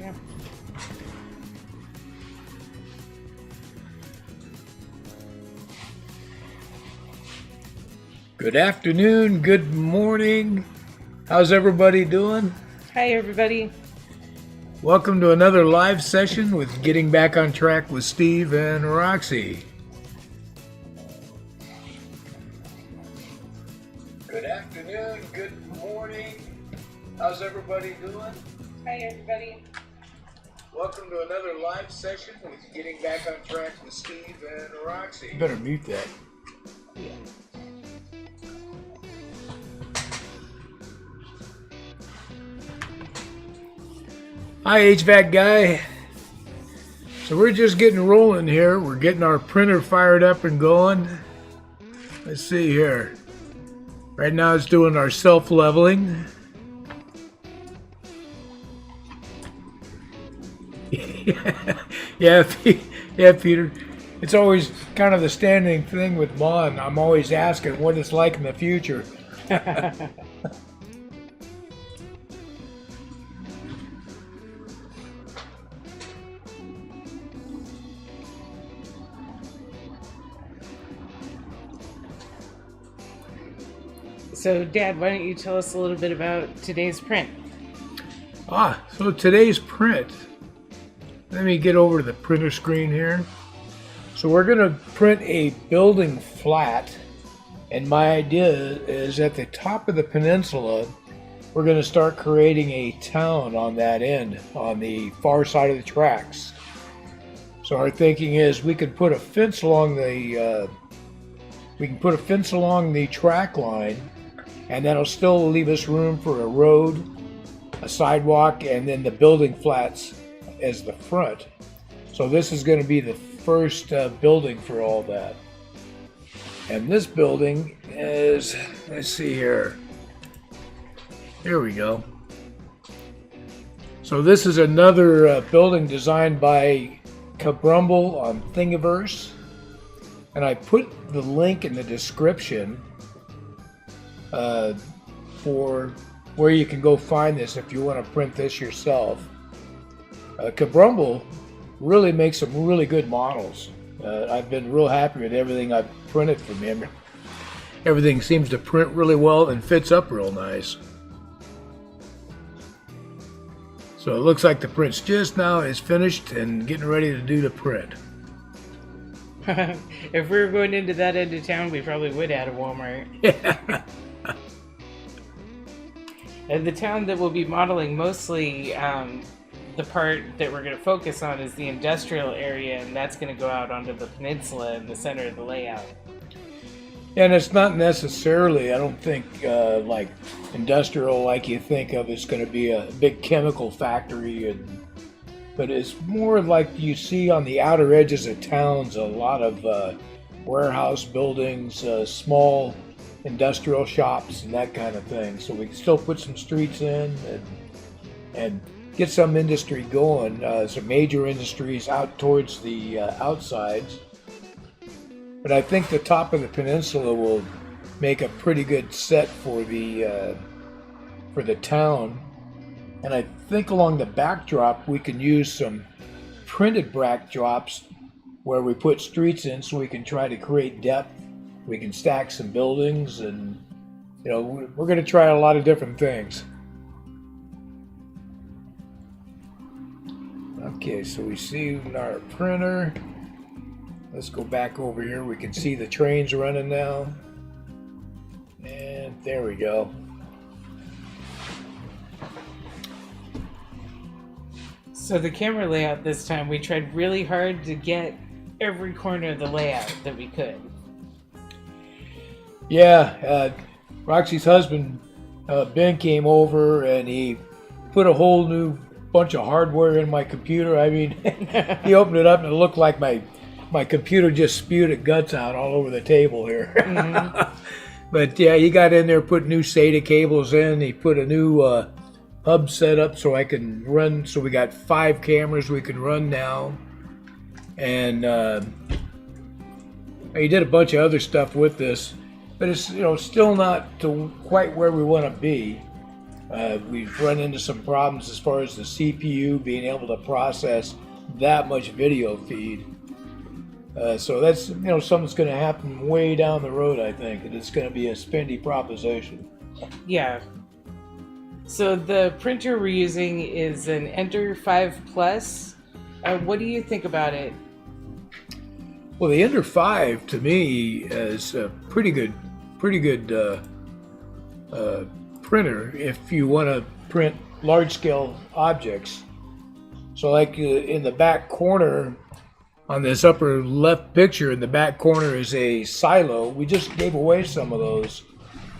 Yeah. Good afternoon, good morning. How's everybody doing? Hi, everybody. Welcome to another live session with Getting Back on Track with Steve and Roxy. Good afternoon, good morning. How's everybody doing? Hi, everybody. Welcome to another live session with Getting Back on Track with Steve and Roxy. Better mute that. Yeah. Hi, HVAC guy. So we're just getting rolling here. We're getting our printer fired up and going. Let's see here. Right now it's doing our self-leveling. yeah, Peter. It's always kind of the standing thing with Mon. I'm always asking what it's like in the future. So, Dad, why don't you tell us a little bit about today's print? So today's print. Let me get over to the printer screen here. So we're going to print a building flat, and my idea is at the top of the peninsula, we're going to start creating a town on that end, on the far side of the tracks. So our thinking is we could put a fence along the track line, and that'll still leave us room for a road, a sidewalk, and then the building flats as the front. So this is going to be the first building for all that. And this building is, let's see here. Here we go. So this is another building designed by Cabrumble on Thingiverse. And I put the link in the description for where you can go find this if you want to print this yourself. Cabrumble really makes some really good models. I've been real happy with everything I've printed from him. Everything seems to print really well and fits up real nice. So it looks like the print's just now is finished and getting ready to do the print. If we were going into that end of town, we probably would add a Walmart. Yeah. And the town that we'll be modeling mostly, the part that we're going to focus on is the industrial area, and that's going to go out onto the peninsula in the center of the layout. And it's not necessarily, I don't think, like industrial like you think of. It's going to be a big chemical factory, but it's more like you see on the outer edges of towns, a lot of warehouse buildings, small industrial shops, and that kind of thing. So we can still put some streets in and get some industry going, some major industries out towards the outsides. But I think the top of the peninsula will make a pretty good set for the town. And I think along the backdrop we can use some printed backdrops where we put streets in so we can try to create depth. We can stack some buildings, and we're going to try a lot of different things. Okay, so we see our printer. Let's go back over here. We can see the trains running now. And there we go. So the camera layout this time, we tried really hard to get every corner of the layout that we could. Yeah, Roxy's husband, Ben, came over and he put a whole new bunch of hardware in my computer. I mean, he opened it up and it looked like my computer just spewed its guts out all over the table here. Mm-hmm. But yeah, he got in there, put new SATA cables in. He put a new hub set up so I can run. So we got 5 cameras we can run now. And he did a bunch of other stuff with this. But it's still not to quite where we want to be. We've run into some problems as far as the CPU being able to process that much video feed. So that's something that's going to happen way down the road, I think, and it's going to be a spendy proposition. Yeah. So the printer we're using is an Ender 5 Plus. What do you think about it? Well, the Ender 5 to me is a pretty good printer if you want to print large-scale objects. So like in the back corner, on this upper left picture, in the back corner is a silo. We just gave away some of those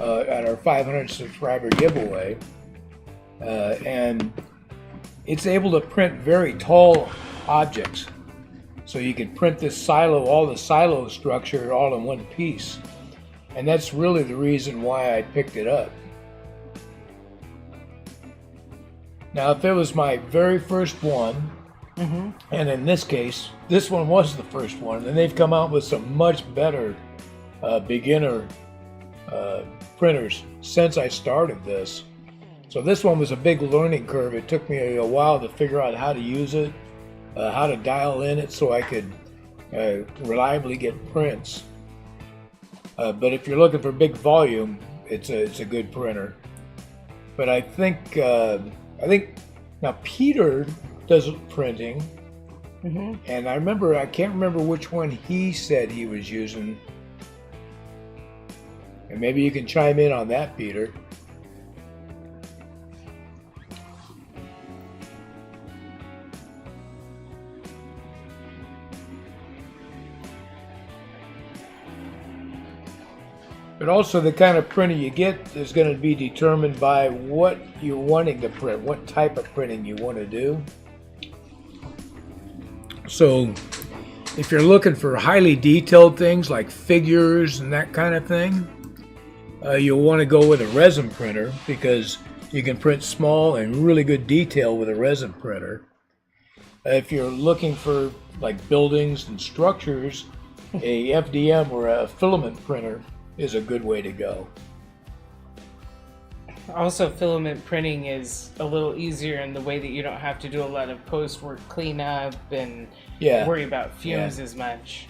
at our 500 subscriber giveaway. And it's able to print very tall objects. So you can print this silo, all the silo structure, all in one piece. And that's really the reason why I picked it up. Now, if it was my very first one, and in this case, this one was the first one, and they've come out with some much better beginner printers since I started this. So this one was a big learning curve. It took me a while to figure out how to use it, how to dial in it so I could reliably get prints. But if you're looking for big volume, it's a good printer. But I think now Peter does printing, and I can't remember which one he said he was using, and maybe you can chime in on that, Peter. But also the kind of printer you get is going to be determined by what you're wanting to print, what type of printing you want to do. So if you're looking for highly detailed things like figures and that kind of thing, you'll want to go with a resin printer because you can print small and really good detail with a resin printer. If you're looking for like buildings and structures, a FDM or a filament printer is a good way to go. Also, filament printing is a little easier in the way that you don't have to do a lot of post-work cleanup and worry about fumes as much.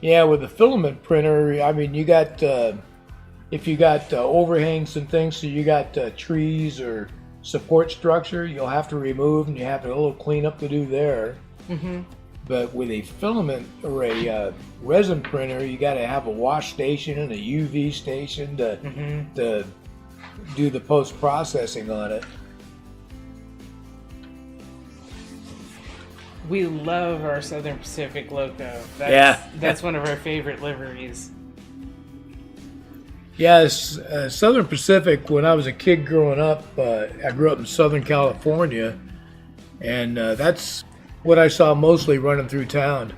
Yeah, with a filament printer, I mean, you got if you got overhangs and things, so you got trees or support structure, you'll have to remove, and you have a little cleanup to do there. But with a filament or a resin printer, you got to have a wash station and a UV station to do the post-processing on it. We love our Southern Pacific logo. That's one of our favorite liveries. Yes, Southern Pacific, when I was a kid growing up, I grew up in Southern California, and that's what I saw mostly running through town.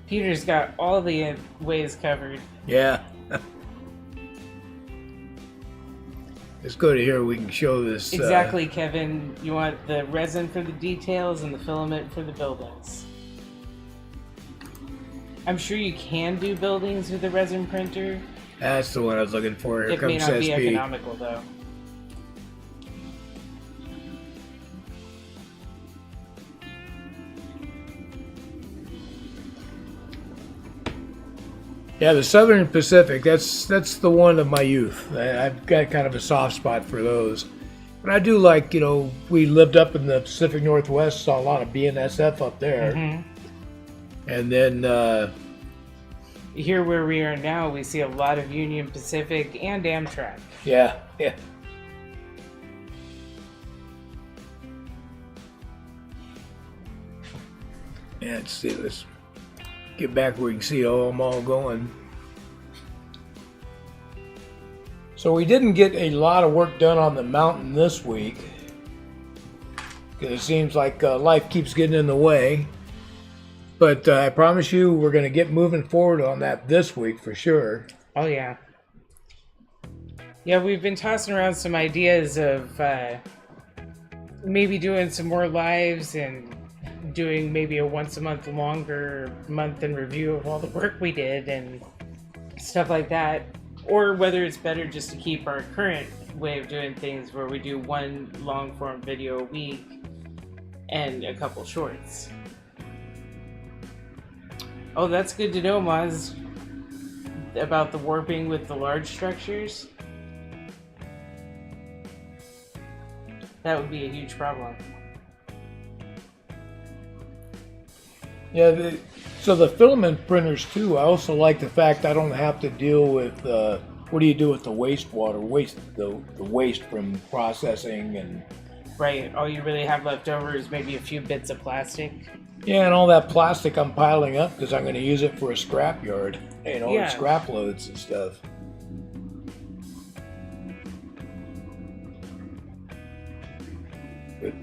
Peter's got all the ways covered. Yeah. Let's go to here. We can show this. Exactly, Kevin. You want the resin for the details and the filament for the buildings. I'm sure you can do buildings with a resin printer. That's the one I was looking for. Here it comes may not SB. be economical, though. Yeah, the Southern Pacific, that's the one of my youth. I've got kind of a soft spot for those. But I do like, we lived up in the Pacific Northwest, saw a lot of BNSF up there. And then here where we are now, we see a lot of Union Pacific and Amtrak. Yeah. Yeah, let's see this. Get back where you can see them all going. So we didn't get a lot of work done on the mountain this week because it seems like life keeps getting in the way. But I promise you we're going to get moving forward on that this week for sure. Oh, yeah. Yeah, we've been tossing around some ideas of maybe doing some more lives and doing maybe a once a month longer month in review of all the work we did and stuff like that, or whether it's better just to keep our current way of doing things where we do one long form video a week and a couple shorts. Oh, that's good to know, Maz, about the warping with the large structures. That would be a huge problem. Yeah, so the filament printers too, I also like the fact I don't have to deal with, what do you do with the wastewater, the waste from processing and... Right, all you really have left over is maybe a few bits of plastic. Yeah, and all that plastic I'm piling up because I'm going to use it for a scrap yard, scrap loads and stuff. But,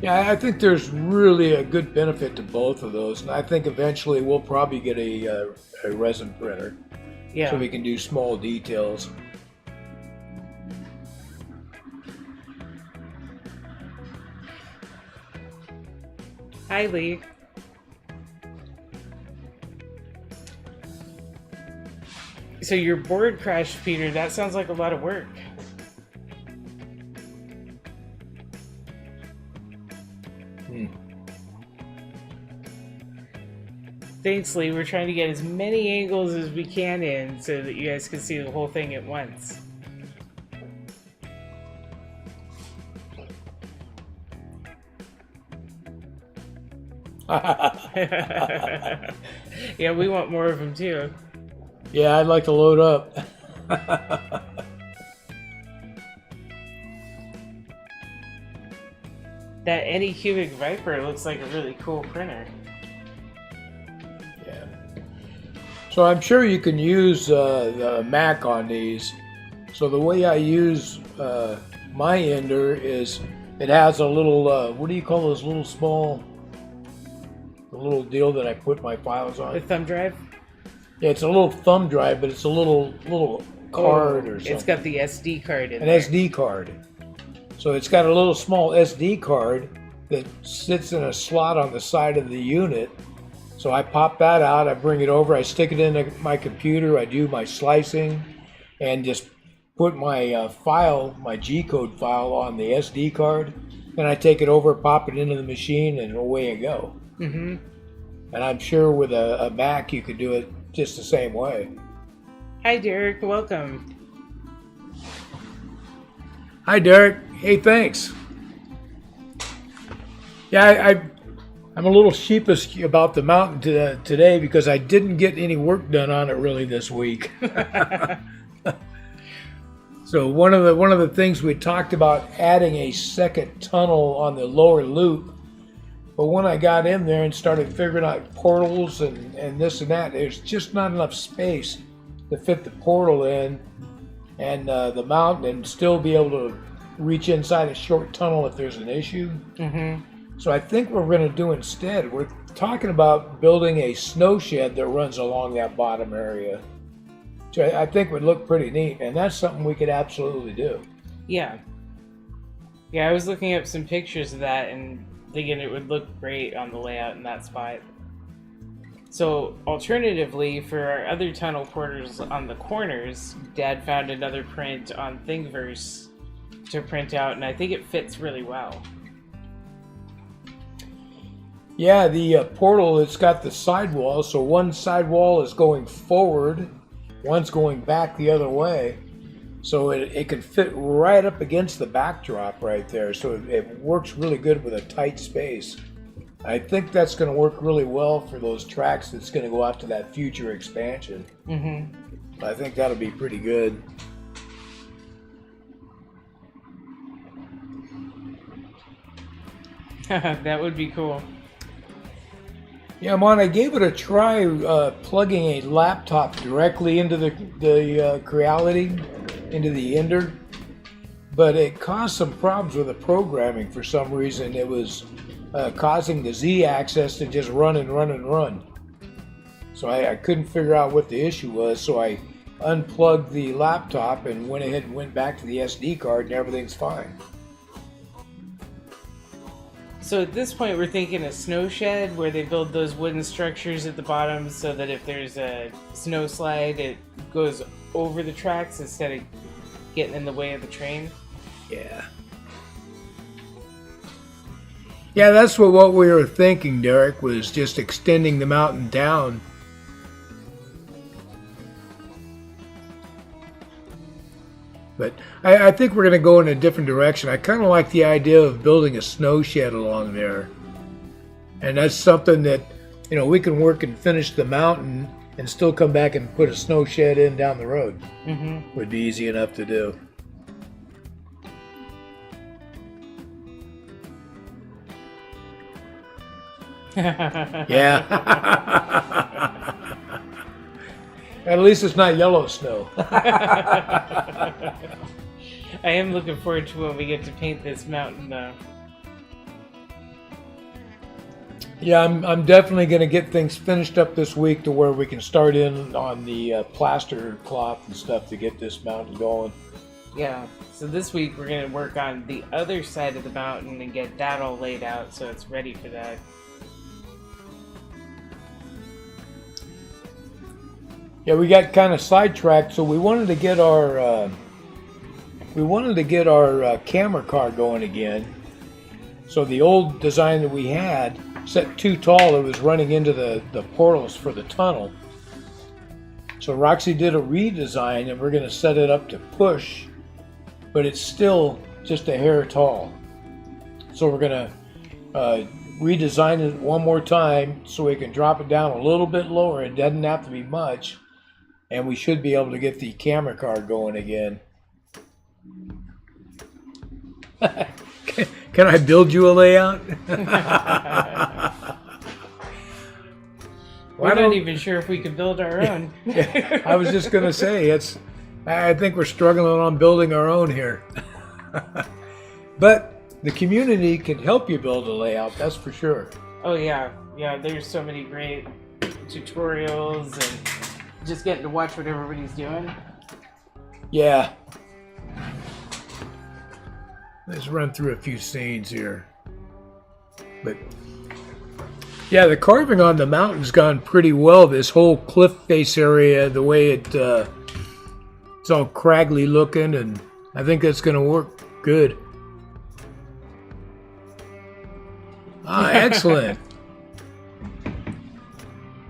yeah, I think there's really a good benefit to both of those, and I think eventually we'll probably get a resin printer, so we can do small details. Hi, Lee. So your board crashed, Peter. That sounds like a lot of work. Thanks, Lee. We're trying to get as many angles as we can in so that you guys can see the whole thing at once. Yeah, we want more of them too. Yeah, I'd like to load up. That Anycubic Viper looks like a really cool printer. Yeah. So I'm sure you can use the Mac on these. So the way I use my Ender is it has a little, what do you call those little small, the little deal that I put my files on? The thumb drive? Yeah, it's a little thumb drive, but it's a little card or something. It's got the SD card in there. An SD card. So it's got a little small SD card that sits in a slot on the side of the unit. So I pop that out, I bring it over, I stick it into my computer, I do my slicing, and just put my my G-code file on the SD card. Then I take it over, pop it into the machine, and away you go. Mm-hmm. And I'm sure with a Mac you could do it just the same way. Hi, Derek. Welcome. Hi, Derek. Hey, thanks. Yeah, I'm a little sheepish about the mountain today because I didn't get any work done on it really this week. So one of the things we talked about adding a second tunnel on the lower loop, but when I got in there and started figuring out portals and this and that, there's just not enough space to fit the portal in and the mountain and still be able to reach inside a short tunnel if there's an issue. Mm-hmm. So I think what we're going to do instead, we're talking about building a snow shed that runs along that bottom area, which I think would look pretty neat, and that's something we could absolutely do. Yeah. Yeah, I was looking up some pictures of that and thinking it would look great on the layout in that spot. So, alternatively, for our other tunnel porters on the corners, Dad found another print on Thingiverse to print out, and I think it fits really well. Yeah, the portal, it's got the sidewall, so one sidewall is going forward, one's going back the other way. So it can fit right up against the backdrop right there, so it works really good with a tight space. I think that's going to work really well for those tracks that's going to go out to that future expansion. Mm-hmm. I think that'll be pretty good. That would be cool. Yeah, Mon, I gave it a try plugging a laptop directly into the Creality, into the Ender, but it caused some problems with the programming for some reason. It was causing the Z-axis to just run and run and run. So I couldn't figure out what the issue was, so I unplugged the laptop and went ahead and went back to the SD card and everything's fine. So at this point, we're thinking a snow shed where they build those wooden structures at the bottom so that if there's a snow slide, it goes over the tracks instead of getting in the way of the train. Yeah. Yeah, that's what we were thinking, Derek, was just extending the mountain down. But I think we're going to go in a different direction. I kind of like the idea of building a snow shed along there. And that's something that, we can work and finish the mountain and still come back and put a snow shed in down the road. Mm-hmm. Would be easy enough to do. Yeah. At least it's not yellow snow. I am looking forward to when we get to paint this mountain, though. Yeah, I'm definitely going to get things finished up this week to where we can start in on the plaster cloth and stuff to get this mountain going. Yeah, so this week we're going to work on the other side of the mountain and get that all laid out so it's ready for that. Yeah, we got kind of sidetracked, so we wanted to get our camera car going again. So the old design that we had set too tall; it was running into the portals for the tunnel. So Roxy did a redesign, and we're going to set it up to push, but it's still just a hair tall. So we're going to redesign it one more time so we can drop it down a little bit lower. It doesn't have to be much. And we should be able to get the camera car going again. Can I build you a layout? We're not even sure if we can build our own. I was just going to say, I think we're struggling on building our own here. But the community can help you build a layout, that's for sure. Oh, yeah. Yeah, there's so many great tutorials and just getting to watch what everybody's doing. Yeah. Let's run through a few scenes here. But yeah, the carving on the mountain's gone pretty well. This whole cliff face area, the way it's all craggly looking, and I think that's going to work good. Ah, excellent.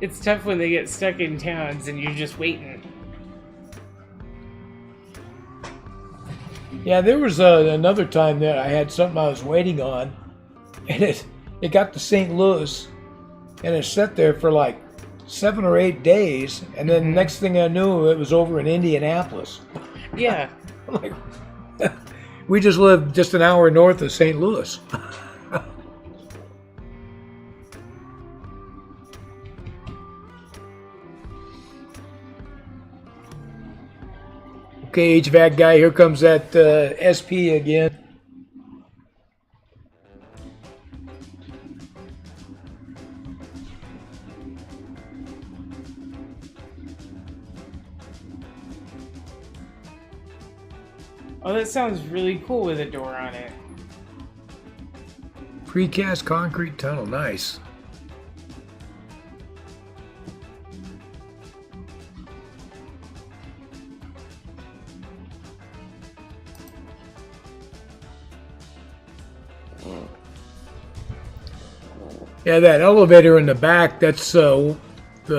It's tough when they get stuck in towns and you're just waiting. Yeah, there was another time that I had something I was waiting on, and it got to St. Louis, and it sat there for like 7 or 8 days, and then next thing I knew, it was over in Indianapolis. Yeah. Like, we just lived just an hour north of St. Louis. Okay, HVAC guy, here comes that SP again. Oh, that sounds really cool with a door on it. Precast concrete tunnel, nice. Yeah, that elevator in the back, that's the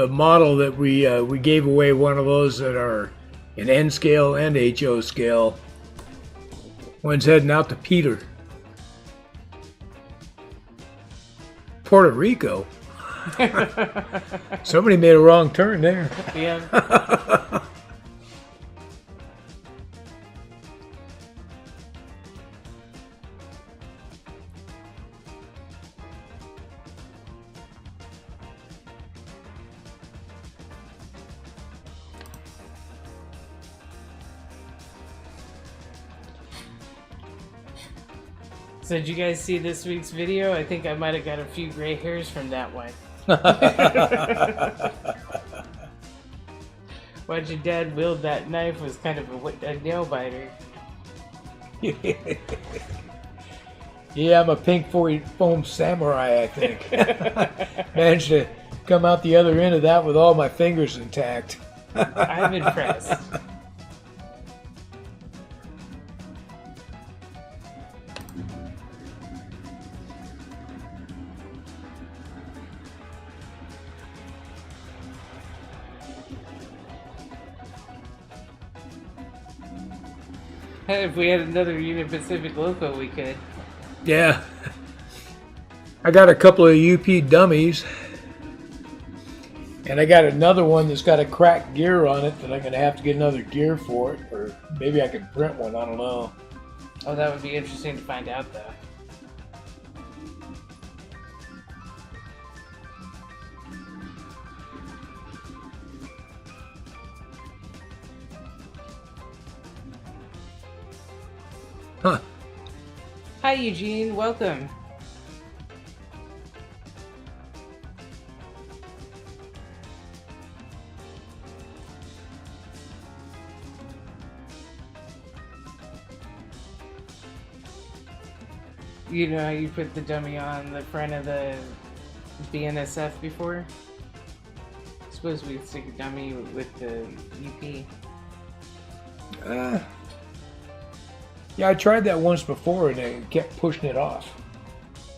model that we gave away, one of those that are in N scale and HO scale. One's heading out to Peter. Puerto Rico? Somebody made a wrong turn there. Yeah. So did you guys see this week's video? I think I might have got a few gray hairs from that one. Watching Dad wield that knife was kind of a nail biter. Yeah, I'm a pink foam samurai, I think. Managed to come out the other end of that with all my fingers intact. I'm impressed. If we had another Union Pacific loco, we could. Yeah. I got a couple of UP dummies. And I got another one that's got a cracked gear on it that I'm going to have to get another gear for it. Or maybe I could print one. I don't know. Oh, that would be interesting to find out, though. Huh. Hi, Eugene. Welcome. You know how you put the dummy on the front of the BNSF before? Suppose we could stick a dummy with the UP. Yeah, I tried that once before and it kept pushing it off.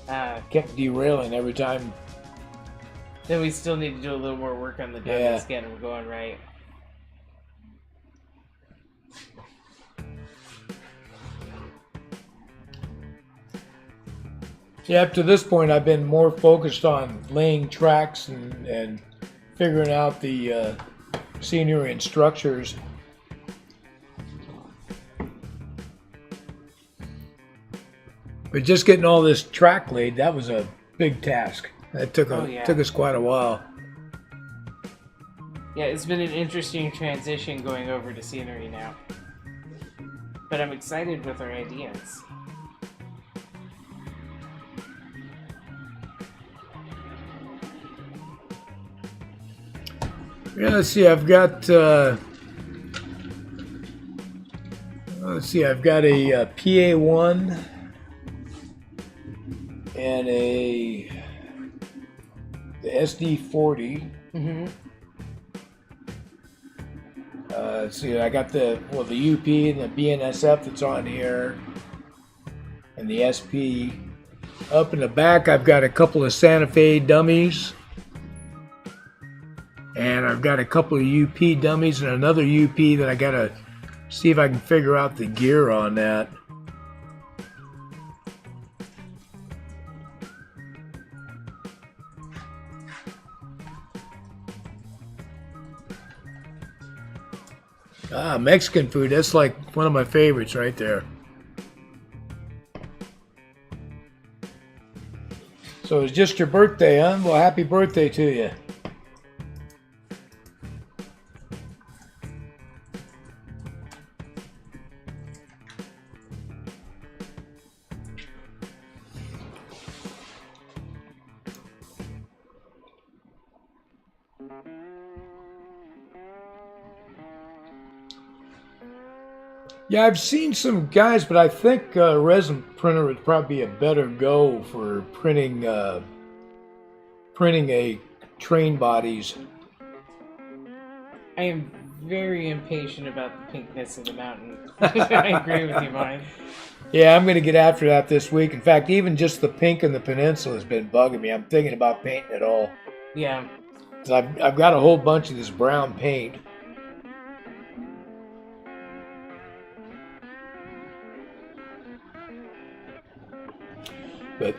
Kept derailing every time. Then we still need to do a little more work on the dummies, get them going right. Yeah, up to this point, I've been more focused on laying tracks and figuring out the scenery and structures. But just getting all this track laid, that was a big task. That took us quite a while. Yeah, it's been an interesting transition going over to scenery now. But I'm excited with our ideas. Yeah, let's see, I've got a PA1 and the SD40. Mm-hmm. Let's see, I got the UP and the BNSF that's on here, and the SP. Up in the back, I've got a couple of Santa Fe dummies, and I've got a couple of UP dummies and another UP that I gotta see if I can figure out the gear on that. Mexican food, that's like one of my favorites right there. So it's just your birthday, huh? Well, happy birthday to you. Yeah, I've seen some guys, but I think resin printer would probably be a better go for printing a train bodies. I am very impatient about the pinkness of the mountain. I agree with you, Mike. Yeah, I'm going to get after that this week. In fact, even just the pink in the peninsula has been bugging me. I'm thinking about painting it all. Yeah. 'Cause I've got a whole bunch of this brown paint. But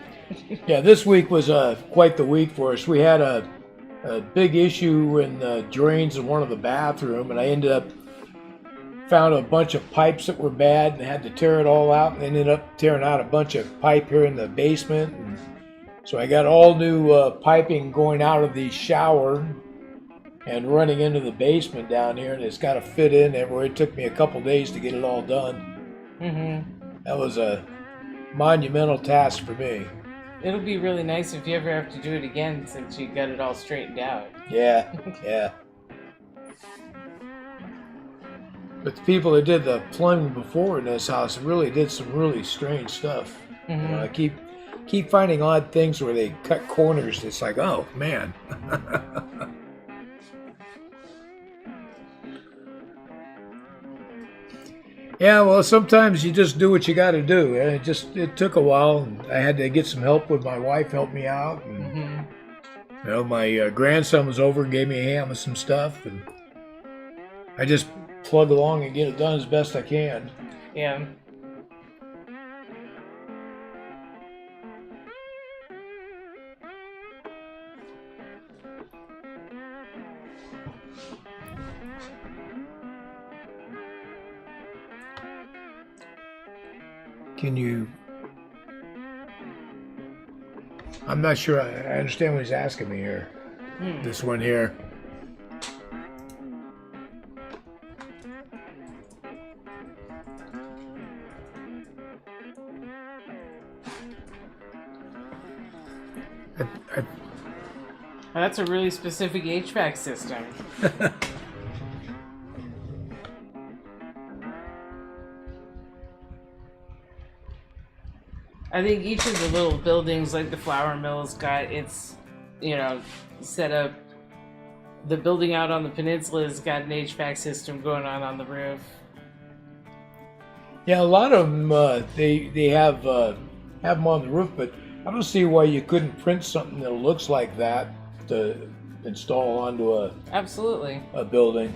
yeah, this week was quite the week for us. We had a big issue in the drains in one of the bathroom, and I found a bunch of pipes that were bad and had to tear it all out, and ended up tearing out a bunch of pipe here in the basement. And so I got all new piping going out of the shower and running into the basement down here, and it's got to fit in everywhere. It took me a couple days to get it all done. Mm-hmm. That was a monumental task for me. It'll be really nice if you ever have to do it again, since you got it all straightened out. Yeah, yeah. But the people that did the plumbing before in this house really did some really strange stuff. You know, I keep finding odd things where they cut corners. It's like, oh man. Yeah, well, sometimes you just do what you got to do. And it took a while. And I had to get some help with my wife, help me out. And, you know, my grandson was over and gave me a hand with some stuff. And I just plug along and get it done as best I can. Yeah. Can you... I'm not sure I understand what he's asking me here. This one here. That's a really specific HVAC system. I think each of the little buildings, like the flour mill's got its, you know, set up. The building out on the peninsula's got an HVAC system going on the roof. Yeah, a lot of them they have them on the roof, but I don't see why you couldn't print something that looks like that to install onto a building.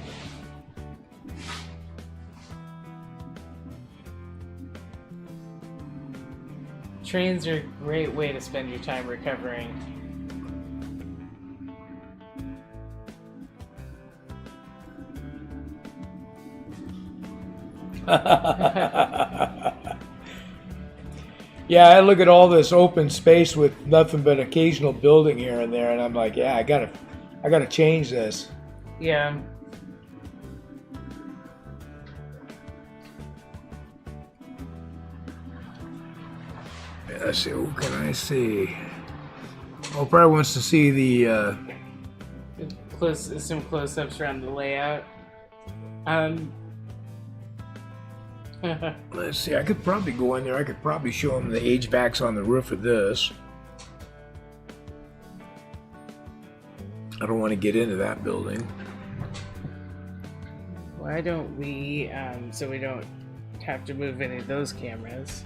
Trains are a great way to spend your time recovering. Yeah, I look at all this open space with nothing but occasional building here and there, and I'm like, yeah, I gotta change this. Yeah. Let's see, what can I see? Oh, probably wants to see the some close-ups around the layout. Let's see, I could probably go in there. I could probably show him the HVACs on the roof of this. I don't want to get into that building. Why don't we, so we don't have to move any of those cameras?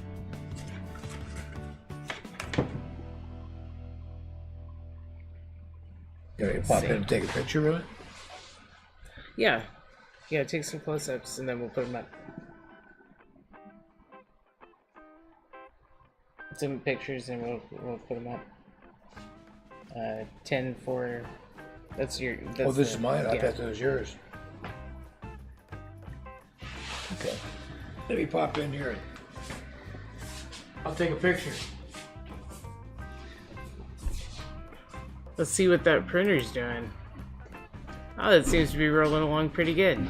Can you pop in and take a picture of it? Yeah. Yeah, take some close-ups and then we'll put them up. Some pictures and we'll put them up. 10 for... That's your... That's this is mine. I thought that was yours. Okay. Let me pop in here. I'll take a picture. Let's see what that printer's doing. Oh, that seems to be rolling along pretty good.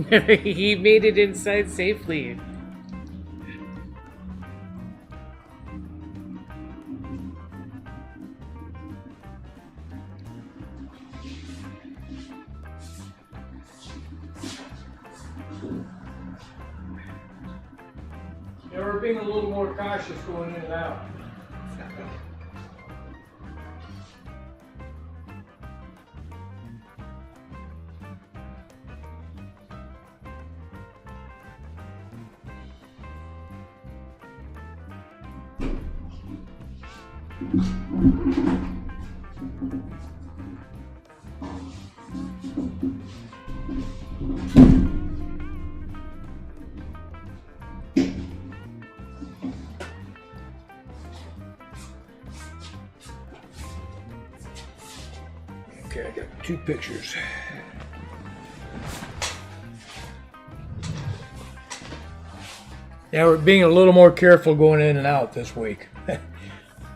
He made it inside safely. Yeah, we're being a little more cautious going in and out. 2 pictures. Yeah, we're being a little more careful going in and out this week.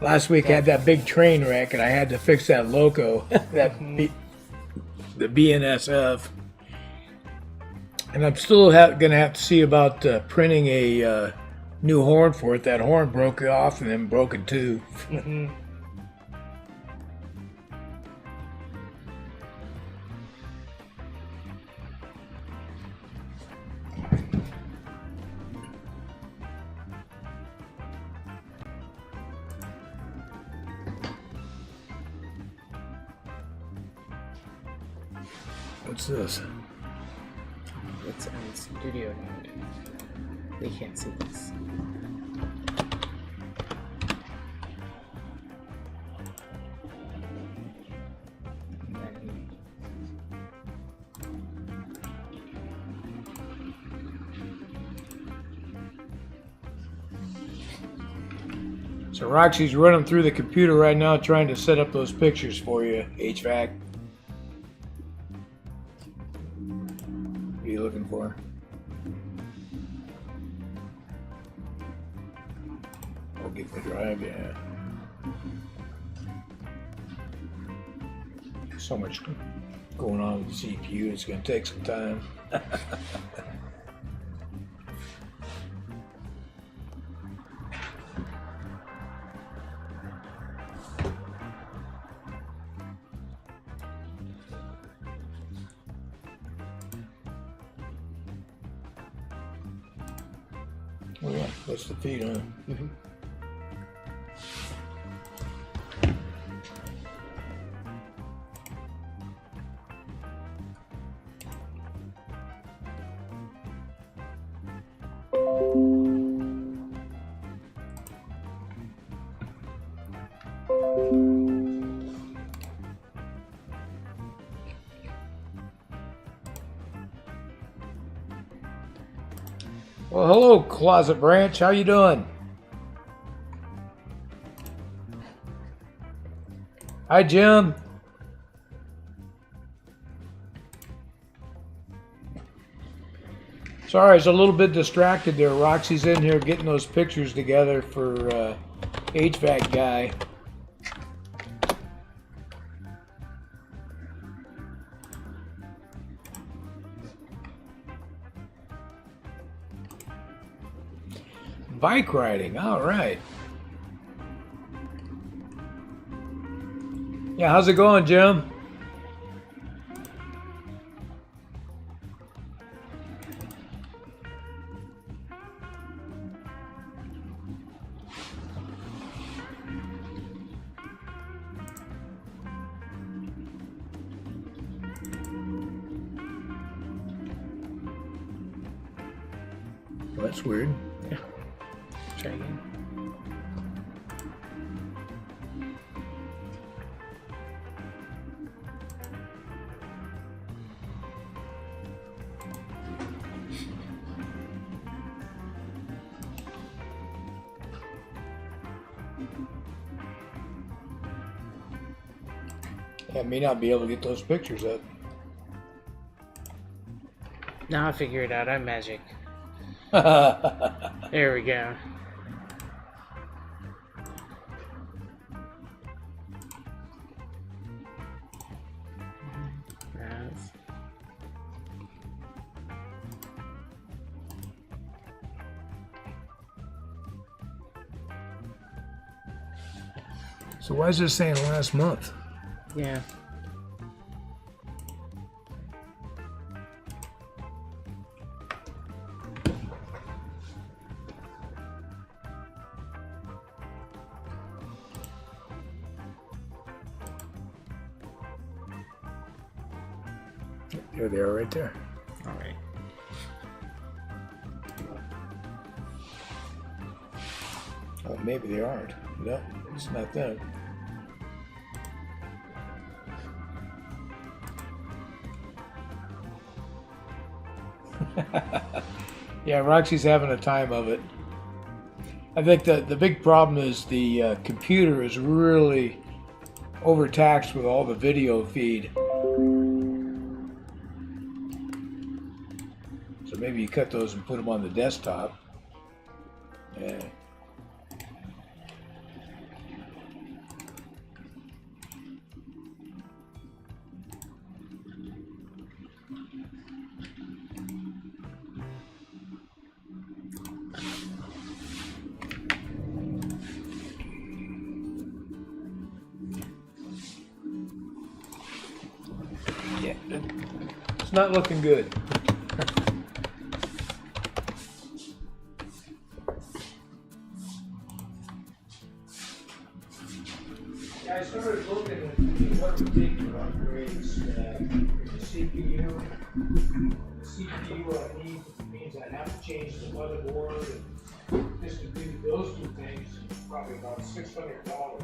Last week I had that big train wreck and I had to fix that loco, the BNSF. And I'm still going to have to see about printing a new horn for it. That horn broke off and then broke in 2. What's this? It's on studio mode. They can't see this. So Roxy's running through the computer right now trying to set up those pictures for you, HVAC. What are you looking for? I'll get the drive, yeah. So much going on with the CPU, it's going to take some time. Oh yeah, that's the feed, huh? Mm-hmm. Well, hello, Closet Branch. How you doing? Hi, Jim. Sorry, I was a little bit distracted there. Roxy's in here getting those pictures together for HVAC guy. Bike riding, all right. Yeah, how's it going, Jim? Well, that's weird. Yeah. Try again. I may not be able to get those pictures up. Now I'll figure it out. I'm magic. There we go. Nice. So why is this saying last month? Yeah. There they are right there. All right. Oh, maybe they aren't. No, it's not them. Yeah, Roxy's having a time of it. I think that the big problem is the computer is really overtaxed with all the video feed. So maybe you cut those and put them on the desktop. Yeah. Yeah, it's not looking good. Yeah, I started looking at what would take for upgrades for the CPU. The CPU means I'd have to change the motherboard, and just to do those two things, probably about $600.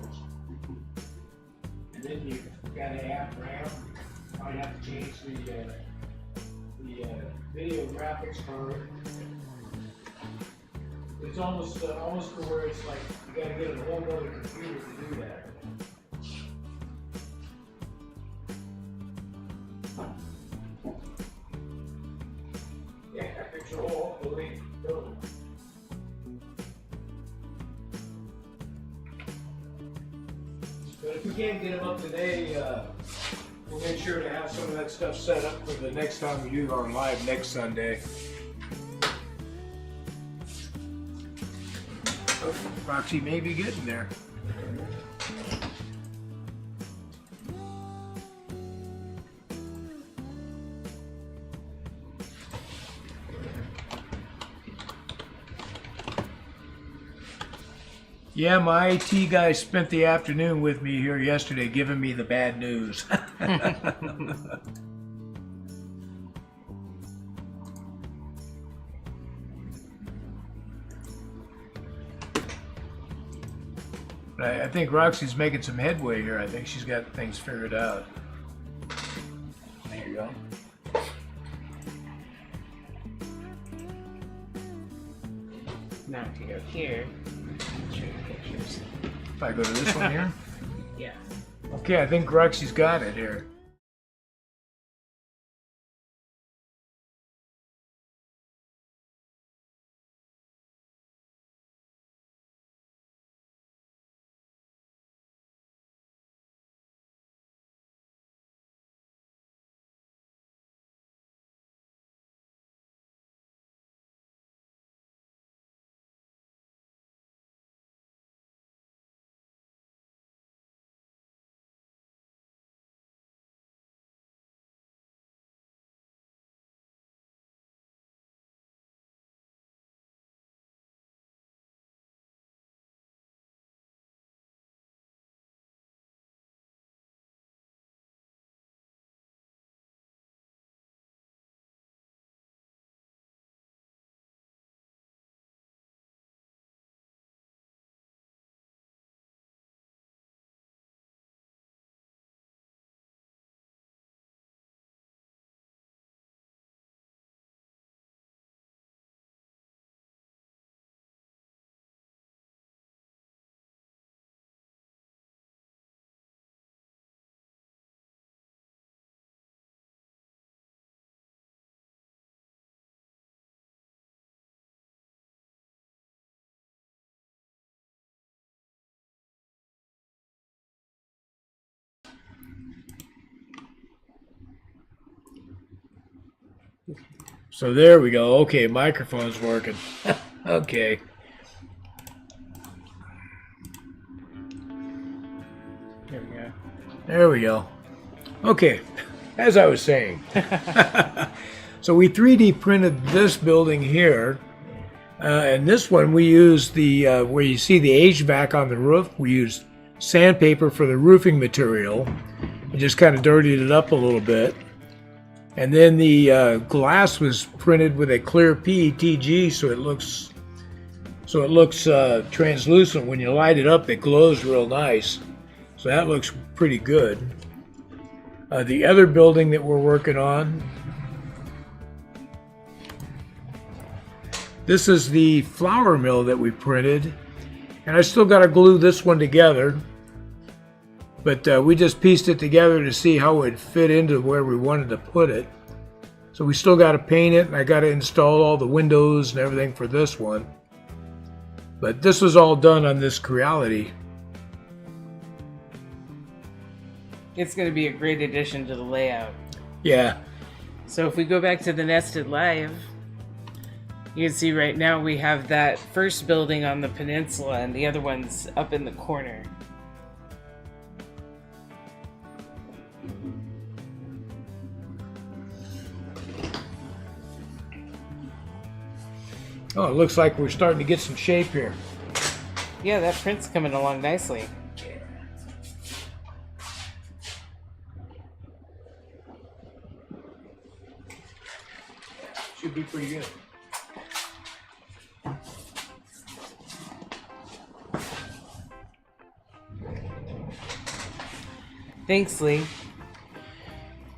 And then you've got to add RAM. I'd have to change the video graphics card. It's almost to where it's like you got to get a whole other computer to do that. Yeah, control the link. Go. But if we can't get them up today, we'll make sure to have some of that stuff set up for the next time we do our live next Sunday. Oh, Roxy may be getting there. Yeah, my IT guy spent the afternoon with me here yesterday giving me the bad news. I think Roxy's making some headway here. I think she's got things figured out. There you go. Now to go here. Show you pictures. If I go to this one here? Yeah. Okay, I think Roxy's got it here. So there we go. Okay, microphone's working. Okay. There we go. There we go. Okay, as I was saying. So we 3D printed this building here. And this one we used the, where you see the HVAC on the roof, we used sandpaper for the roofing material. And just kind of dirtied it up a little bit. And then the glass was printed with a clear PETG, so it looks translucent. When you light it up, it glows real nice. So that looks pretty good. The other building that we're working on, this is the flour mill that we printed, and I still got to glue this one together. But we just pieced it together to see how it would fit into where we wanted to put it. So we still got to paint it, and I got to install all the windows and everything for this one. But this was all done on this Creality. It's going to be a great addition to the layout. Yeah. So if we go back to the Nested Live, you can see right now we have that first building on the peninsula and the other one's up in the corner. Oh, it looks like we're starting to get some shape here. Yeah, that print's coming along nicely. Should be pretty good. Thanks, Lee.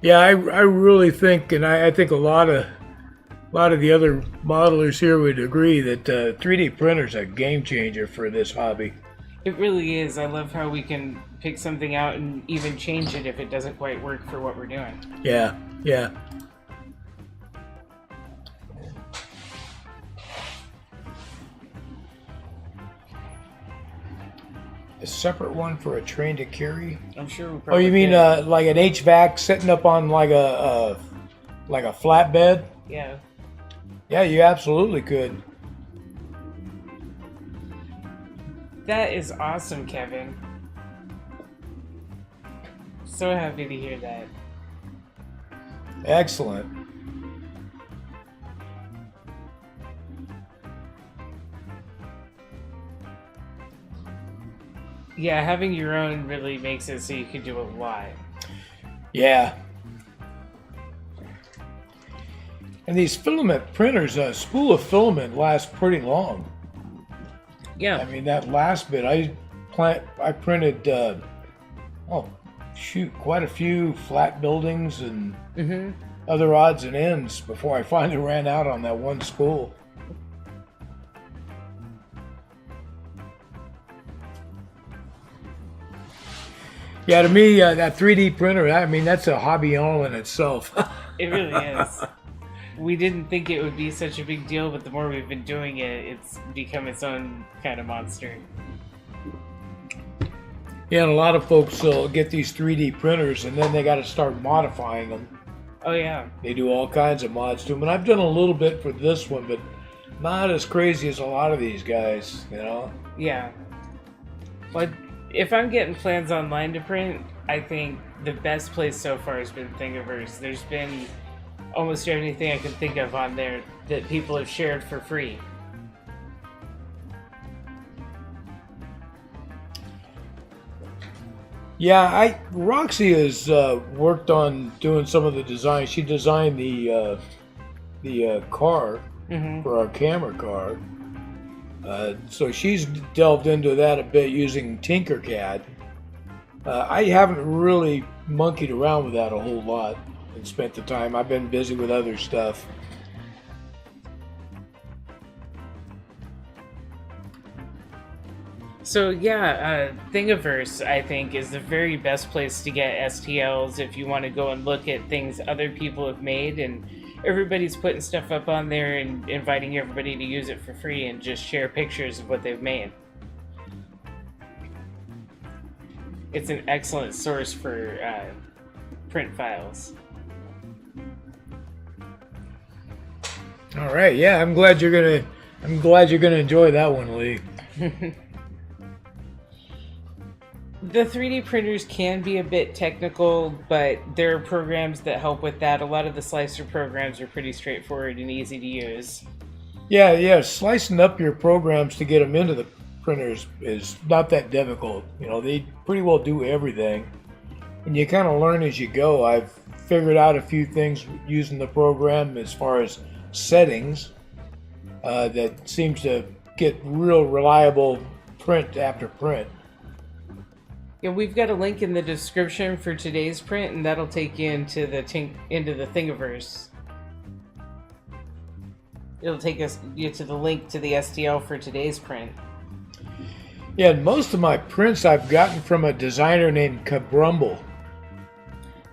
Yeah, I really think, and I think a lot of the other modelers here would agree that 3D printer's a game changer for this hobby. It really is. I love how we can pick something out and even change it if it doesn't quite work for what we're doing. Yeah, yeah. A separate one for a train to carry? I'm sure we'll probably. Oh, you mean like an HVAC sitting up on like a flatbed? Yeah. Yeah, you absolutely could. That is awesome, Kevin. So happy to hear that. Excellent. Yeah, having your own really makes it so you can do a lot. Yeah. And these filament printers, a spool of filament lasts pretty long. Yeah. I mean, that last bit, I printed, quite a few flat buildings and other odds and ends before I finally ran out on that one spool. Yeah, to me, that 3D printer, I mean, that's a hobby all in itself. It really is. We didn't think it would be such a big deal, but the more we've been doing it, it's become its own kind of monster. Yeah, and a lot of folks get these 3D printers, and then they got to start modifying them. Oh, yeah. They do all kinds of mods to them, and I've done a little bit for this one, but not as crazy as a lot of these guys, you know? Yeah. But if I'm getting plans online to print, I think the best place so far has been Thingiverse. There's been almost everything I can think of on there that people have shared for free. Yeah, Roxy has worked on doing some of the design. She designed the car for our camera car. So she's delved into that a bit using Tinkercad. I haven't really monkeyed around with that a whole lot and spent the time. I've been busy with other stuff. So yeah, Thingiverse, I think, is the very best place to get STLs if you want to go and look at things other people have made, and everybody's putting stuff up on there and inviting everybody to use it for free and just share pictures of what they've made. It's an excellent source for print files. All right, yeah, I'm glad you're gonna enjoy that one, Lee. The 3D printers can be a bit technical, but there are programs that help with that. A lot of the slicer programs are pretty straightforward and easy to use. Yeah, slicing up your programs to get them into the printers is not that difficult. You know, they pretty well do everything, and you kind of learn as you go. I've figured out a few things using the program as far as settings that seems to get real reliable print after print. Yeah, we've got a link in the description for today's print, and that'll take you into the Thingiverse. It'll take you to the link to the STL for today's print. Yeah, and most of my prints I've gotten from a designer named Cabrumble.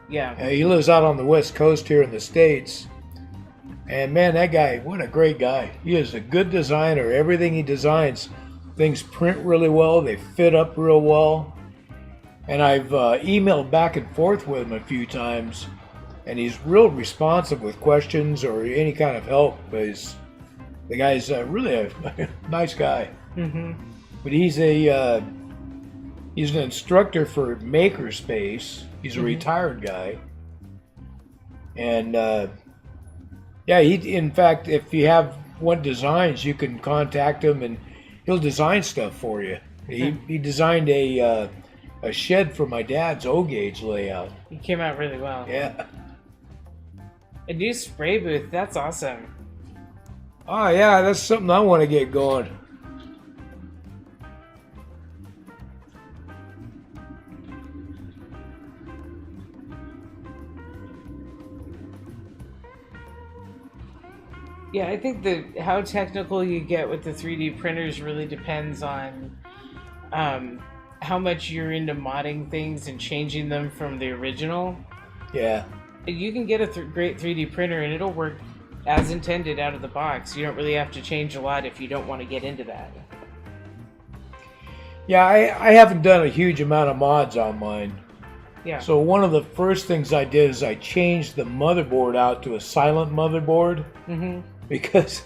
Yeah. He lives out on the West Coast here in the States. And man, that guy, what a great guy. He is a good designer. Everything he designs, things print really well. They fit up real well. And I've emailed back and forth with him a few times. And he's real responsive with questions or any kind of help. The guy's really a nice guy. Mm-hmm. But he's an instructor for Makerspace. He's a retired guy. And in fact, if you want designs, you can contact him and he'll design stuff for you. He designed a shed for my dad's O-gauge layout. It came out really well. Yeah. A new spray booth, that's awesome. Oh yeah, that's something I want to get going. Yeah, I think that how technical you get with the 3D printers really depends on how much you're into modding things and changing them from the original. Yeah. You can get a great 3D printer and it'll work as intended out of the box. You don't really have to change a lot if you don't want to get into that. Yeah, I haven't done a huge amount of mods on mine. Yeah. So one of the first things I did is I changed the motherboard out to a silent motherboard. Mm-hmm. Because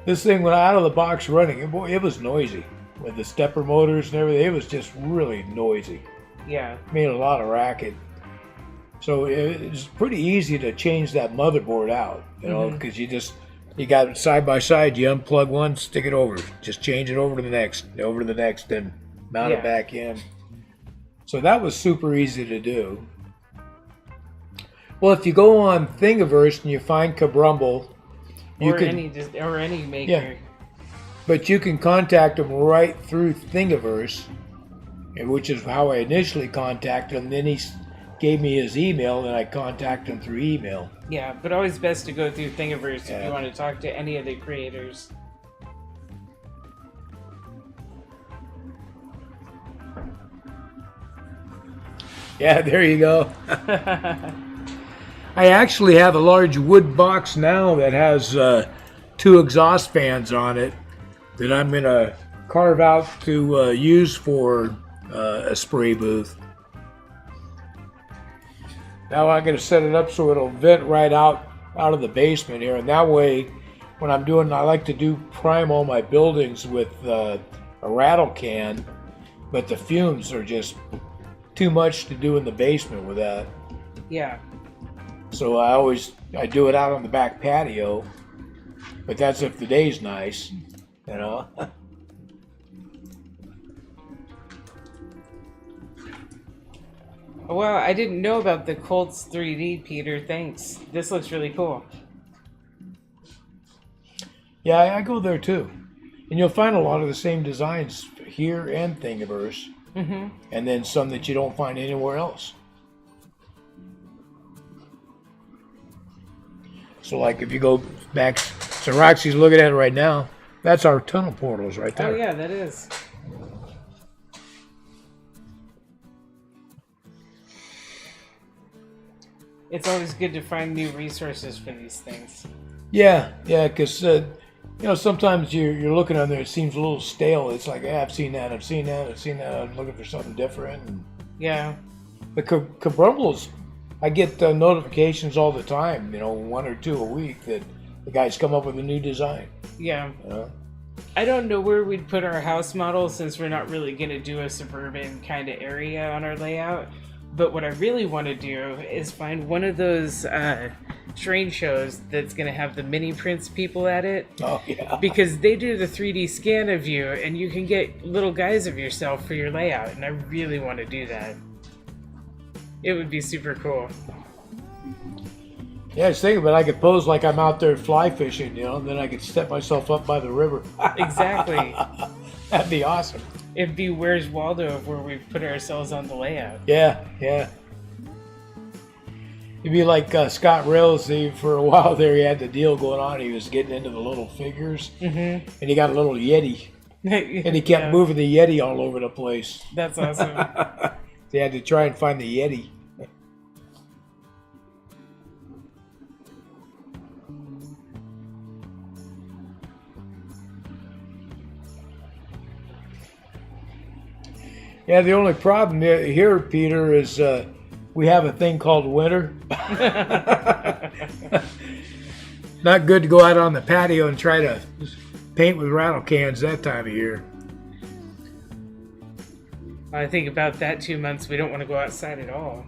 this thing went out of the box running. It was noisy with the stepper motors and everything. It was just really noisy. Yeah. Made a lot of racket. So it's pretty easy to change that motherboard out, because you got it side by side. You unplug one, stick it over, just change it over to the next, and mount it back in. So that was super easy to do. Well, if you go on Thingiverse and you find Kabrumble, any maker. Yeah, but you can contact them right through Thingiverse, which is how I initially contacted him. Then he gave me his email, and I contacted him through email. Yeah, but always best to go through Thingiverse if you want to talk to any of the creators. Yeah, there you go. I actually have a large wood box now that has 2 exhaust fans on it that I'm going to carve out to use for a spray booth. Now I'm going to set it up so it'll vent right out of the basement here, and that way when I like to prime all my buildings with a rattle can, but the fumes are just too much to do in the basement with that. Yeah. So I do it out on the back patio, but that's if the day's nice, Well, I didn't know about the Colts 3D, Peter. Thanks. This looks really cool. Yeah, I go there too. And you'll find a lot of the same designs here and Thingiverse. Mm-hmm. And then some that you don't find anywhere else. So like if you go back, so Roxy's looking at it right now. That's our tunnel portals right there. Oh yeah, that is. It's always good to find new resources for these things. Yeah, because sometimes you're looking on there, it seems a little stale. It's like, I've seen that. I'm looking for something different. Yeah. But Kabrumbles, I get notifications all the time, 1 or 2 a week that the guys come up with a new design. Yeah. I don't know where we'd put our house model since we're not really going to do a suburban kind of area on our layout. But what I really want to do is find one of those train shows that's going to have the mini prints people at it. Oh, yeah. Because they do the 3D scan of you, and you can get little guys of yourself for your layout. And I really want to do that. It would be super cool. Yeah, I was thinking, but I could pose like I'm out there fly fishing, and then I could step myself up by the river. Exactly. That'd be awesome. It'd be Where's Waldo of where we put ourselves on the layout. Yeah. It'd be like Scott Rails. For a while there, he had the deal going on. He was getting into the little figures, and he got a little Yeti, and he kept moving the Yeti all over the place. That's awesome. They had to try and find the Yeti. Yeah, the only problem here, Peter, is we have a thing called winter. Not good to go out on the patio and try to paint with rattle cans that time of year. I think about that 2 months, we don't want to go outside at all.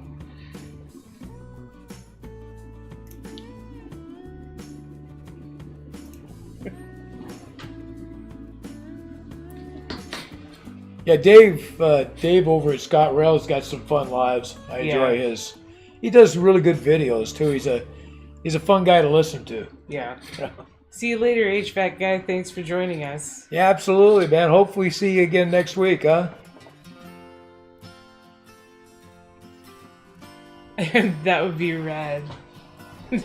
Yeah, Dave over at Scott Rail's got some fun lives. I enjoy his. He does really good videos too. He's a fun guy to listen to. Yeah. See you later, HVAC guy. Thanks for joining us. Yeah, absolutely, man. Hopefully see you again next week, huh? That would be rad. Giant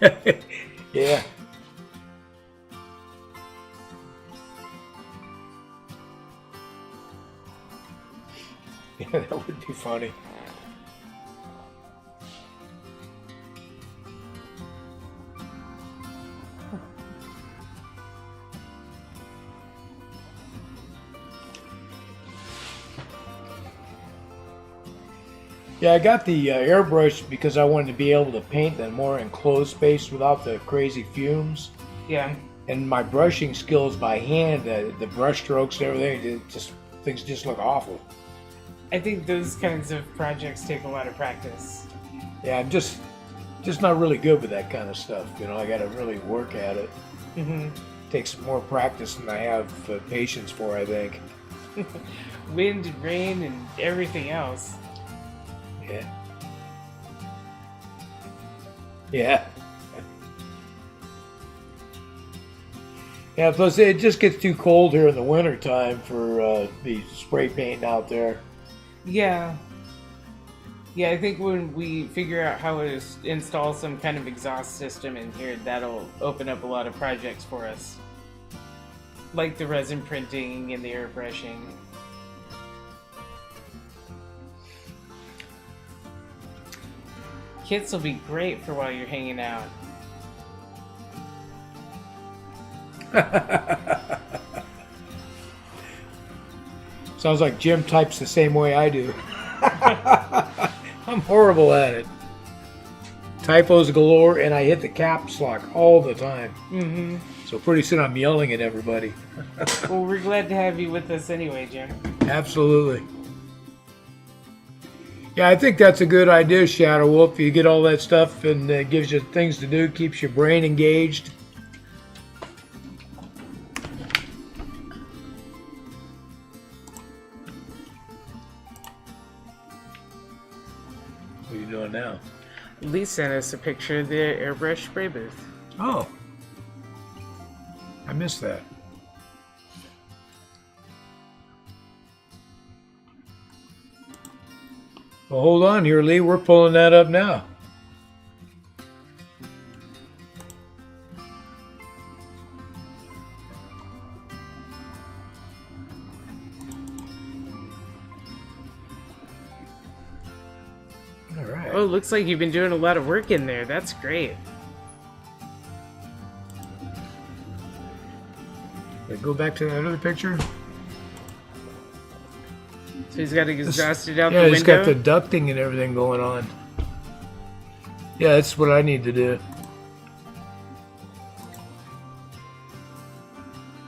Steve. Yeah. Yeah, that would be funny. Yeah, I got the airbrush because I wanted to be able to paint in more enclosed space without the crazy fumes. Yeah. And my brushing skills by hand, the brush strokes and everything, things just look awful. I think those kinds of projects take a lot of practice. Yeah, I'm just not really good with that kind of stuff. You know, I got to really work at it. Mm-hmm. Takes more practice than I have patience for, I think. Wind and rain and everything else. Yeah. Yeah. Yeah, plus it just gets too cold here in the winter time for the spray painting out there. Yeah. Yeah, I think when we figure out how to install some kind of exhaust system in here, that'll open up a lot of projects for us. Like the resin printing and the airbrushing. Kits will be great for while you're hanging out. Sounds like Jim types the same way I do. I'm horrible at it. Typos galore, and I hit the caps lock all the time. Mm-hmm. So pretty soon I'm yelling at everybody. Well, we're glad to have you with us anyway, Jim. Absolutely. Yeah, I think that's a good idea, Shadow Wolf. You get all that stuff and gives you things to do, keeps your brain engaged. What are you doing now? Lee sent us a picture of the airbrush spray booth. Oh. I missed that. Well, hold on here, Lee. We're pulling that up now. All right. Oh, looks like you've been doing a lot of work in there. That's great. Go back to that other picture. So he's got to exhaust it out the window? Yeah, he's got the ducting and everything going on. Yeah, that's what I need to do.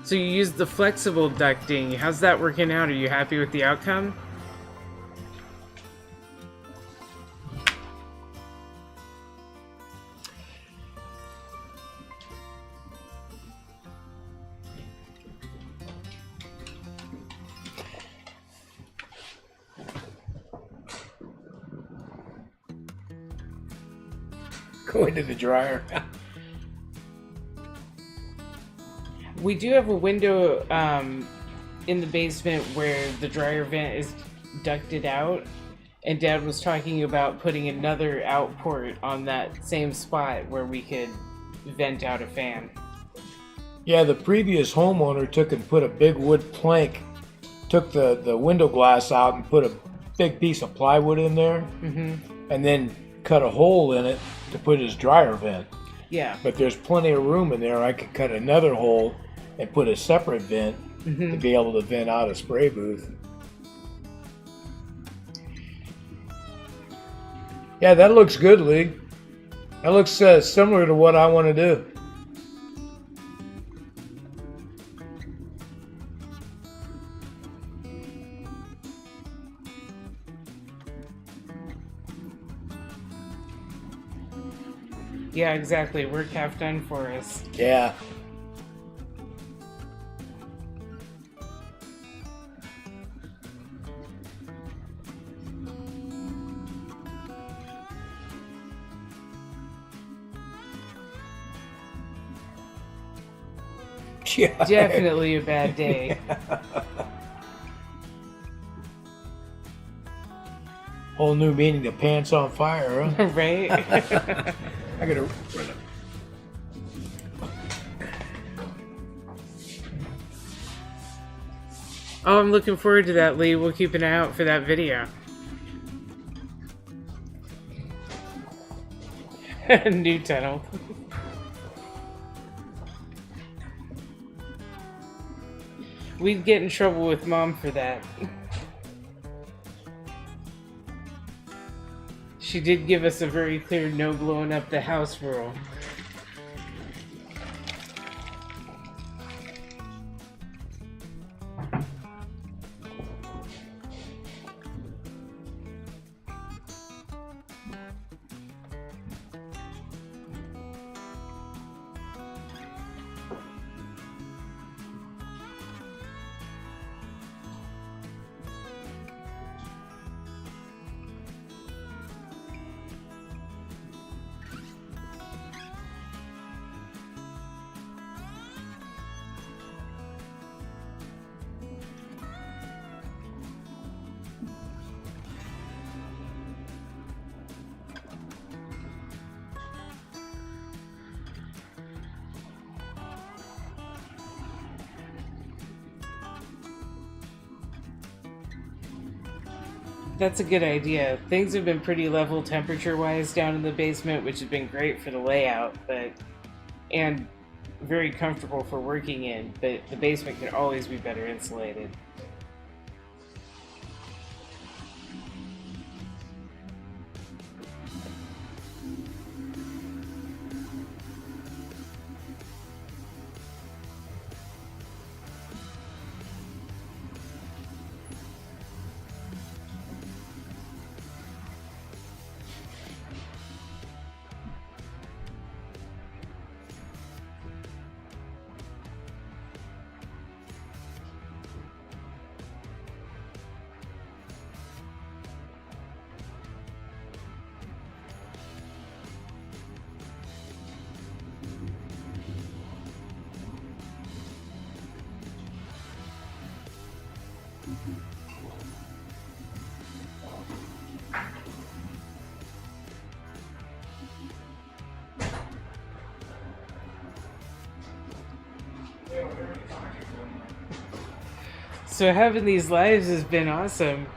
So you use the flexible ducting. How's that working out? Are you happy with the outcome? Go into the dryer. We do have a window in the basement where the dryer vent is ducted out, and Dad was talking about putting another output on that same spot where we could vent out a fan. Yeah, the previous homeowner took and put a big wood plank, took the window glass out and put a big piece of plywood in there, and then cut a hole in it to put his dryer vent. Yeah. But there's plenty of room in there. I could cut another hole and put a separate vent to be able to vent out a spray booth. Yeah, that looks good, Lee. That looks similar to what I want to do. Yeah, exactly. Work half done for us. Yeah. Yeah. Definitely a bad day. Whole new meaning of pants on fire, huh? Right? I gotta run it. Oh, I'm looking forward to that, Lee. We'll keep an eye out for that video. New tunnel. We'd get in trouble with Mom for that. She did give us a very clear no blowing up the house rule. That's a good idea. Things have been pretty level temperature-wise down in the basement, which has been great for the layout, and very comfortable for working in, but the basement can always be better insulated. So having these lives has been awesome.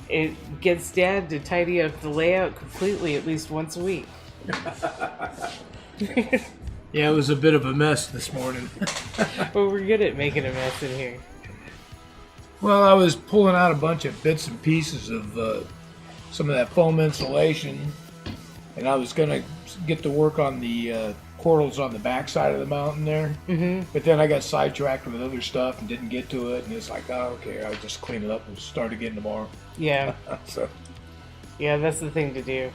It gets Dad to tidy up the layout completely at least once a week. Yeah, it was a bit of a mess this morning. Well, we're good at making a mess in here. Well, I was pulling out a bunch of bits and pieces of some of that foam insulation, and I was going to get to work on the portals on the back side of the mountain there. Mm-hmm. But then I got sidetracked with other stuff and didn't get to it, and it's like, oh, okay, I'll just clean it up and start again tomorrow. Yeah. So. Yeah, that's the thing to do.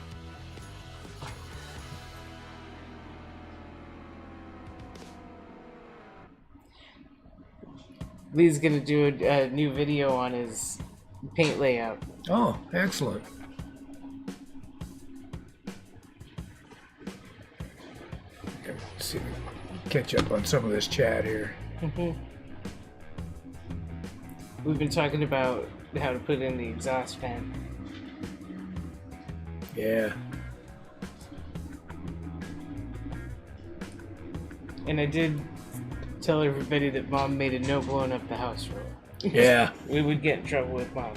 Lee's gonna do a new video on his paint layout. Oh, excellent. Okay, let's see if we can catch up on some of this chat here. Mm-hmm. We've been talking about how to put in the exhaust fan. Yeah. And I did tell everybody that Mom made a no blowing up the house rule. Yeah. We would get in trouble with Mom.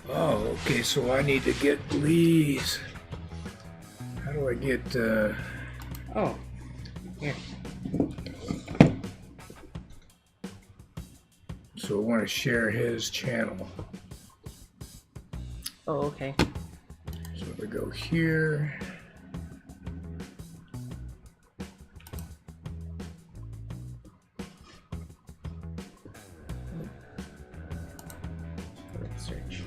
Oh, okay, so I need to get Lee's do I get? Oh, here. So I want to share his channel. Oh, okay. So we go here. Search.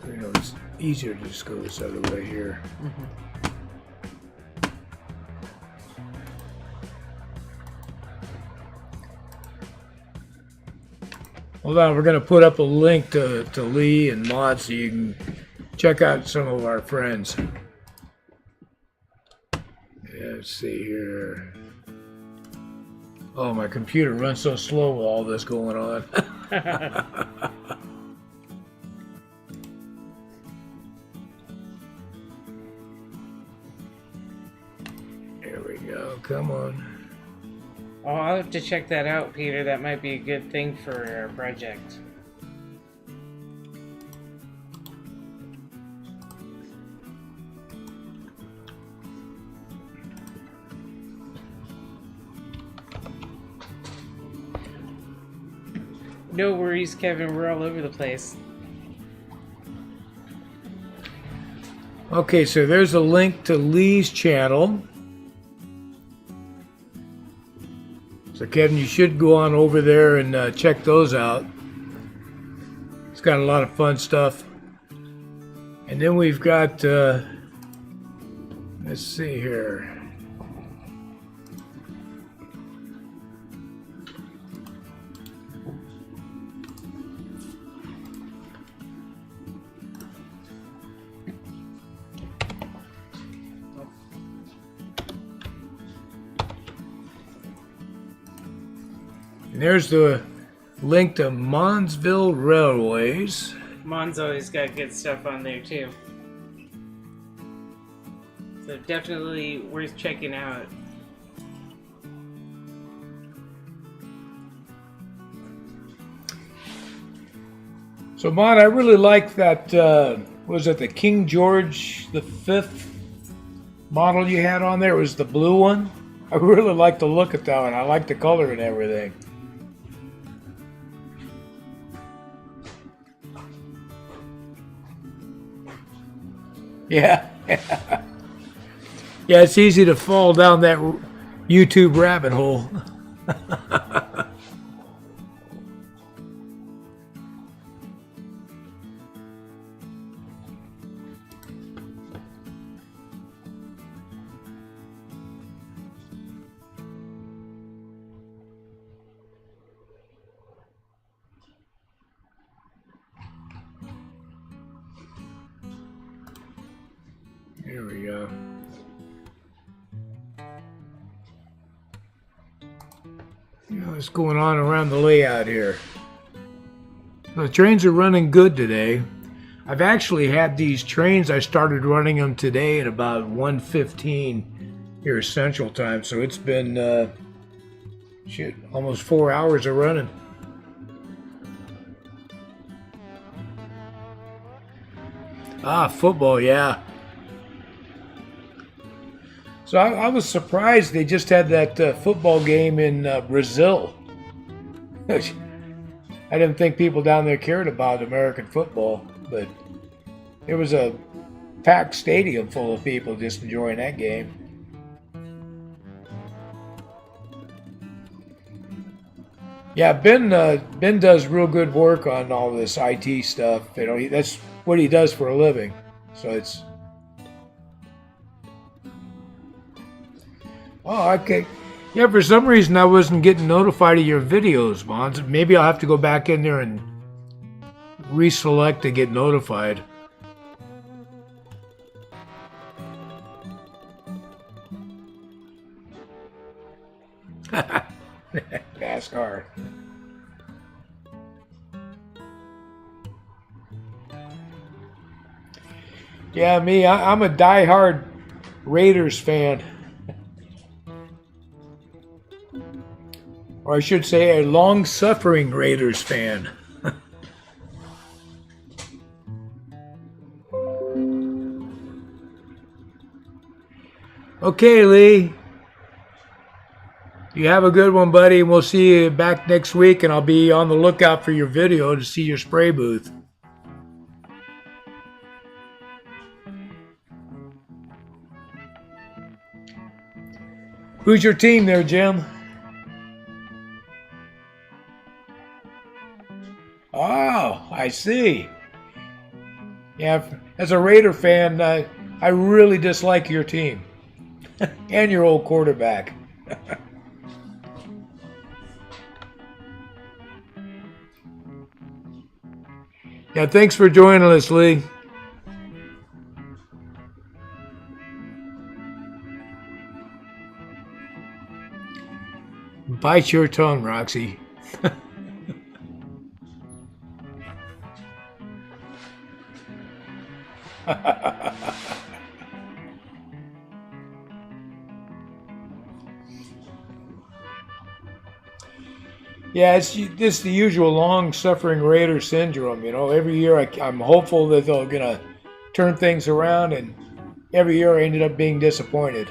You know, it's easier to just go this other way here. Mm-hmm. Hold on, we're going to put up a link to Lee and Maud so you can check out some of our friends. Yeah, let's see here. Oh, my computer runs so slow with all this going on. There we go. Come on. Oh, I'll have to check that out, Peter. That might be a good thing for our project. No worries, Kevin. We're all over the place. Okay, so there's a link to Lee's channel. So Kevin, you should go on over there and check those out. It's got a lot of fun stuff. And then we've got, let's see here. And there's the link to Monsville Railways. Mon's always got good stuff on there too. So definitely worth checking out. So Mon, I really like that, was it the King George V model you had on there? It was the blue one. I really like the look at that one. I like the color and everything. Yeah. Yeah, it's easy to fall down that YouTube rabbit hole. Here we go. You know what's going on around the layout here. The trains are running good today. I've actually had these trains, I started running them today at about 1:15 here Central Time, so it's been almost 4 hours of running. Ah, football, yeah. So I was surprised they just had that football game in Brazil. I didn't think people down there cared about American football, but there was a packed stadium full of people just enjoying that game. Yeah, Ben does real good work on all this IT stuff. You know, that's what he does for a living. So it's. Oh, okay. Yeah, for some reason I wasn't getting notified of your videos, Mons. Maybe I'll have to go back in there and reselect to get notified. NASCAR. Yeah, me, I'm a diehard Raiders fan. Or I should say a long-suffering Raiders fan. Okay, Lee. You have a good one, buddy, and we'll see you back next week, and I'll be on the lookout for your video to see your spray booth. Who's your team there, Jim? Oh, I see. Yeah, as a Raider fan, I really dislike your team and your old quarterback. Yeah, thanks for joining us, Lee. Bite your tongue, Roxy. Yeah, it's the usual long-suffering Raider syndrome. You know, every year I'm hopeful that they're gonna turn things around, and every year I ended up being disappointed.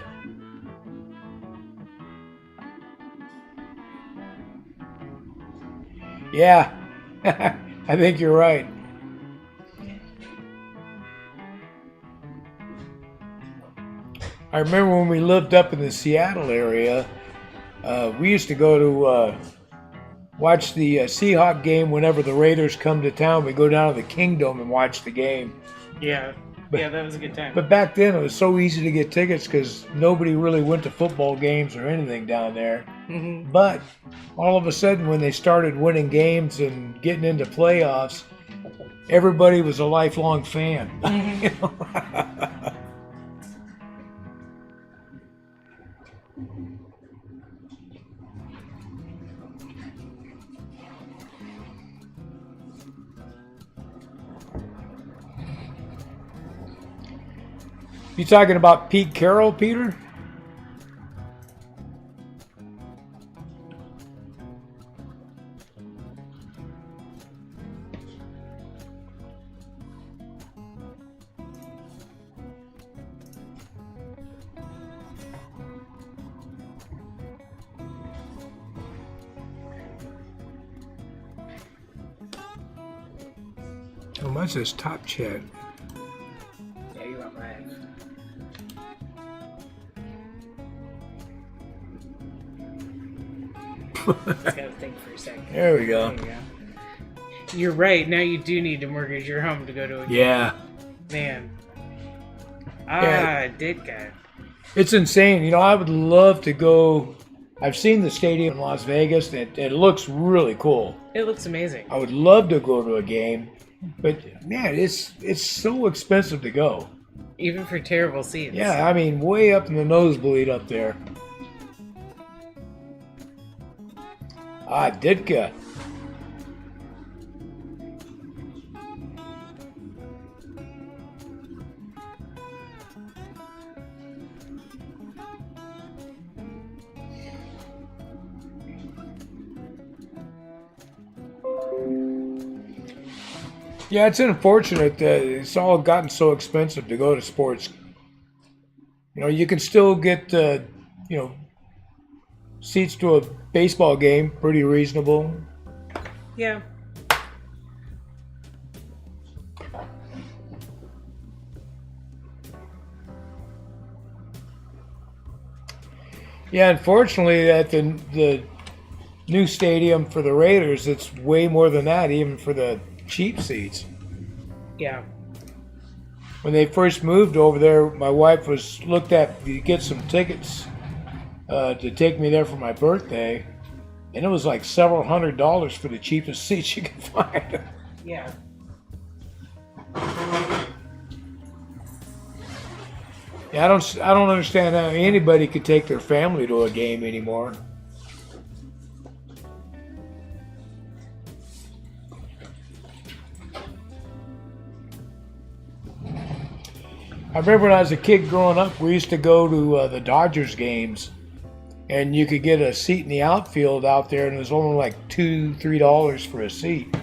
Yeah, I think you're right. I remember when we lived up in the Seattle area, we used to go to watch the Seahawk game whenever the Raiders come to town. We go down to the Kingdom and watch the game. Yeah, that was a good time. But back then it was so easy to get tickets because nobody really went to football games or anything down there. Mm-hmm. But all of a sudden when they started winning games and getting into playoffs, everybody was a lifelong fan. Mm-hmm. You know? You talking about Pete Carroll, Peter? Oh, mine says top chat. Yeah, you got mine. Just gotta think for a second. There we go. There you go. You're right. Now you do need to mortgage your home to go to a game. Yeah. Man. Yeah. Ditka. It's insane. You know, I would love to go. I've seen the stadium in Las Vegas. It looks really cool. It looks amazing. I would love to go to a game, but man, it's so expensive to go. Even for terrible seats. Yeah, I mean, way up in the nosebleed up there. Ditka. Yeah, it's unfortunate that it's all gotten so expensive to go to sports. You know, you can still get, seats to a baseball game pretty reasonable. Yeah. Yeah, unfortunately, at the new stadium for the Raiders, it's way more than that, even for the cheap seats. Yeah. When they first moved over there, my wife was looked at to get some tickets to take me there for my birthday, and it was like several $100s for the cheapest seats you could find. Yeah. Yeah, I don't understand how anybody could take their family to a game anymore. I remember when I was a kid growing up, we used to go to the Dodgers games, and you could get a seat in the outfield out there, and it was only like $2-3 for a seat.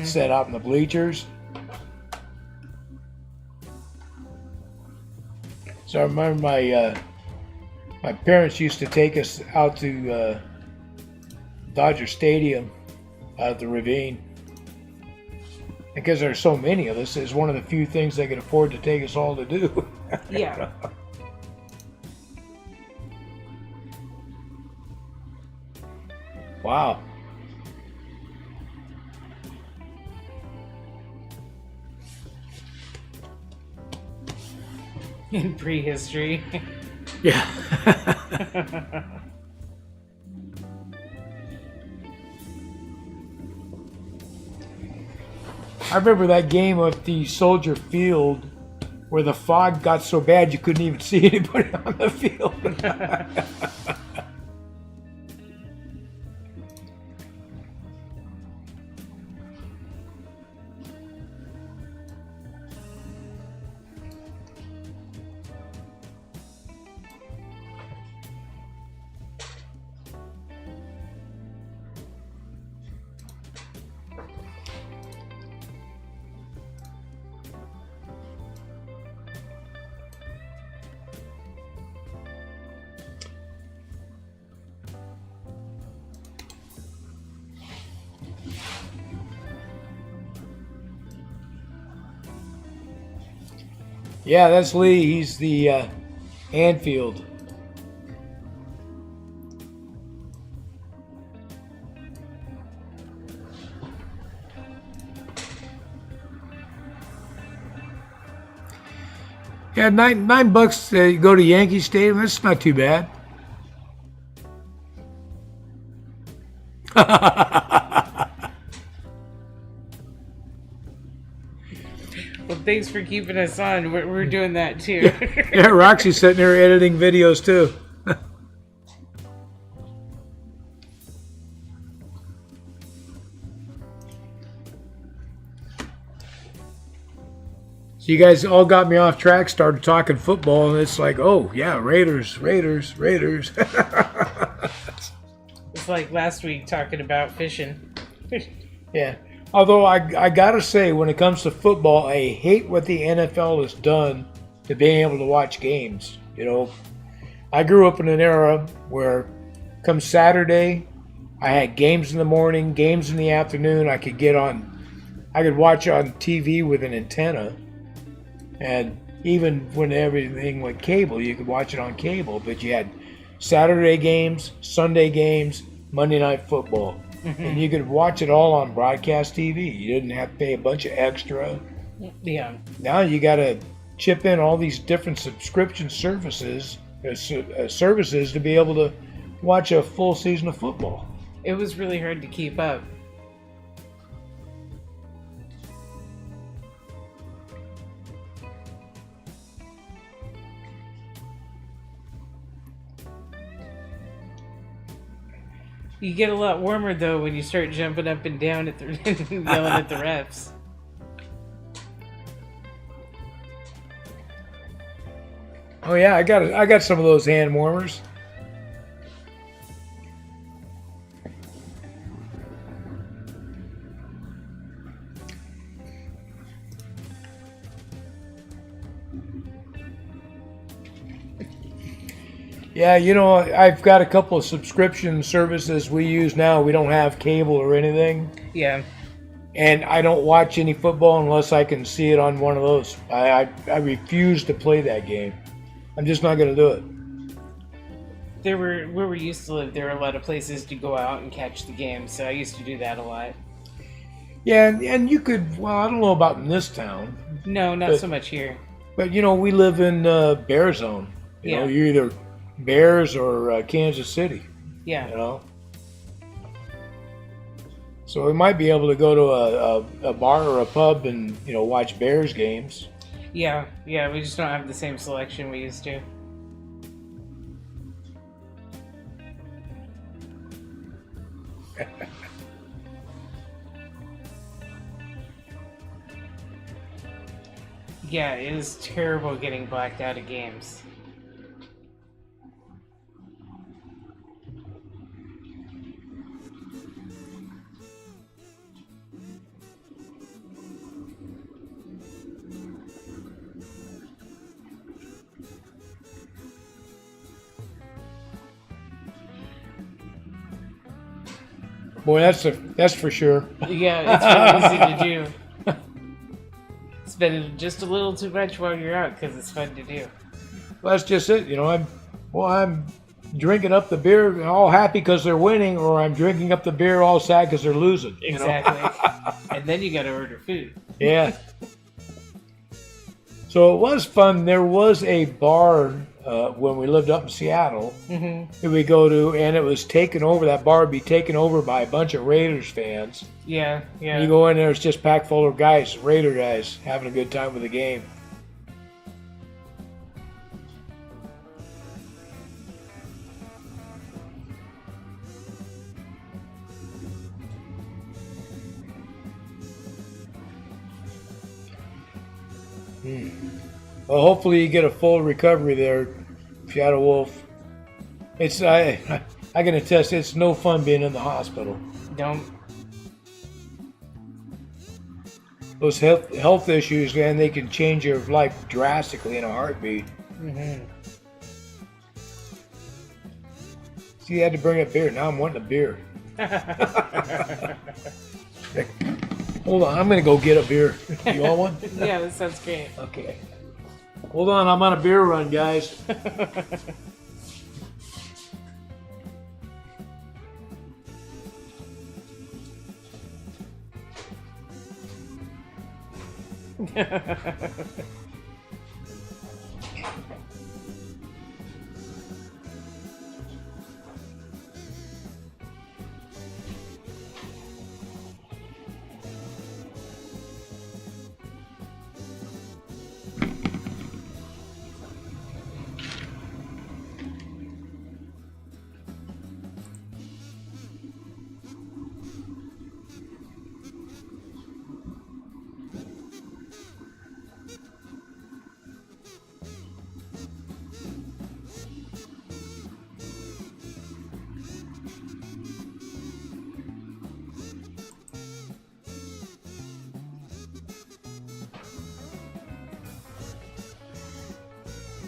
Set out in the bleachers. So I remember my parents used to take us out to Dodger Stadium out of the ravine. Because there's so many of us, it's one of the few things they could afford to take us all to do. Yeah. Wow. In prehistory. Yeah. I remember that game at the Soldier Field where the fog got so bad you couldn't even see anybody on the field. Yeah, that's Lee. He's the Anfield. Yeah, $9 to go to Yankee Stadium. That's not too bad. Well, thanks for keeping us on. We're doing that too. Yeah, Roxy's sitting there editing videos too. So you guys all got me off track, started talking football, and it's like, oh, yeah, Raiders. It's like last week talking about fishing. Yeah. Although I got to say, when it comes to football, I hate what the NFL has done to being able to watch games. You know, I grew up in an era where come Saturday, I had games in the morning, games in the afternoon. I could watch on TV with an antenna. And even when everything went cable, you could watch it on cable. But you had Saturday games, Sunday games, Monday Night Football. And you could watch it all on broadcast TV. You didn't have to pay a bunch of extra. Yeah. Now you got to chip in all these different subscription services to be able to watch a full season of football. It was really hard to keep up. You get a lot warmer though when you start jumping up and down at the yelling at the refs. Oh yeah, I got some of those hand warmers. Yeah, you know, I've got a couple of subscription services we use now. We don't have cable or anything. Yeah. And I don't watch any football unless I can see it on one of those. I refuse to play that game. I'm just not going to do it. Where we used to live, there were a lot of places to go out and catch the game, so I used to do that a lot. Yeah, and you could, well, I don't know about in this town. No, not so much here. But, you know, we live in Bear Zone. You know, you're either Bears or Kansas City. Yeah. You know? So we might be able to go to a bar or a pub and, you know, watch Bears games. Yeah, we just don't have the same selection we used to. Yeah, it is terrible getting blacked out of games. Boy, that's for sure. Yeah, it's really easy to do. Spend just a little too much while you're out because it's fun to do. Well, that's just it. You know, I'm drinking up the beer all happy because they're winning, or I'm drinking up the beer all sad because they're losing. Exactly. And then you got to order food. Yeah. So it was fun. There was a bar when we lived up in Seattle that we go to, and it was taken over. That bar would be taken over by a bunch of Raiders fans. Yeah. And you go in there, it's just packed full of guys, Raider guys, having a good time with the game. Well, hopefully you get a full recovery there, Shadow Wolf. I can attest it's no fun being in the hospital. Don't. Those health issues, man, they can change your life drastically in a heartbeat. See, you had to bring up beer. Now I'm wanting a beer. Hold on, I'm going to go get a beer. You want one? Yeah, that sounds great. Okay. Hold on, I'm on a beer run, guys.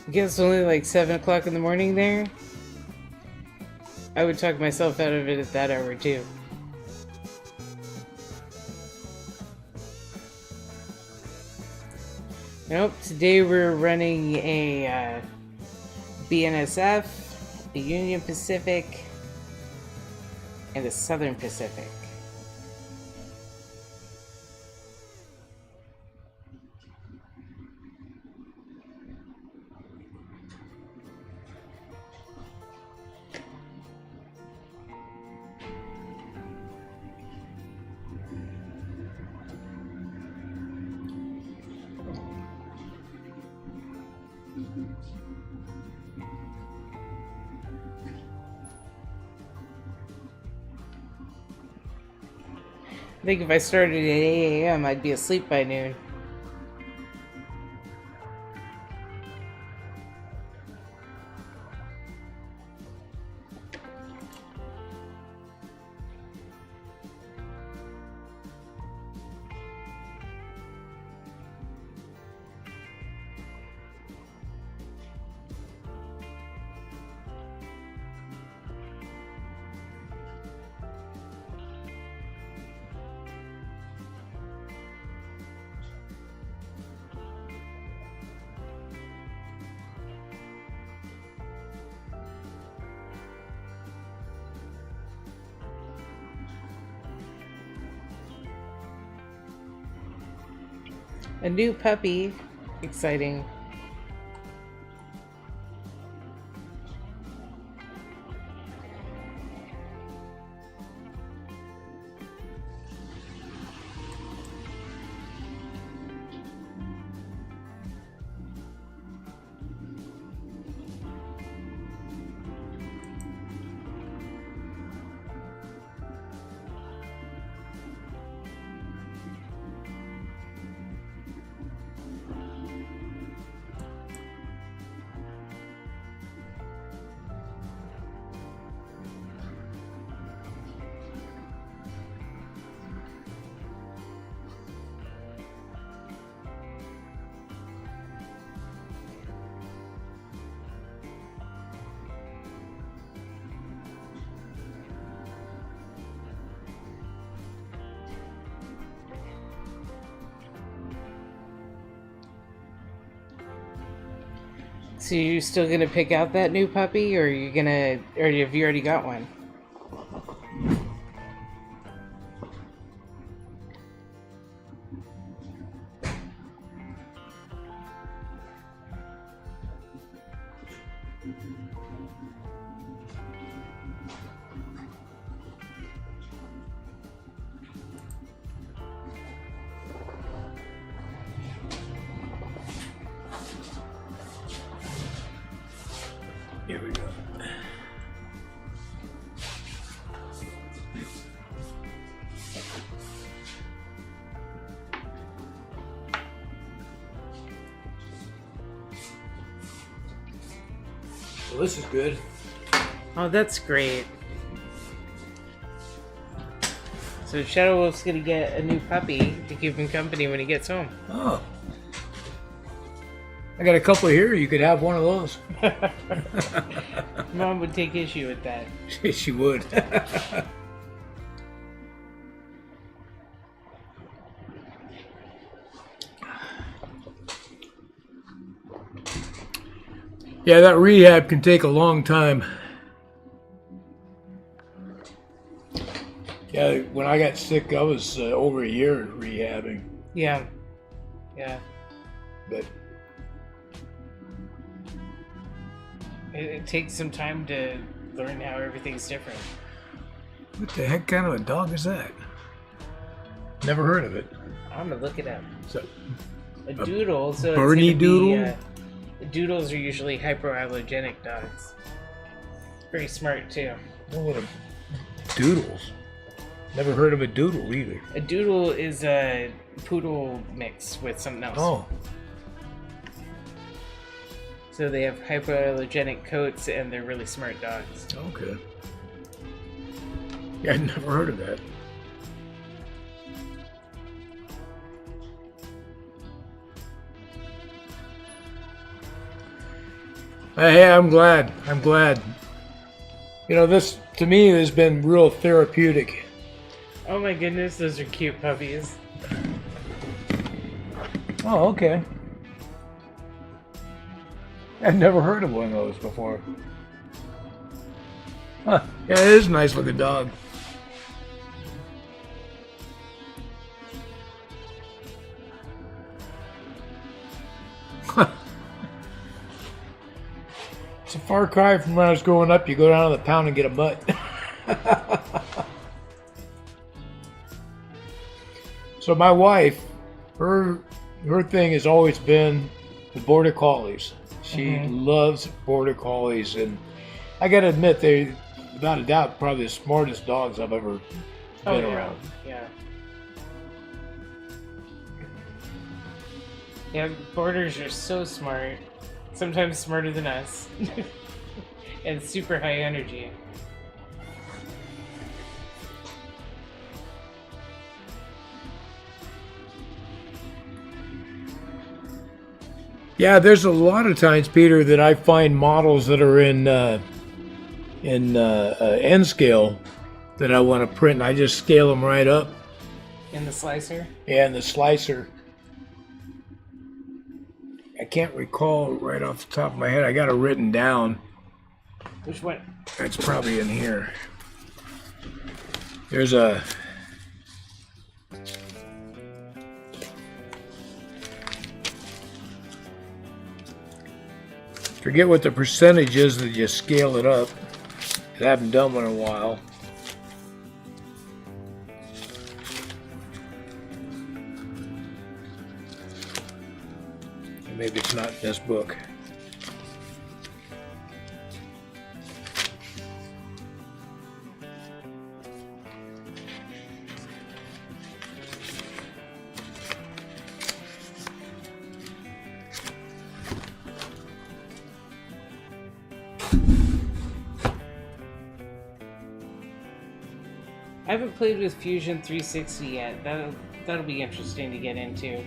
I guess it's only like 7 o'clock in the morning there. I would talk myself out of it at that hour too. Nope, today we're running a BNSF, a Union Pacific, and a Southern Pacific. I think if I started at 8 a.m., I'd be asleep by noon. A new puppy. Exciting. So you still gonna pick out that new puppy, or or have you already got one? Here we go. Well, this is good. Oh, that's great. So Shadow Wolf's gonna get a new puppy to keep him company when he gets home. Oh. I got a couple here. You could have one of those. Mom would take issue with that. She would. Yeah, that rehab can take a long time. Yeah, when I got sick, I was over a year rehabbing. Yeah. Yeah. But it takes some time to learn how everything's different. What the heck kind of a dog is that? Never heard of it. I'm gonna look it up. So, a doodle. So Bernie it's doodle. Doodles are usually hypoallergenic dogs. Very smart too. Oh, what a doodles. Never heard of a doodle either. A doodle is a poodle mix with something else. Oh. So they have hypoallergenic coats and they're really smart dogs. Okay. Yeah, I'd never heard of that. Hey, I'm glad. I'm glad. You know, this, to me, has been real therapeutic. Oh my goodness, those are cute puppies. Oh, okay. I've never heard of one of those before. Huh. Yeah, it is a nice looking dog. It's a far cry from when I was growing up. You go down to the pound and get a mutt. So my wife, her thing has always been the border collies. She loves border collies, and I gotta admit, they, without a doubt, probably the smartest dogs I've ever been around. Yeah. Yeah, borders are so smart. Sometimes smarter than us. And super high energy. Yeah, there's a lot of times, Peter, that I find models that are in N scale that I want to print, and I just scale them right up. In the slicer? Yeah, in the slicer. I can't recall right off the top of my head. I got it written down. Which one? It's probably in here. There's a... Forget what the percentage is that you scale it up. I haven't done one in a while. Maybe it's not in this book. I haven't played with Fusion 360 yet. That'll be interesting to get into.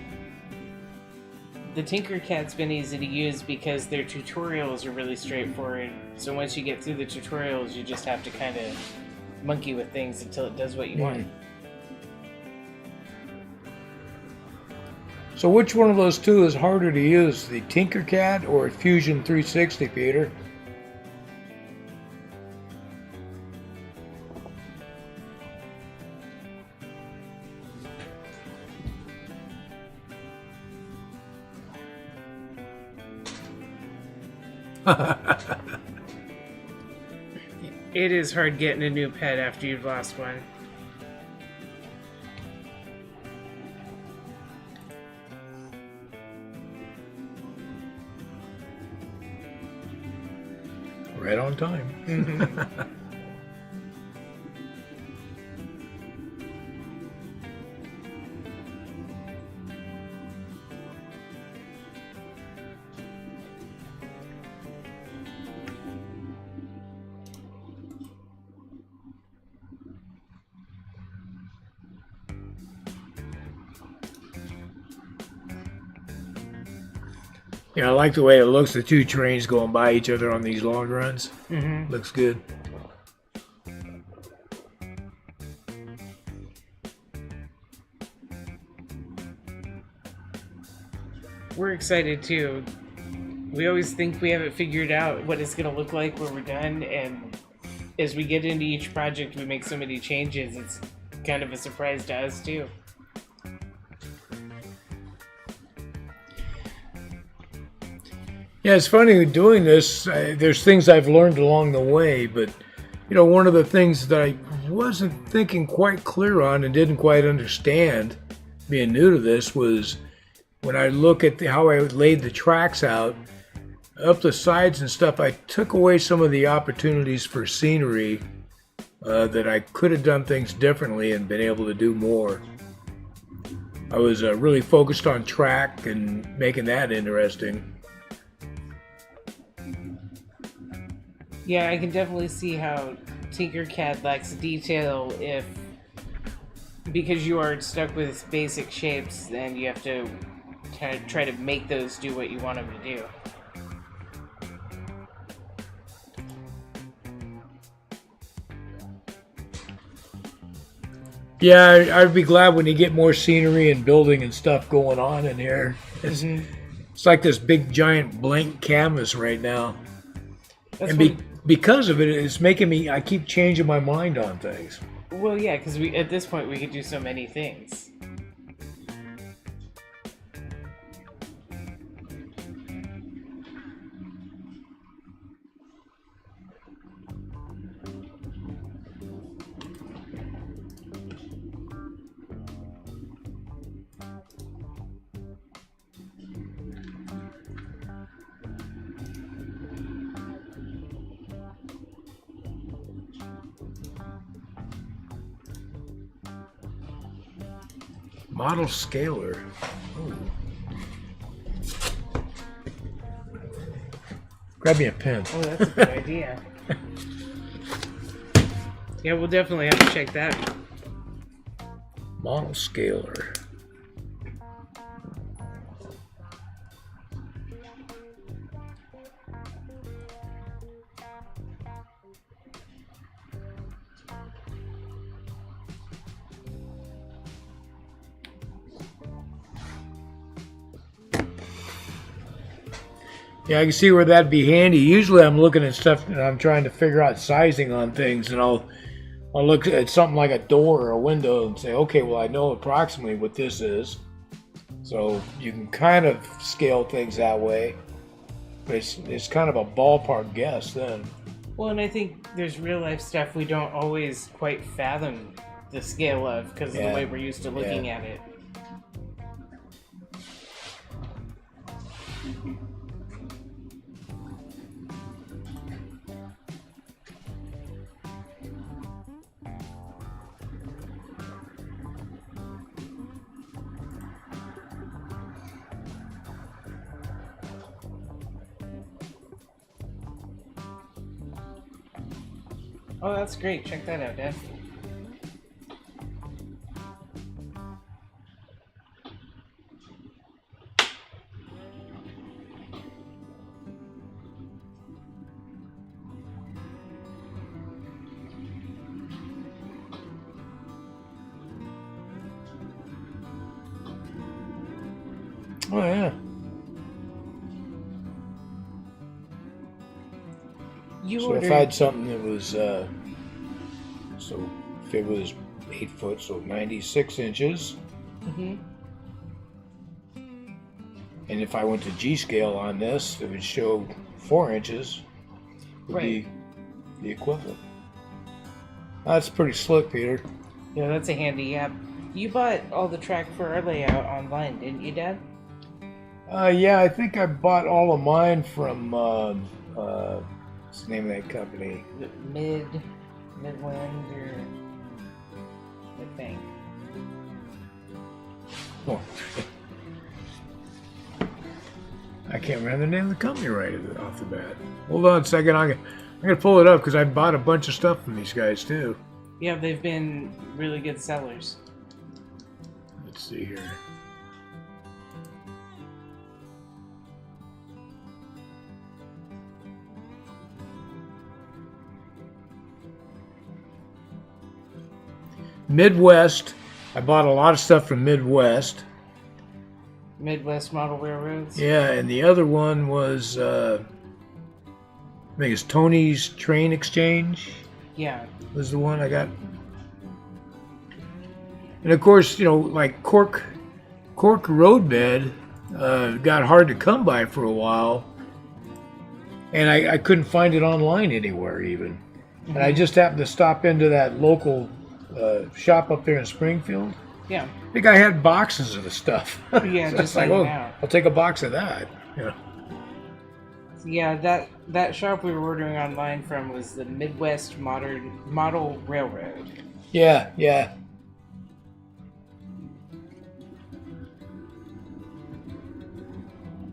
The Tinkercad's been easy to use because their tutorials are really straightforward. So once you get through the tutorials, you just have to kind of monkey with things until it does what you want. So which one of those two is harder to use, the Tinkercad or Fusion 360, Peter? It is hard getting a new pet after you've lost one. Right on time. Mm-hmm. Yeah, I like the way it looks, the two trains going by each other on these long runs. Mm-hmm. Looks good. We're excited too. We always think we have it figured out what it's going to look like when we're done, and as we get into each project we make so many changes, it's kind of a surprise to us too. Yeah, it's funny doing this. There's things I've learned along the way, but one of the things that I wasn't thinking quite clear on and didn't quite understand, being new to this, was when I look at how I laid the tracks out, up the sides and stuff, I took away some of the opportunities for scenery that I could have done things differently and been able to do more. I was really focused on track and making that interesting. Yeah, I can definitely see how Tinkercad lacks detail because you are stuck with basic shapes, and you have to kind of try to make those do what you want them to do. Yeah, I'd be glad when you get more scenery and building and stuff going on in here. It's like this big giant blank canvas right now. That's because of it, it's making me, I keep changing my mind on things. Well, yeah, because at this point we could do so many things. Model scaler. Ooh. Grab me a pen. Oh, that's a good idea. Yeah, we'll definitely have to check that. Model scaler. Yeah, I can see where that'd be handy. Usually I'm looking at stuff and I'm trying to figure out sizing on things, and I'll look at something like a door or a window and say, okay, well, I know approximately what this is. So you can kind of scale things that way. But it's kind of a ballpark guess then. Well, and I think there's real life stuff we don't always quite fathom the scale of because of the way we're used to looking at it. Oh, that's great. Check that out, Dad. Oh, yeah. So if I had something that was, so if it was 8 foot, so 96 inches. Mm-hmm. And if I went to G-scale on this, it would show 4 inches would be the equivalent. That's pretty slick, Peter. Yeah, that's a handy app. You bought all the track for our layout online, didn't you, Dad? Yeah, I think I bought all of mine from, what's the name of that company? Midland, or I think. Oh. I can't remember the name of the company right off the bat. Hold on a second. I'm gonna pull it up because I bought a bunch of stuff from these guys too. Yeah, they've been really good sellers. Let's see here. Midwest. I bought a lot of stuff from Midwest. Midwest Model Railroads? Yeah, and the other one was, I think it's Tony's Train Exchange. Yeah. Was the one I got. And of course, you know, like Cork roadbed got hard to come by for a while. And I couldn't find it online anywhere even. Mm-hmm. And I just happened to stop into that local shop up there in Springfield. Yeah. I think I had boxes of the stuff. Yeah, so just like, hanging out. I'll take a box of that. Yeah. Yeah, that shop we were ordering online from was the Midwest Model Railroad. Yeah, yeah.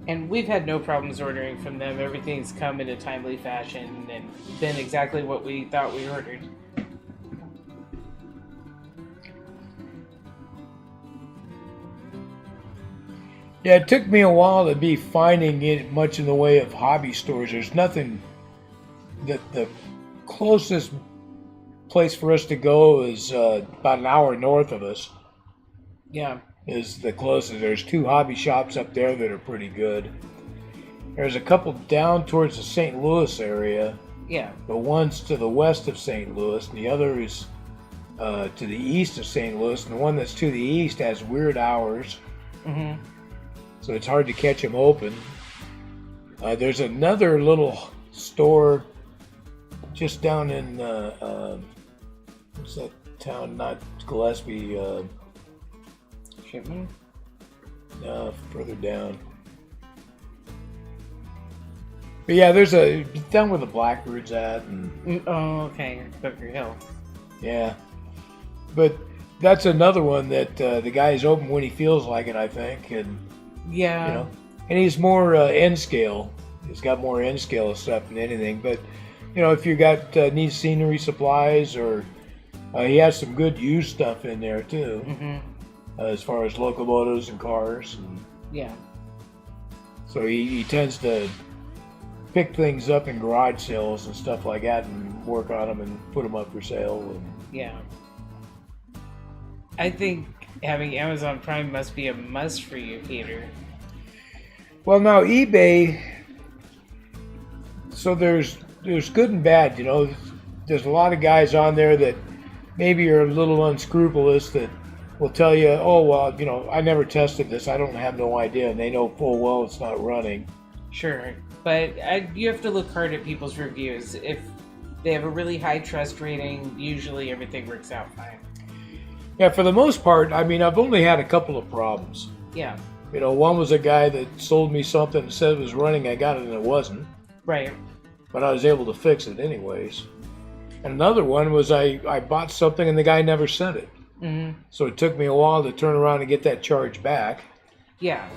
And we've had no problems ordering from them. Everything's come in a timely fashion and been exactly what we thought we ordered. Yeah, it took me a while to be finding it much in the way of hobby stores. There's nothing that the closest place for us to go is about an hour north of us. Yeah. Is the closest. There's 2 hobby shops up there that are pretty good. There's a couple down towards the St. Louis area. Yeah. The one's to the west of St. Louis, and the other is to the east of St. Louis. And the one that's to the east has weird hours. Mm-hmm. So it's hard to catch them open. There's another little store just down in, what's that town? Not Gillespie. Shipman? No, further down. But yeah, there's down where the Blackbird's at. And, oh, okay. Bunker Hill. Yeah. But that's another one that the guy's open when he feels like it, I think. And yeah. You know, and he's more end scale. He's got more end scale stuff than anything. But you know, if you got need scenery supplies, or he has some good used stuff in there too, as far as locomotives and cars. And yeah. So he tends to pick things up in garage sales and stuff like that, and work on them and put them up for sale. And, yeah. I think having Amazon Prime must be a must for you, Peter. Well, now eBay, so there's good and bad, you know. There's a lot of guys on there that maybe are a little unscrupulous that will tell you, oh, well, you know, I never tested this, I don't have no idea, and they know full well it's not running. Sure, but you have to look hard at people's reviews. If they have a really high trust rating, usually everything works out fine. Yeah, for the most part, I mean, I've only had a couple of problems. Yeah. You know, one was a guy that sold me something and said it was running, I got it and it wasn't. Right. But I was able to fix it anyways. And another one was I bought something and the guy never sent it. Mm-hmm. So it took me a while to turn around and get that charge back. Yeah.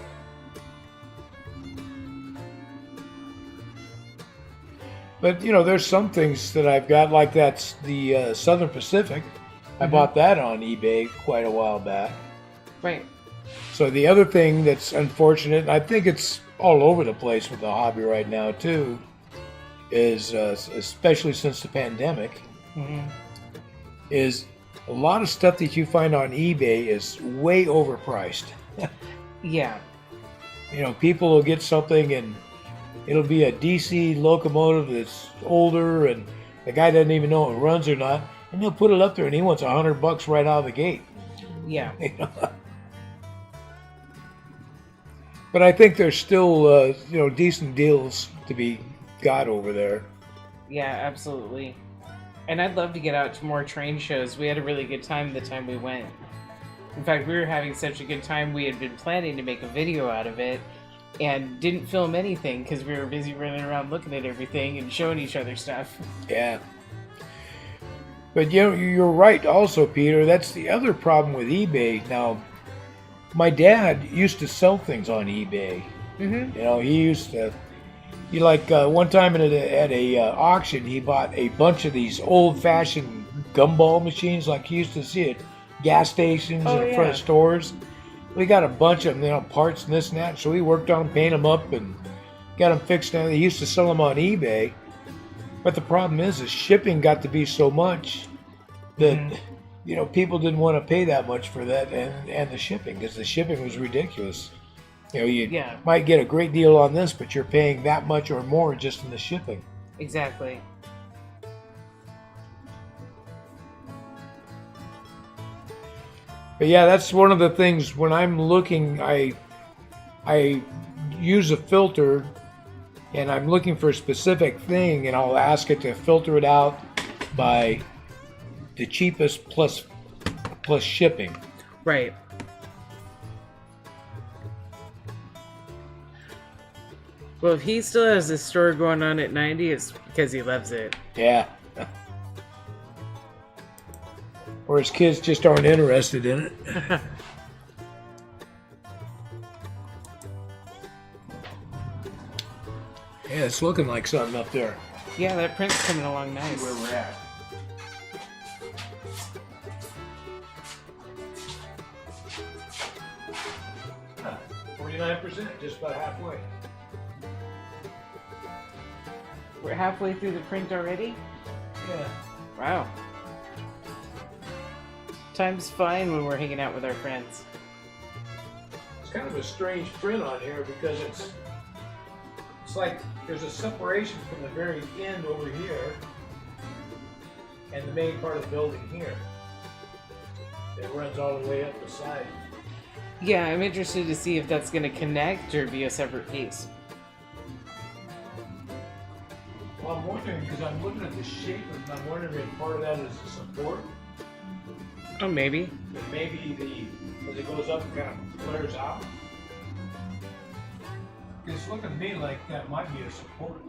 But, you know, there's some things that I've got, like that's the Southern Pacific. I bought that on eBay quite a while back. Right. So the other thing that's unfortunate, and I think it's all over the place with the hobby right now too, is especially since the pandemic, is a lot of stuff that you find on eBay is way overpriced. Yeah. people will get something and it'll be a DC locomotive that's older and the guy doesn't even know if it runs or not, and he'll put it up there and he wants $100 right out of the gate. Yeah. But I think there's still decent deals to be got over there. Yeah, absolutely. And I'd love to get out to more train shows. We had a really good time the time we went. In fact, we were having such a good time, we had been planning to make a video out of it and didn't film anything because we were busy running around looking at everything and showing each other stuff. Yeah. But you're right also, Peter. That's the other problem with eBay. Now, my dad used to sell things on eBay. Mm-hmm. He used to... one time at a auction, he bought a bunch of these old-fashioned gumball machines like you used to see at gas stations and in front of stores. We got a bunch of them, parts and this and that. So we worked on them, painted them up, and got them fixed. He used to sell them on eBay. But the problem is shipping got to be so much that people didn't want to pay that much for that and the shipping, because the shipping was ridiculous. You might get a great deal on this, but you're paying that much or more just in the shipping. Exactly. But yeah, that's one of the things when I'm looking, I use a filter and I'm looking for a specific thing, and I'll ask it to filter it out by the cheapest plus shipping. Right. Well, if he still has this store going on at 90, it's because he loves it. Yeah. Or his kids just aren't interested in it. Yeah, it's looking like something up there. Yeah, that print's coming along nice. Where we're at. Huh, 49%, just about halfway. We're halfway through the print already? Yeah. Wow. Time's fine when we're hanging out with our friends. It's kind of a strange print on here because it's like there's a separation from the very end over here and the main part of the building here. It runs all the way up the side. Yeah, I'm interested to see if that's going to connect or be a separate piece. Well, I'm wondering, because I'm looking at the shape, and I'm wondering if part of that is the support. Oh, maybe. And maybe as it goes up, it kind of flares out. It's looking to me like that might be a support.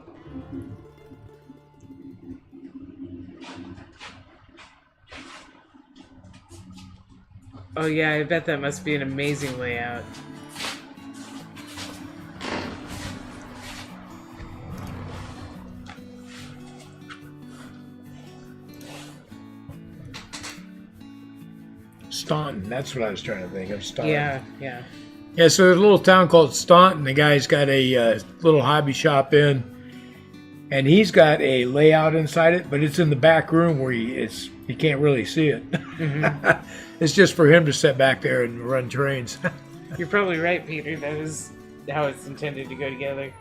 Oh yeah, I bet that must be an amazing layout. Staunton, that's what I was trying to think of. Staunton. Yeah. Yeah, so there's a little town called Staunton. The guy's got a little hobby shop in, and he's got a layout inside it, but it's in the back room where you can't really see it. Mm-hmm. It's just for him to sit back there and run trains. You're probably right, Peter. That is how it's intended to go together.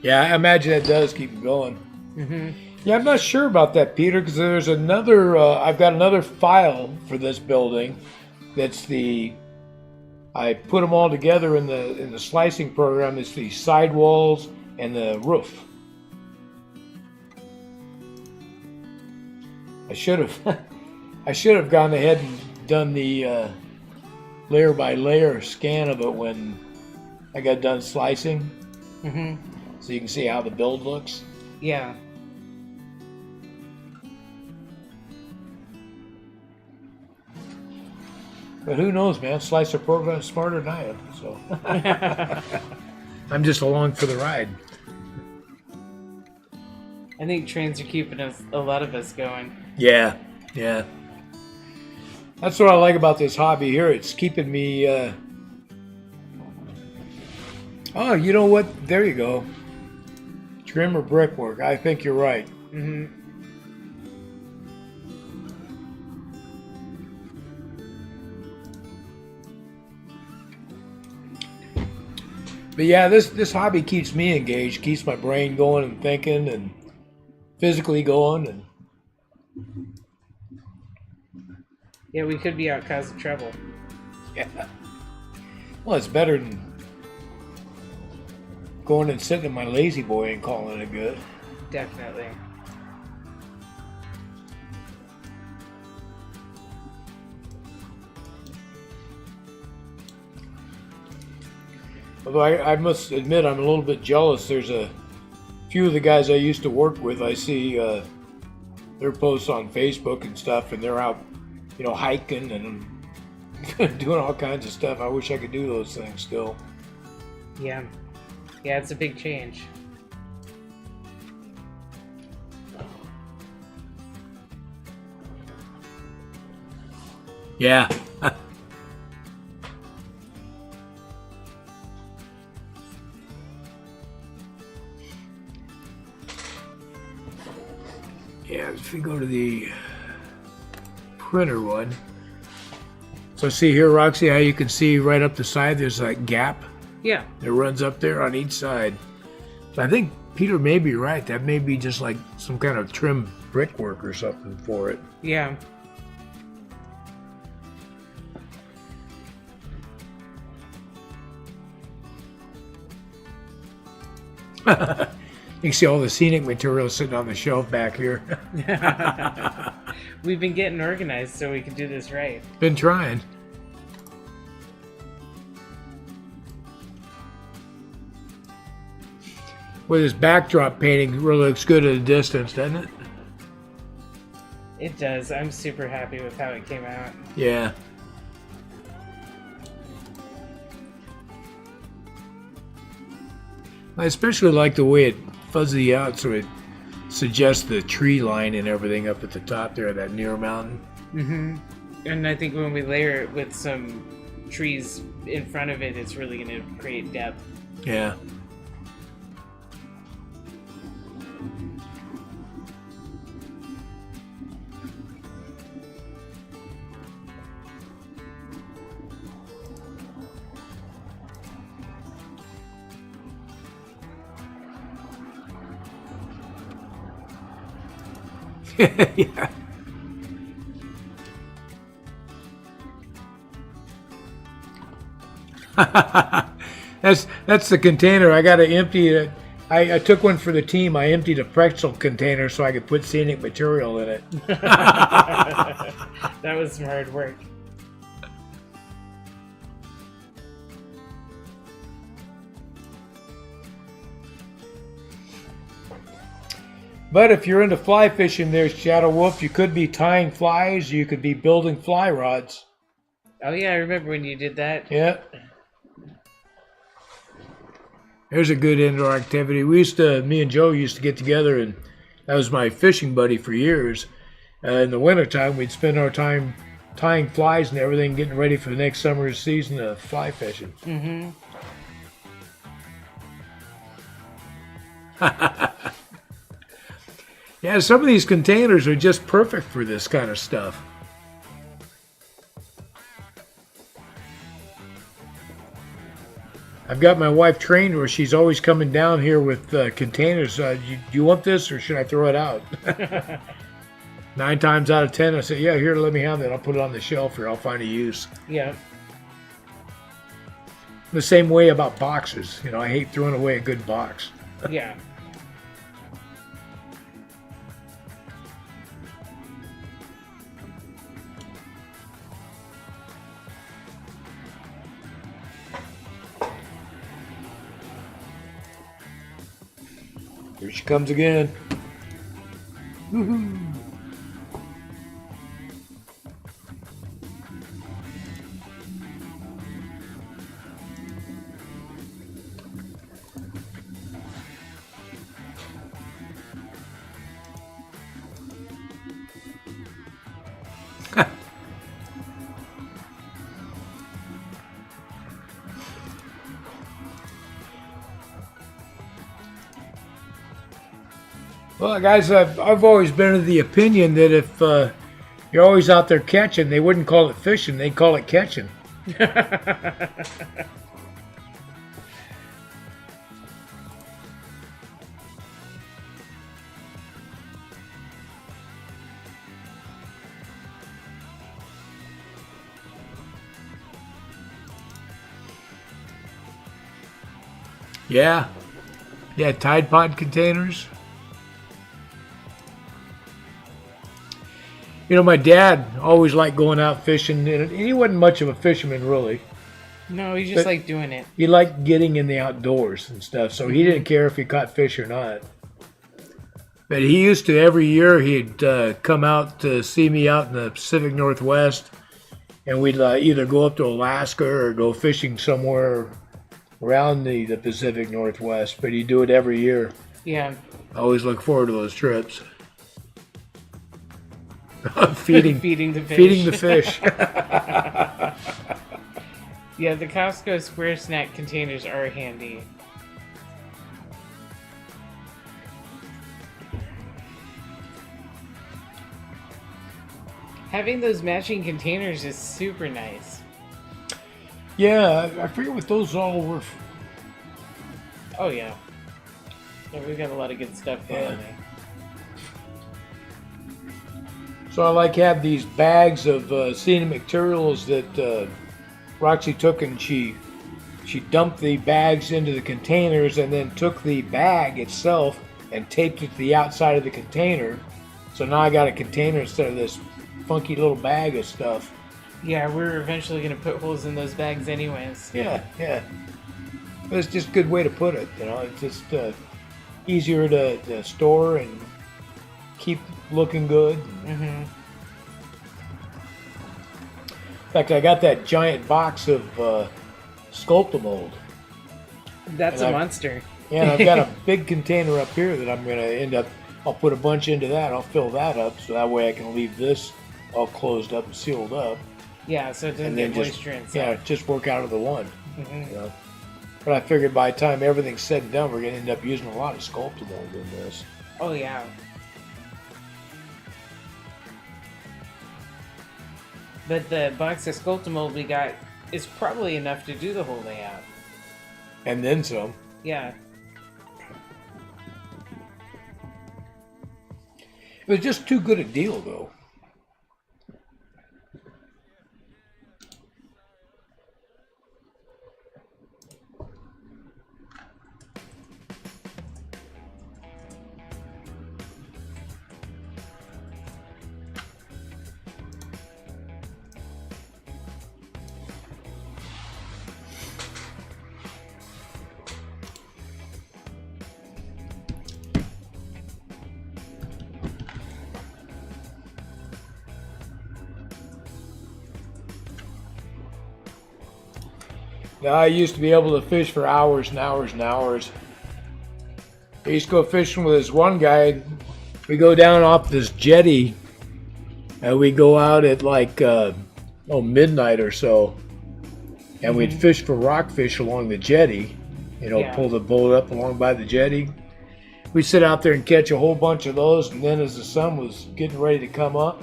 Yeah, I imagine it does keep going. Mm-hmm. Yeah, I'm not sure about that, Peter, because there's another. I've got another file for this building. I put them all together in the slicing program. It's the sidewalls and the roof. I should have gone ahead and done the layer by layer scan of it when I got done slicing. Mm-hmm. So you can see how the build looks. Yeah. But who knows, man? Slicer program is smarter than I am, so I'm just along for the ride. I think trains are keeping a lot of us going. Yeah. That's what I like about this hobby here. It's keeping me. Oh, you know what? There you go. Trim or brickwork. I think you're right. Mm-hmm. But yeah, this hobby keeps me engaged, keeps my brain going and thinking and physically going. And yeah, we could be out causing trouble. Yeah. Well, it's better than going and sitting in my lazy boy and calling it good. Definitely. Although I must admit I'm a little bit jealous. There's a few of the guys I used to work with. I see their posts on Facebook and stuff, and they're out, hiking and doing all kinds of stuff. I wish I could do those things still. Yeah. Yeah, it's a big change. Yeah. Yeah, if we go to the printer one. So see here, Roxy, how you can see right up the side there's a gap? Yeah. It runs up there on each side. So I think Peter may be right. That may be just like some kind of trim brickwork or something for it. Yeah. You can see all the scenic material sitting on the shelf back here. We've been getting organized so we can do this right. Been trying. Well, this backdrop painting really looks good at a distance, doesn't it? It does. I'm super happy with how it came out. Yeah. I especially like the way it fuzzy out so it suggests the tree line and everything up at the top there, that near mountain. Mm-hmm. And I think when we layer it with some trees in front of it, it's really going to create depth. Yeah. Yeah. That's the container. I got to empty it. I took one for the team. I emptied a pretzel container so I could put scenic material in it. That was some hard work. But if you're into fly fishing, there's Shadow Wolf. You could be tying flies. You could be building fly rods. Oh yeah, I remember when you did that. Yeah. There's a good indoor activity. Me and Joe used to get together, and that was my fishing buddy for years. In the wintertime, we'd spend our time tying flies and everything, getting ready for the next summer's season of fly fishing. Mm-hmm. Yeah, some of these containers are just perfect for this kind of stuff. I've got my wife trained where she's always coming down here with containers. Do you want this or should I throw it out? 9 times out of 10, I say, yeah, here, let me have that. I'll put it on the shelf here. I'll find a use. Yeah. The same way about boxes. I hate throwing away a good box. Yeah. Here she comes again. Woohoo! Well, guys, I've always been of the opinion that if you're always out there catching, they wouldn't call it fishing, they'd call it catching. Yeah. Yeah, Tide Pod containers. You know, my dad always liked going out fishing, and he wasn't much of a fisherman, really. No, he just liked doing it. He liked getting in the outdoors and stuff, so he didn't care if he caught fish or not. But he used to, every year, he'd come out to see me out in the Pacific Northwest, and we'd either go up to Alaska or go fishing somewhere around the Pacific Northwest. But he'd do it every year. Yeah. I always look forward to those trips. feeding the fish. Feeding the fish. Yeah, the Costco square snack containers are handy. Having those matching containers is super nice. Yeah, I forget what those all were. Oh, yeah. Yeah, we've got a lot of good stuff going on there. So I have these bags of scenic materials that Roxy took, and she dumped the bags into the containers and then took the bag itself and taped it to the outside of the container. So now I got a container instead of this funky little bag of stuff. Yeah, we're eventually going to put holes in those bags anyways. Yeah. But it's just a good way to put it, you know. It's just easier to store and keep looking good. Mm-hmm. In fact, I got that giant box of Sculptamold. That's a monster. Yeah, and I've got a big container up here that I'm going to end up, I'll put a bunch into that. I'll fill that up so that way I can leave this all closed up and sealed up. Yeah, so it doesn't get moisture inside. Yeah, just work out of the one. Mm-hmm. You know? But I figured by the time everything's said and done, we're going to end up using a lot of Sculptamold in this. Oh, yeah. But the box of Sculptamold we got is probably enough to do the whole layout. And then some. Yeah. It was just too good a deal, though. Now, I used to be able to fish for hours and hours and hours. I used to go fishing with this one guy. We go down off this jetty, and we go out at midnight or so, and we'd fish for rockfish along the jetty. You know, pull the boat up along by the jetty. We'd sit out there and catch a whole bunch of those, and then as the sun was getting ready to come up,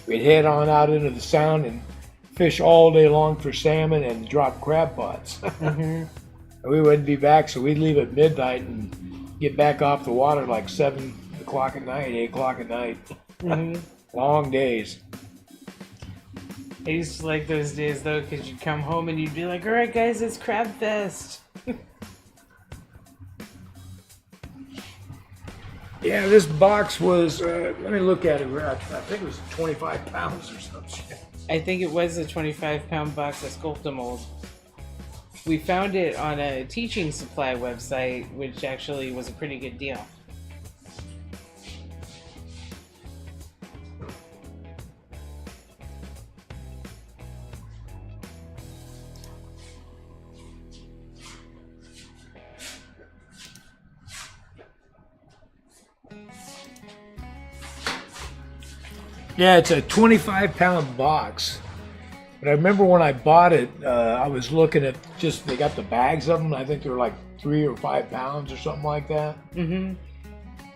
we'd head on out into the sound and fish all day long for salmon and drop crab pots. And we wouldn't be back, so we'd leave at midnight and get back off the water like 7 o'clock at night, 8 o'clock at night. Long days. I used to like those days though, because you'd come home and you'd be like, all right guys, it's Crab Fest. Yeah, this box was, let me look at it. I think it was 25 pounds or something. I think it was a 25-pound box of Sculptamold. We found it on a teaching supply website, which actually was a pretty good deal. Yeah, it's a 25-pound box. But I remember when I bought it, I was looking at they got the bags of them. I think they were like 3 or 5 pounds or something like that. And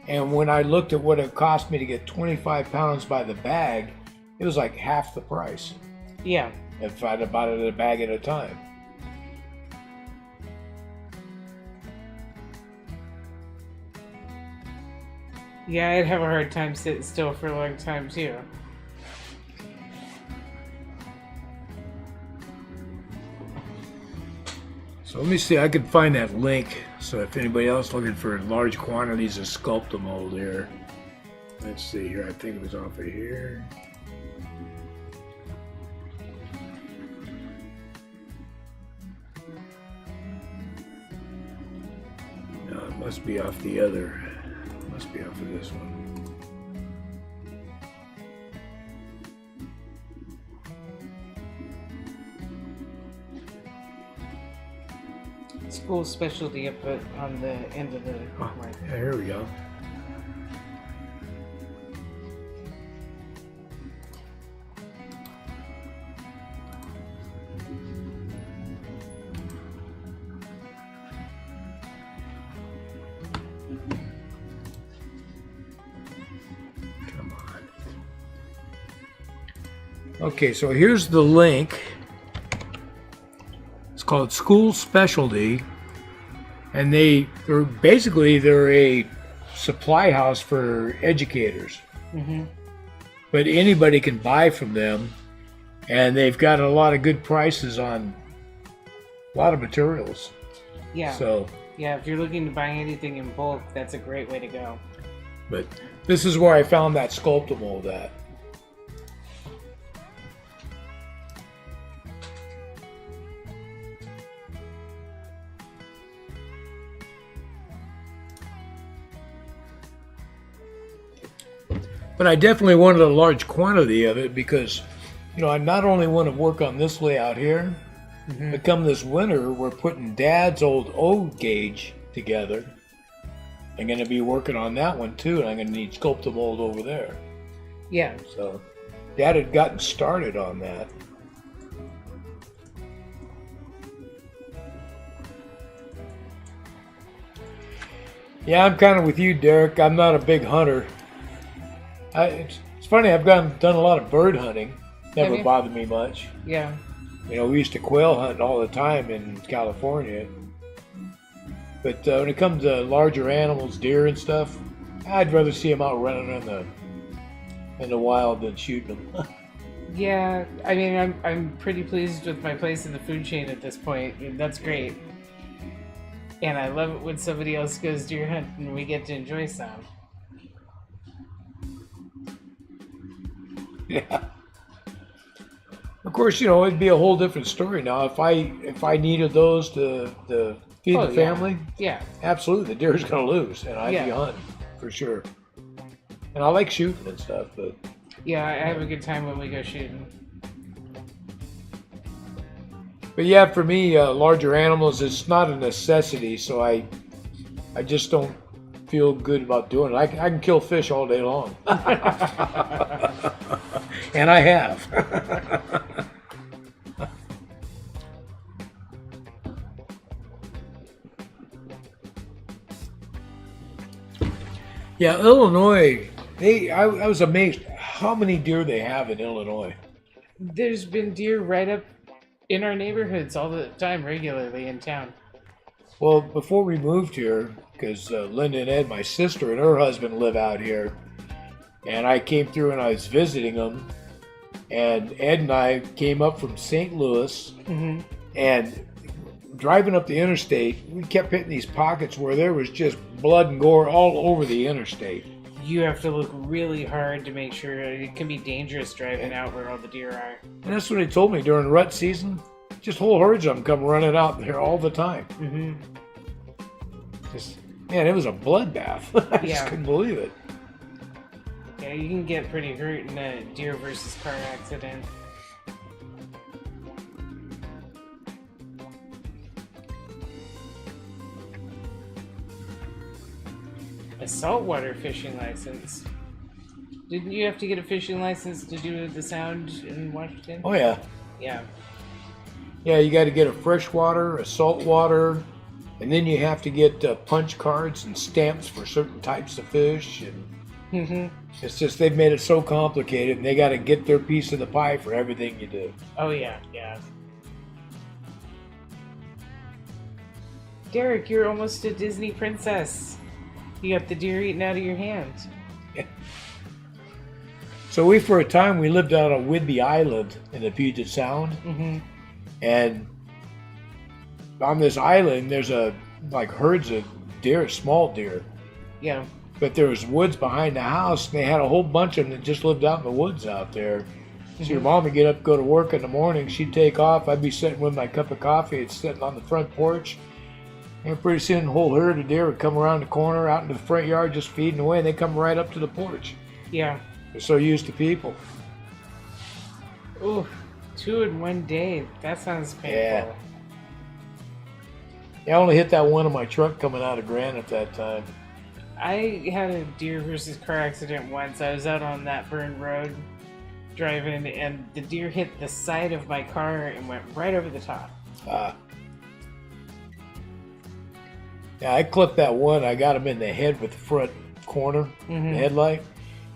when I looked at what it cost me to get 25 pounds by the bag, it was like half the price. Yeah. If I'd bought it a bag at a time. Yeah, I'd have a hard time sitting still for a long time too. So let me see, I can find that link. So if anybody else looking for large quantities of Sculptamold here. Let's see here, I think it was off of here. No, it must be off the other. Must be off of this one. School specialty up on the end of the line. Yeah, here we go. Come on. Okay, so here's the link. It's called School Specialty, and they're a supply house for educators. Mm-hmm. But anybody can buy from them, and they've got a lot of good prices on a lot of materials. Yeah. So yeah, if you're looking to buy anything in bulk, that's a great way to go. But this is where I found that Sculptamold at. But I definitely wanted a large quantity of it because, I not only want to work on this layout here, but come this winter, we're putting Dad's old O gauge together. I'm going to be working on that one too, and I'm going to need Sculptamold over there. Yeah. So, Dad had gotten started on that. Yeah, I'm kind of with you, Derek. I'm not a big hunter. It's funny, I've done a lot of bird hunting. Never bothered me much. Yeah. We used to quail hunt all the time in California. But when it comes to larger animals, deer and stuff, I'd rather see them out running in the wild than shooting them. Yeah, I mean, I'm pretty pleased with my place in the food chain at this point. That's great. And I love it when somebody else goes deer hunting and we get to enjoy some. Yeah. Of course, it'd be a whole different story now. If I needed those to feed the family, yeah, absolutely, the deer's gonna lose, and I'd be hunting for sure. And I like shooting and stuff, but yeah, I have a good time when we go shooting. But yeah, for me, larger animals, it's not a necessity, so I just don't feel good about doing it. I can kill fish all day long. And I have. Yeah, Illinois, I was amazed how many deer they have in Illinois. There's been deer right up in our neighborhoods all the time, regularly in town. Well, before we moved here, because Linda and Ed, my sister and her husband, live out here, and I came through and I was visiting them, and Ed and I came up from St. Louis, and driving up the interstate, we kept hitting these pockets where there was just blood and gore all over the interstate. You have to look really hard to make sure. It can be dangerous driving out where all the deer are. And that's what they told me during rut season. Just whole herds of them come running out there all the time. Man, it was a bloodbath. I just couldn't believe it. Yeah, you can get pretty hurt in a deer versus car accident. A saltwater fishing license. Didn't you have to get a fishing license to do the sound in Washington? Oh, yeah. Yeah. Yeah, you got to get a freshwater, a saltwater, and then you have to get punch cards and stamps for certain types of fish. And it's just they've made it so complicated, and they got to get their piece of the pie for everything you do. Oh, yeah, yeah. Derek, you're almost a Disney princess. You got the deer eaten out of your hand. Yeah. So for a time, we lived out on Whidbey Island in the Puget Sound. And on this island, there's like herds of deer, small deer. Yeah. But there was woods behind the house, and they had a whole bunch of them that just lived out in the woods out there. So your mom would get up, go to work in the morning, she'd take off, I'd be sitting with my cup of coffee, it's sitting on the front porch, and pretty soon a whole herd of deer would come around the corner, out into the front yard, just feeding away, and they come right up to the porch. Yeah. They're so used to people. Ooh, 2 in one day. That sounds painful. Yeah, I only hit that one in my truck coming out of Grant at that time. I had a deer versus car accident once. I was out on that burned road driving, and the deer hit the side of my car and went right over the top. Yeah, I clipped that one. I got him in the head with the front corner, the headlight,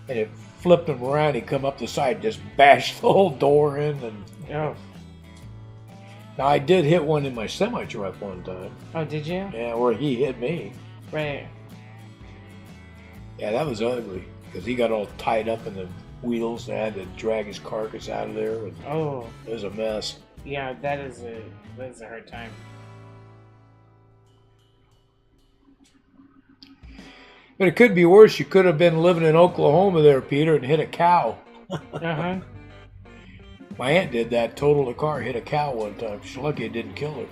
and it flipped him around. He come up the side, just bashed the whole door in. And now I did hit one in my semi truck one time. Oh, did you? Yeah, where he hit me. Right. Yeah, that was ugly because he got all tied up in the wheels and I had to drag his carcass out of there. And it was a mess. Yeah, that is a hard time. But it could be worse. You could have been living in Oklahoma there, Peter, and hit a cow. My aunt did that, totaled a car, hit a cow one time. She's lucky it didn't kill her.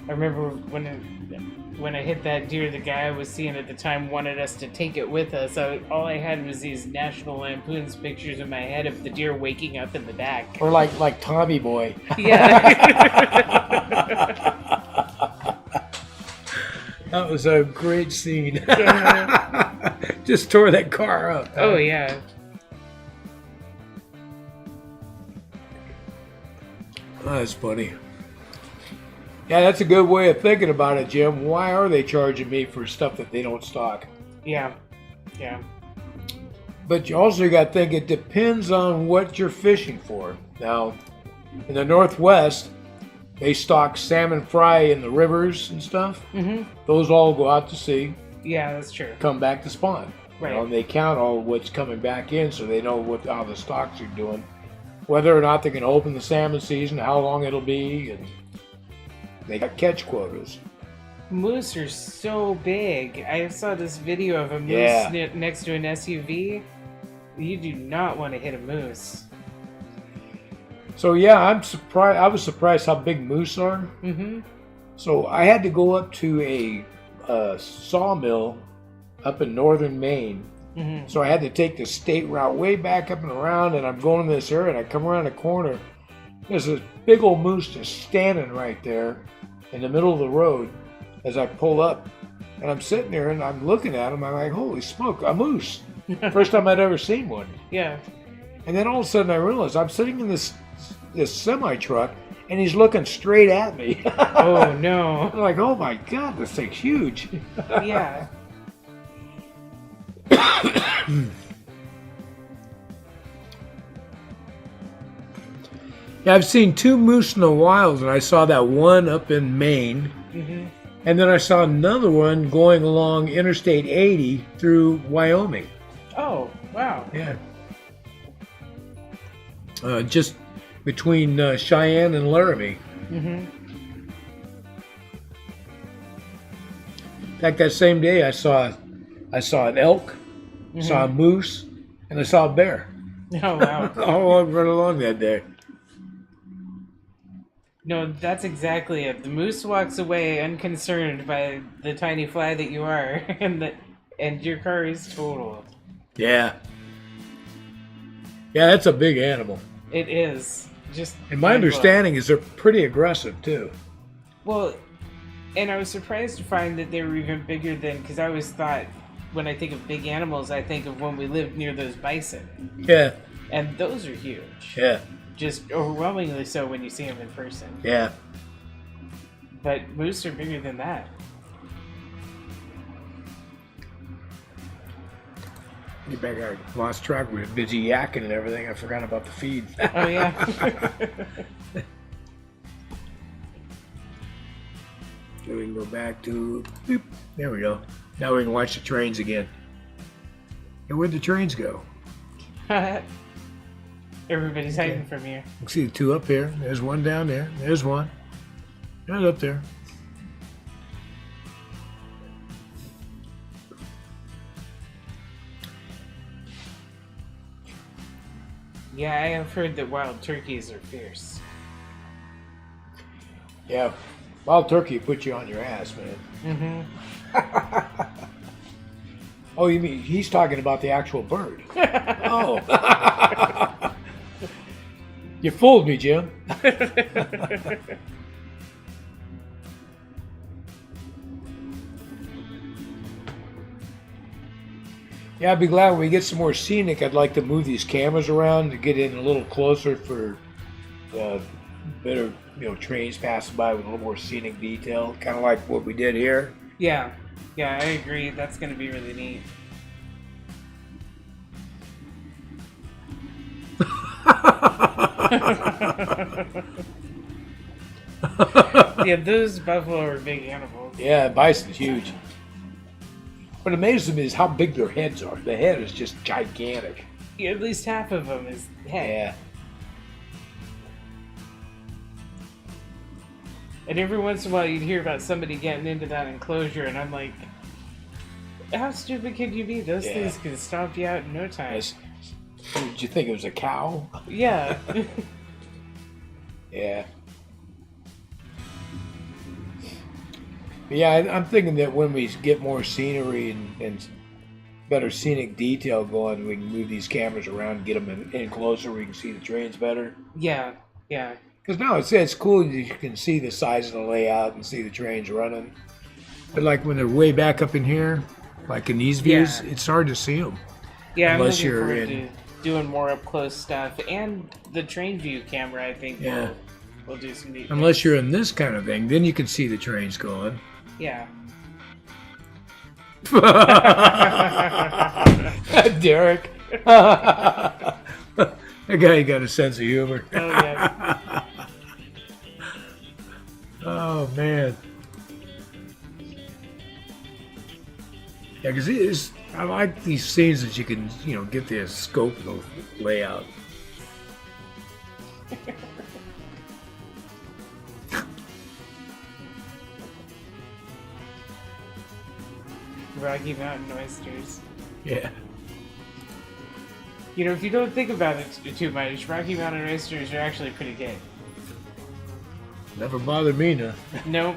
I remember when I hit that deer, the guy I was seeing at the time wanted us to take it with us. All I had was these National Lampoon's pictures in my head of the deer waking up in the back. Or like Tommy Boy. Yeah. That was a great scene. Just tore that car up. Oh, yeah. Oh, that's funny. Yeah, that's a good way of thinking about it, Jim. Why are they charging me for stuff that they don't stock? Yeah. Yeah. But you also got to think it depends on what you're fishing for. Now, in the Northwest, they stock salmon fry in the rivers and stuff. Those all go out to sea. Yeah, that's true. Come back to spawn. Right. And they count all what's coming back in so they know how the stocks are doing. Whether or not they can open the salmon season, how long it'll be, and they got catch quotas. Moose are so big. I saw this video of a moose next to an SUV. You do not want to hit a moose. So yeah, I'm surprised. I was surprised how big moose are. So I had to go up to a sawmill up in northern Maine. So I had to take the state route way back up and around, and I'm going to this area, and I come around the corner. There's a big old moose just standing right there in the middle of the road as I pull up. And I'm sitting there and I'm looking at him. I'm like, holy smoke, a moose. First time I'd ever seen one. Yeah. And then all of a sudden I realized I'm sitting in this semi truck and he's looking straight at me. Oh no. I'm like, oh my God, this thing's huge. Yeah. Yeah, I've seen 2 moose in the wild, and I saw that one up in Maine, and then I saw another one going along Interstate 80 through Wyoming. Oh, wow. Yeah. Just between Cheyenne and Laramie. In fact, that same day I saw an elk, saw a moose, and I saw a bear. Oh, wow. All right along that day. No, that's exactly it. The moose walks away unconcerned by the tiny fly that you are, and your car is totaled. Yeah. Yeah, that's a big animal. It is. And my understanding is they're pretty aggressive, too. Well, and I was surprised to find that they were even bigger than, because I always thought, when I think of big animals, I think of when we lived near those bison. Yeah. And those are huge. Yeah. Just overwhelmingly so when you see them in person. Yeah. But moose are bigger than that. Get back, I lost track. We were busy yakking and everything. I forgot about the feed. Oh, yeah. So we can go back to, boop, there we go. Now we can watch the trains again. And where'd the trains go? Everybody's hiding from you. You can see the two up here. There's one down there. There's one. Right up there. Yeah, I have heard that wild turkeys are fierce. Yeah, wild turkey put you on your ass, man. Mm-hmm. Oh, you mean he's talking about the actual bird? Oh. You fooled me, Jim. Yeah, I'd be glad when we get some more scenic. I'd like to move these cameras around to get in a little closer for better, trains passing by with a little more scenic detail, kind of like what we did here. Yeah, I agree. That's going to be really neat. Yeah, those buffalo are big animals. Yeah, bison's huge. What amazes me is how big their heads are. The head is just gigantic. Yeah, at least half of them is head. Yeah. And every once in a while you'd hear about somebody getting into that enclosure, and I'm like, how stupid could you be? Those things can stomp you out in no time. Yes. Did you think it was a cow? Yeah. Yeah. But yeah, I'm thinking that when we get more scenery and better scenic detail going, we can move these cameras around and get them in closer. We can see the trains better. Yeah. Because now it's cool that you can see the size of the layout and see the trains running. But like when they're way back up in here, like in these views, it's hard to see them. Yeah, unless I'm looking forward to doing more up close stuff, and the train view camera, I think, will do some neat Unless things. you're in this kind of thing, then you can see the trains going. Yeah. Derek. That guy got a sense of humor. Oh, yeah. Oh, man. Yeah, because I like these scenes that you can, get the scope of the layout. Rocky Mountain oysters. Yeah. If you don't think about it too much, Rocky Mountain oysters are actually pretty good. Never bothered me, no. Nope.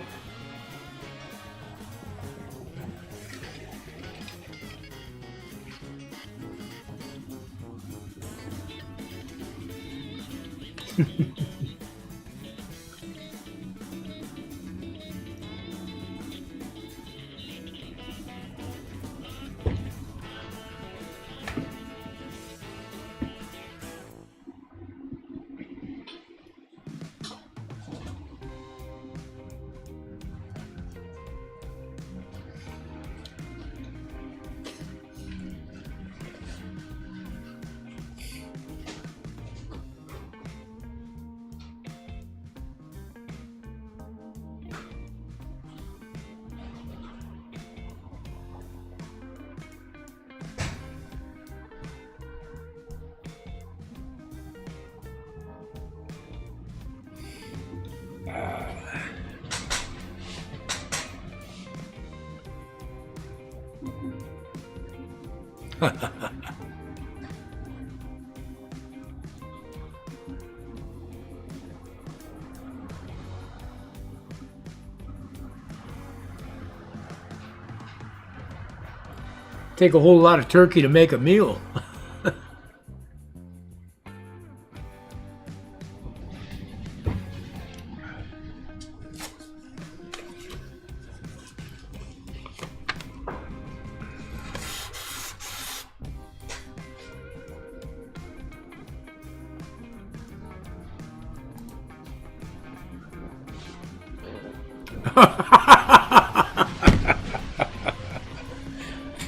Take a whole lot of turkey to make a meal.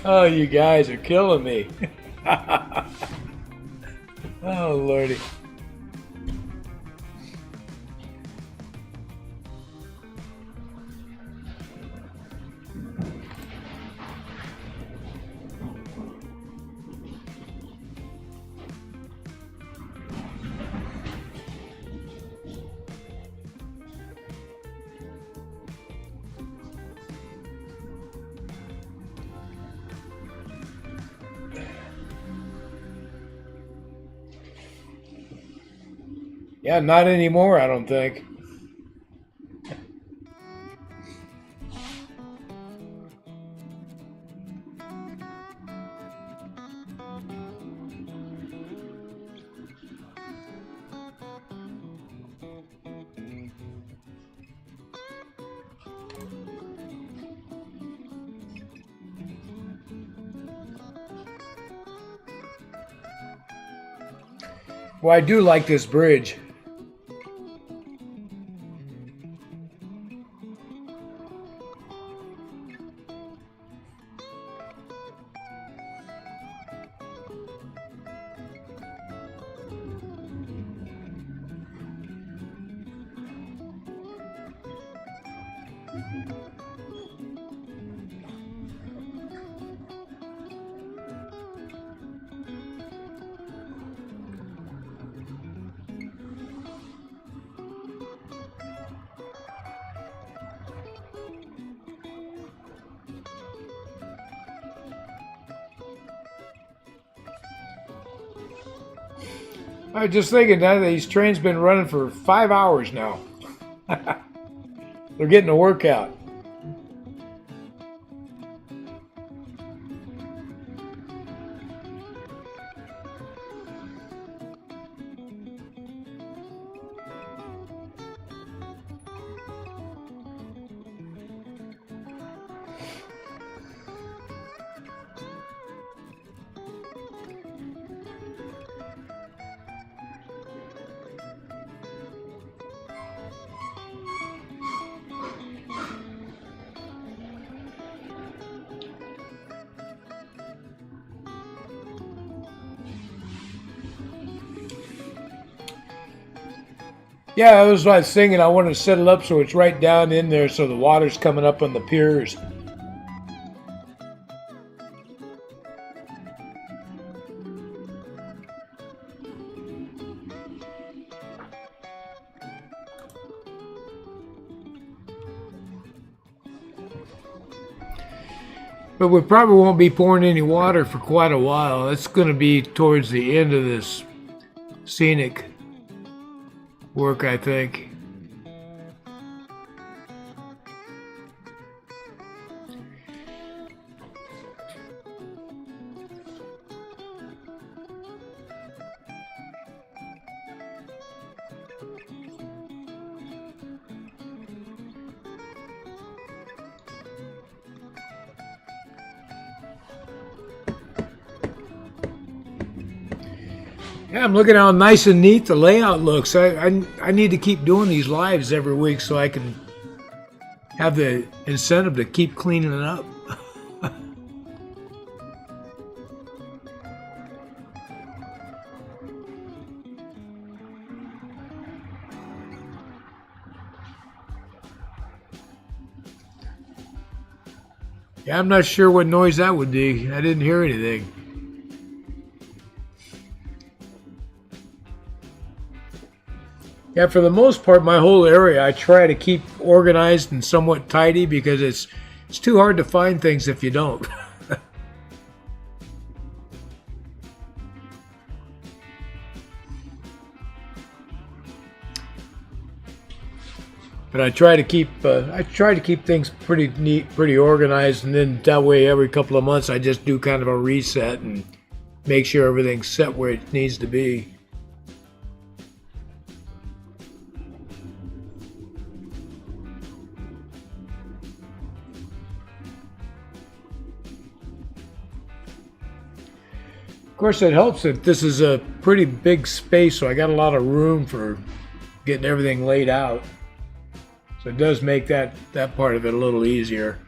Oh, you guys are killing me. Oh, Lordy. Yeah, not anymore, I don't think. Well, I do like this bridge. I was just thinking that these trains been running for 5 hours now. They're getting a workout. Yeah, that was what I was thinking. I wanted to set it up so it's right down in there so the water's coming up on the piers. But we probably won't be pouring any water for quite a while. It's going to be towards the end of this scenic work, I think. Yeah, I'm looking how nice and neat the layout looks. I need to keep doing these lives every week so I can have the incentive to keep cleaning it up. Yeah, I'm not sure what noise that would be. I didn't hear anything. Yeah, for the most part, my whole area, I try to keep organized and somewhat tidy because it's too hard to find things if you don't. But I try to keep things pretty neat, pretty organized, and then that way every couple of months I just do kind of a reset and make sure everything's set where it needs to be. Of course, it helps that this is a pretty big space, so I got a lot of room for getting everything laid out. So it does make that part of it a little easier.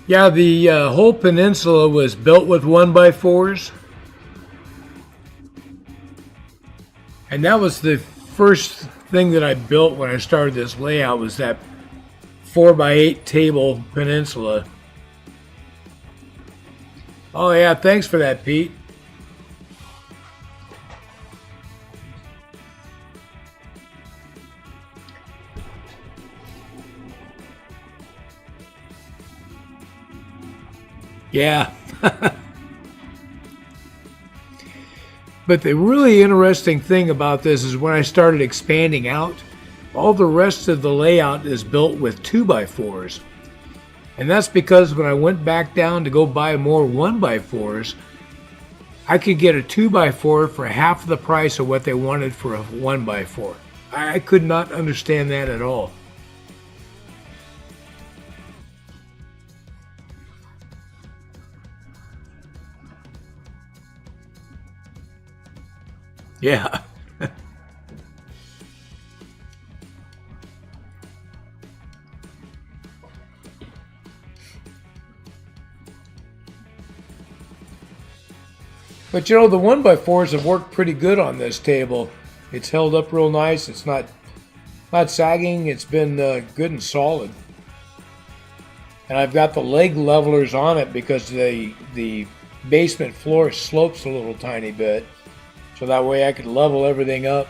Yeah, the whole peninsula was built with 1x4s. And that was the first thing that I built when I started this layout, was that 4x8 table peninsula. Oh yeah, thanks for that, Pete. Yeah. But the really interesting thing about this is when I started expanding out, all the rest of the layout is built with 2x4s. And that's because when I went back down to go buy more 1x4s, I could get a 2x4 for half the price of what they wanted for a 1x4. I could not understand that at all. Yeah. But you know, the 1x4s have worked pretty good on this table. It's held up real nice. It's not sagging. It's been good and solid. And I've got the leg levelers on it because the basement floor slopes a little tiny bit. So that way I could level everything up.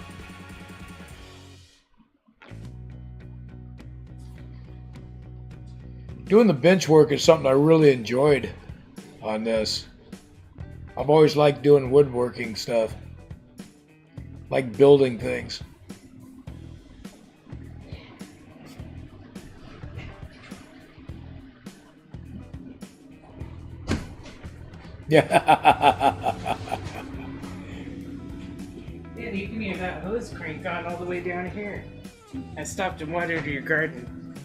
Doing the bench work is something I really enjoyed on this. I've always liked doing woodworking stuff. Like building things. Yeah. Yeah, you can hear that hose crank on all the way down here. I stopped and watered your garden.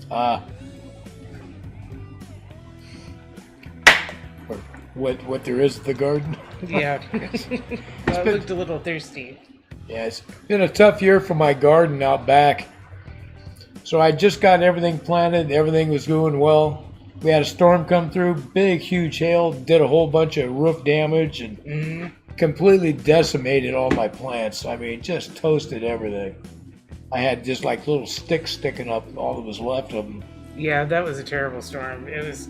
What there is at the garden? Yeah. Well, I looked a little thirsty. Yeah, it's been a tough year for my garden out back. So I just got everything planted. Everything was going well. We had a storm come through, big, huge hail, did a whole bunch of roof damage, and completely decimated all my plants. I mean, just toasted everything. I had just like little sticks sticking up, all that was left of them. Yeah, that was a terrible storm. It was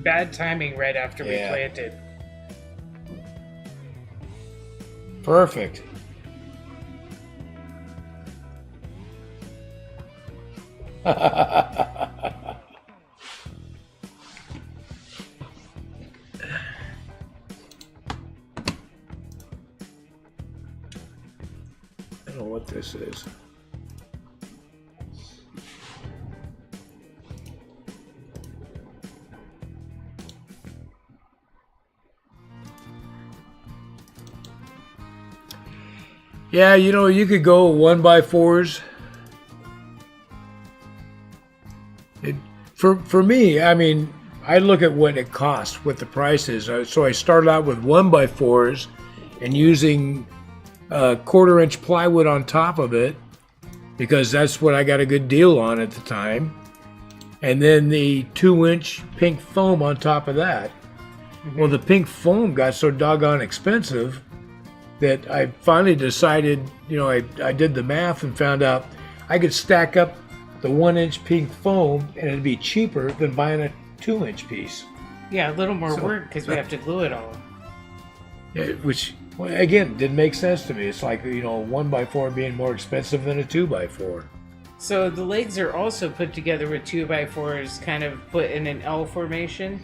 bad timing right after we planted. Perfect. I don't know what this is. Yeah, you know, you could go 1x4s. For me, I mean, I look at what it costs, what the price is. So I started out with 1x4s and using 1/4-inch plywood on top of it because that's what I got a good deal on at the time. And then the 2-inch pink foam on top of that. Well, the pink foam got so doggone expensive that I finally decided, you know, I did the math and found out I could stack up the 1-inch pink foam and it'd be cheaper than buying a 2-inch piece. Yeah, a little more work because we have to glue it all. Yeah, which, well, again, didn't make sense to me. It's like, you know, 1x4 being more expensive than a 2x4. So the legs are also put together with 2x4s, kind of put in an L formation?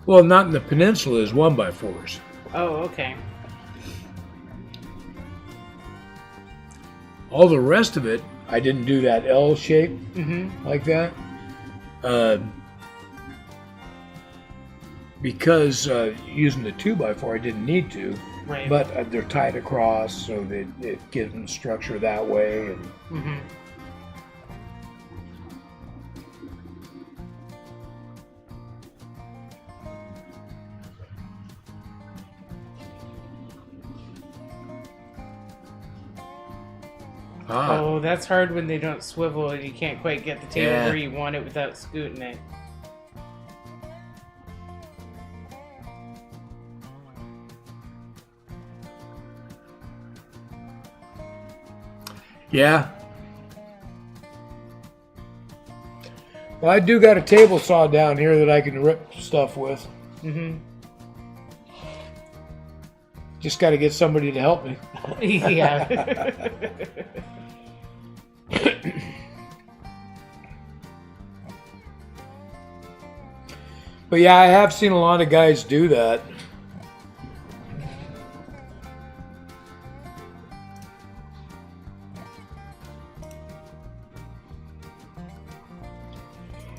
Well, not in the peninsula, is 1x4s. Oh, okay. All the rest of it, I didn't do that L shape like that. Because using the 2x4, I didn't need to. Right. But they're tied across, so that it gives them structure that way. And Oh, that's hard when they don't swivel and you can't quite get the table where you want it without scooting it. Yeah. Well, I do got a table saw down here that I can rip stuff with. Mm-hmm. Just got to get somebody to help me. Yeah. But yeah, I have seen a lot of guys do that.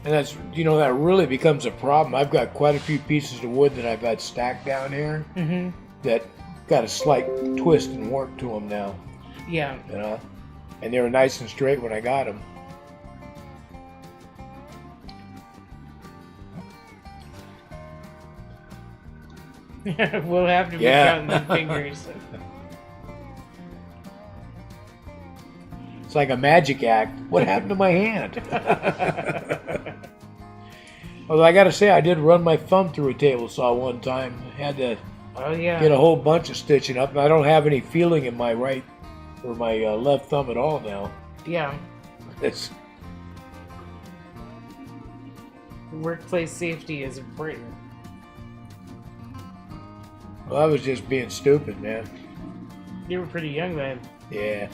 And that's, that really becomes a problem. I've got quite a few pieces of wood that I've got stacked down here that got a slight twist and warp to them now. Yeah. And they were nice and straight when I got them. We'll have to be counting the fingers. It's like a magic act. What happened to my hand? Although I got to say, I did run my thumb through a table saw one time. Had to get a whole bunch of stitching up, and I don't have any feeling in my right or my left thumb at all now. Yeah. It's workplace safety is important. Well, I was just being stupid, man. You were pretty young then. Yeah.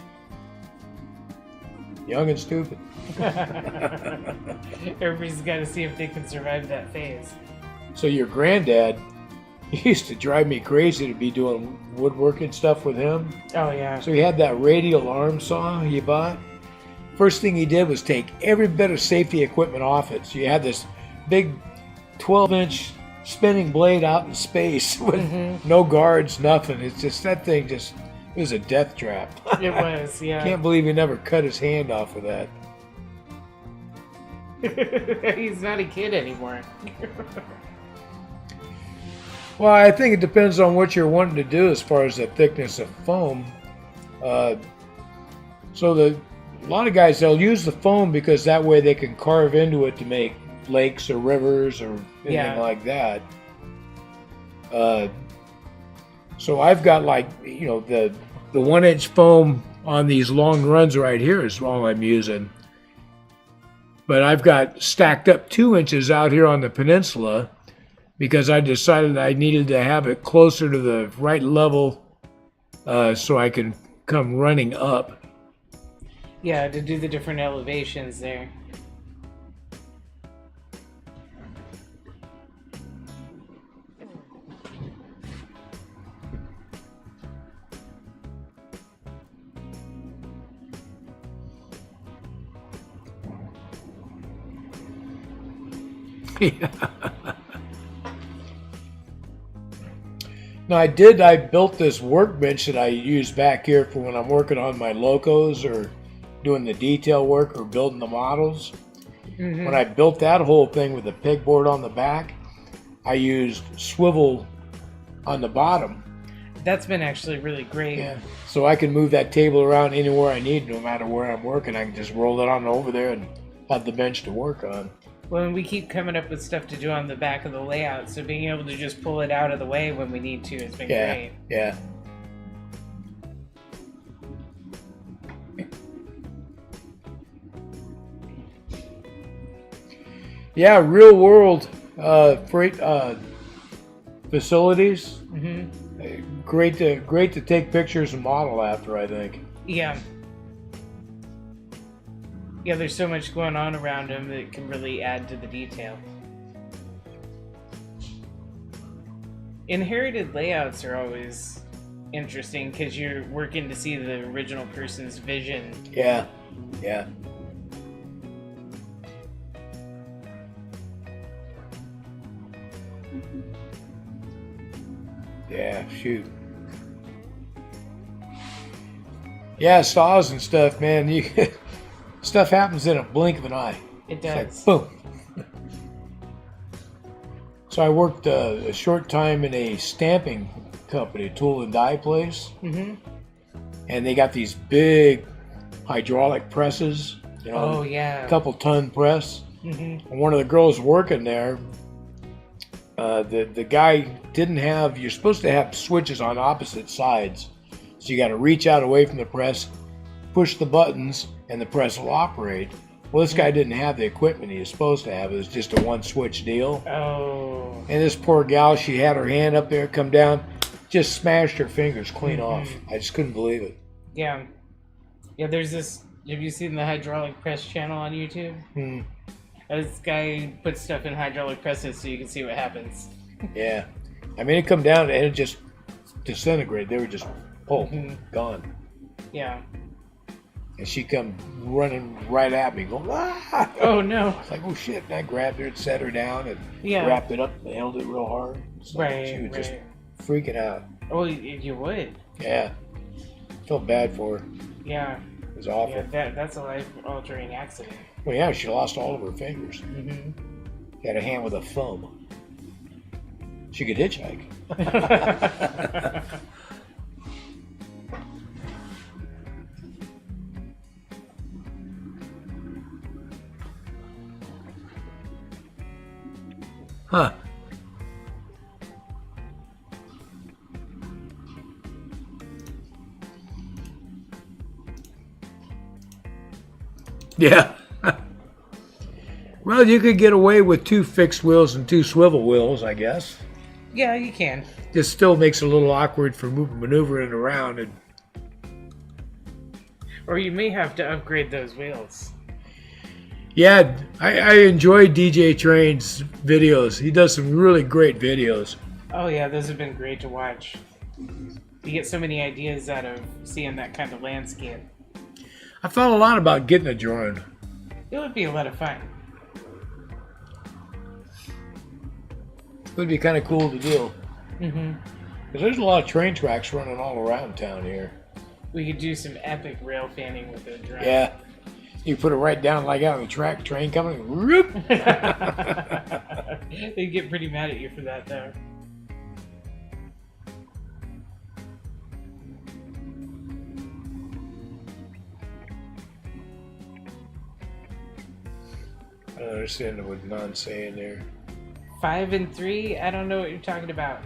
Young and stupid. Everybody's got to see if they can survive that phase. So your granddad, he used to drive me crazy to be doing woodworking stuff with him. Oh, yeah. So he had that radial arm saw he bought. First thing he did was take every bit of safety equipment off it. So you had this big 12-inch spinning blade out in space with no guards, nothing. It's just, that thing just, it was a death trap. It was, yeah. Can't believe he never cut his hand off of that. He's not a kid anymore. Well, I think it depends on what you're wanting to do as far as the thickness of foam. So a lot of guys, they'll use the foam because that way they can carve into it to make lakes or rivers or anything like that. So I've got the 1-inch foam on these long runs right here is all I'm using. But I've got stacked up 2 inches out here on the peninsula because I decided I needed to have it closer to the right level so I can come running up. Yeah, to do the different elevations there. Now I built this workbench that I use back here for when I'm working on my locos or doing the detail work or building the models. When I built that whole thing with the pegboard on the back, I used swivel on the bottom. That's been actually really great. Yeah. So I can move that table around anywhere I need, no matter where I'm working. I can just roll it on over there and have the bench to work on. Well, and we keep coming up with stuff to do on the back of the layout, so being able to just pull it out of the way when we need to has been great. Yeah. Yeah, real world freight facilities. Great to take pictures and model after, I think. Yeah. Yeah, there's so much going on around them that can really add to the detail. Inherited layouts are always interesting because you're working to see the original person's vision. Yeah. Yeah, shoot. Yeah, saws and stuff, man. Stuff happens in a blink of an eye. It does. It's like, boom. So I worked a short time in a stamping company, tool and die place. And they got these big hydraulic presses. Oh, yeah. A couple ton press. And one of the girls working there, the guy didn't have, you're supposed to have switches on opposite sides. So you got to reach out away from the press push the buttons and the press will operate. Well, this guy didn't have the equipment he was supposed to have. It was just a one-switch deal. Oh. And this poor gal, she had her hand up there, come down, just smashed her fingers clean off. I just couldn't believe it. Yeah. Yeah, there's this... Have you seen the hydraulic press channel on YouTube? This guy puts stuff in hydraulic presses so you can see what happens. Yeah. I mean, it come down and it just disintegrated. They were just, gone. Yeah. And she come running right at me, going, ah! Oh, no. It's like, oh, shit. And I grabbed her and set her down and wrapped it up and held it real hard. So she was just freaking out. Oh, you would? Yeah. Felt bad for her. Yeah. It was awful. Yeah, that's a life-altering accident. Well, yeah, she lost all of her fingers. She had a hand with a thumb. She could hitchhike. Huh. Yeah. Well, you could get away with 2 fixed wheels and 2 swivel wheels, I guess. Yeah, you can. Just still makes it a little awkward for maneuvering around. Or you may have to upgrade those wheels. Yeah, I enjoy DJ Train's videos. He does some really great videos. Oh yeah, those have been great to watch. You get so many ideas out of seeing that kind of landscape. I thought a lot about getting a drone. It would be a lot of fun. It would be kind of cool to do. Because there's a lot of train tracks running all around town here. We could do some epic rail fanning with a drone. Yeah. You put it right down like out on the track, train coming, whoop. They'd get pretty mad at you for that, though. I don't understand what Non's saying there. 5 and 3? I don't know what you're talking about.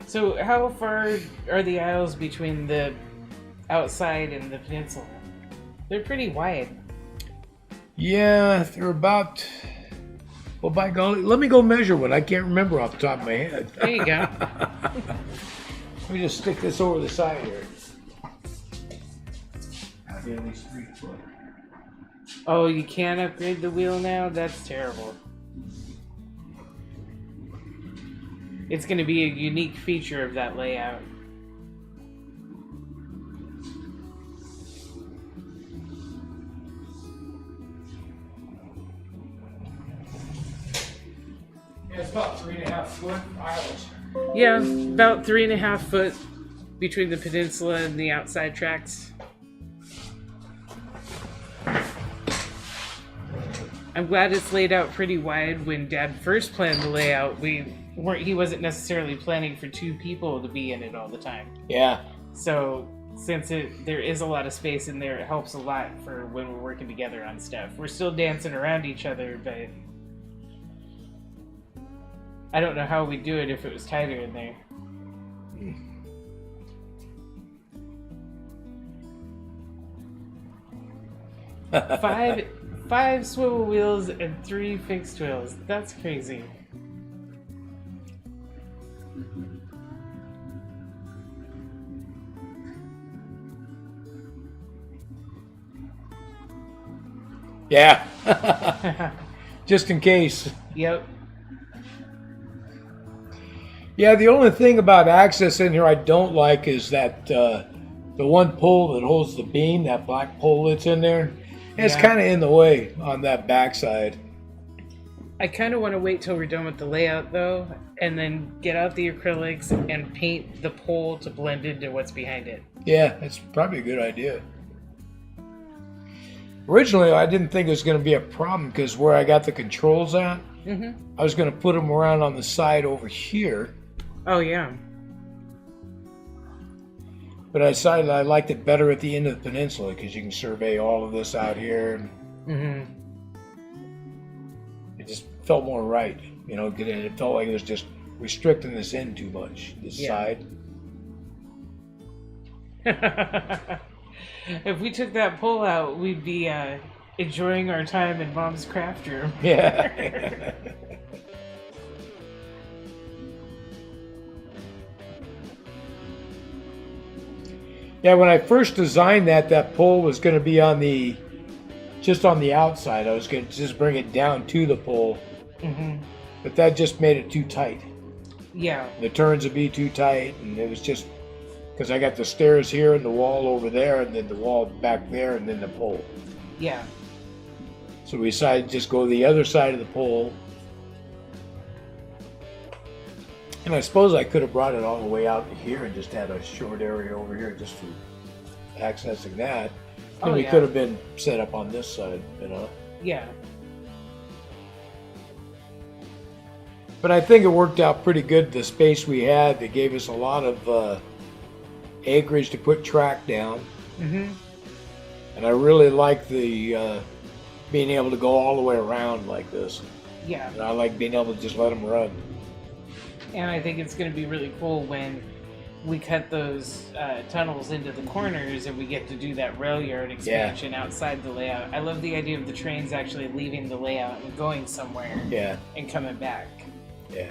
So how far are the aisles between the outside and the peninsula? They're pretty wide. Yeah, they're about... Well, by golly, let me go measure one. I can't remember off the top of my head. There you go. Let me just stick this over the side here. That'd be at least 3 foot. Oh, you can't upgrade the wheel now? That's terrible. It's going to be a unique feature of that layout. Yeah, it's about 3.5 foot aisles. Yeah, about 3.5 foot between the peninsula and the outside tracks. I'm glad it's laid out pretty wide. When Dad first planned the layout, he wasn't necessarily planning for 2 people to be in it all the time. Yeah. So since there is a lot of space in there, it helps a lot for when we're working together on stuff. We're still dancing around each other, but I don't know how we'd do it if it was tighter in there. Five swivel wheels and 3 fixed wheels. That's crazy. Yeah. Just in case. Yep. Yeah, the only thing about access in here I don't like is that the one pole that holds the beam, that black pole that's in there, it's kind of in the way on that backside. I kind of want to wait till we're done with the layout, though, and then get out the acrylics and paint the pole to blend into what's behind it. Yeah, that's probably a good idea. Originally, I didn't think it was going to be a problem because where I got the controls at, I was going to put them around on the side over here. Oh, yeah. But I decided I liked it better at the end of the peninsula because you can survey all of this out here. It just felt more right, you know. It felt like it was just restricting this in too much, this side. If we took that pole out, we'd be enjoying our time in Mom's craft room. Yeah. Yeah, when I first designed that pole was going to be just on the outside. I was going to just bring it down to the pole. Mm-hmm. But that just made it too tight. Yeah. The turns would be too tight, and it was just because I got the stairs here and the wall over there, and then the wall back there, and then the pole. Yeah. So we decided to just go to the other side of the pole. And I suppose I could have brought it all the way out to here and just had a short area over here just for accessing that. And we could have been set up on this side, you know? Yeah. But I think it worked out pretty good, the space we had. They gave us a lot of acreage to put track down. Mm-hmm. And I really like the being able to go all the way around like this. Yeah. And I like being able to just let them run. And I think it's going to be really cool when we cut those tunnels into the corners and we get to do that rail yard expansion outside the layout. I love the idea of the trains actually leaving the layout and going somewhere and coming back. Yeah.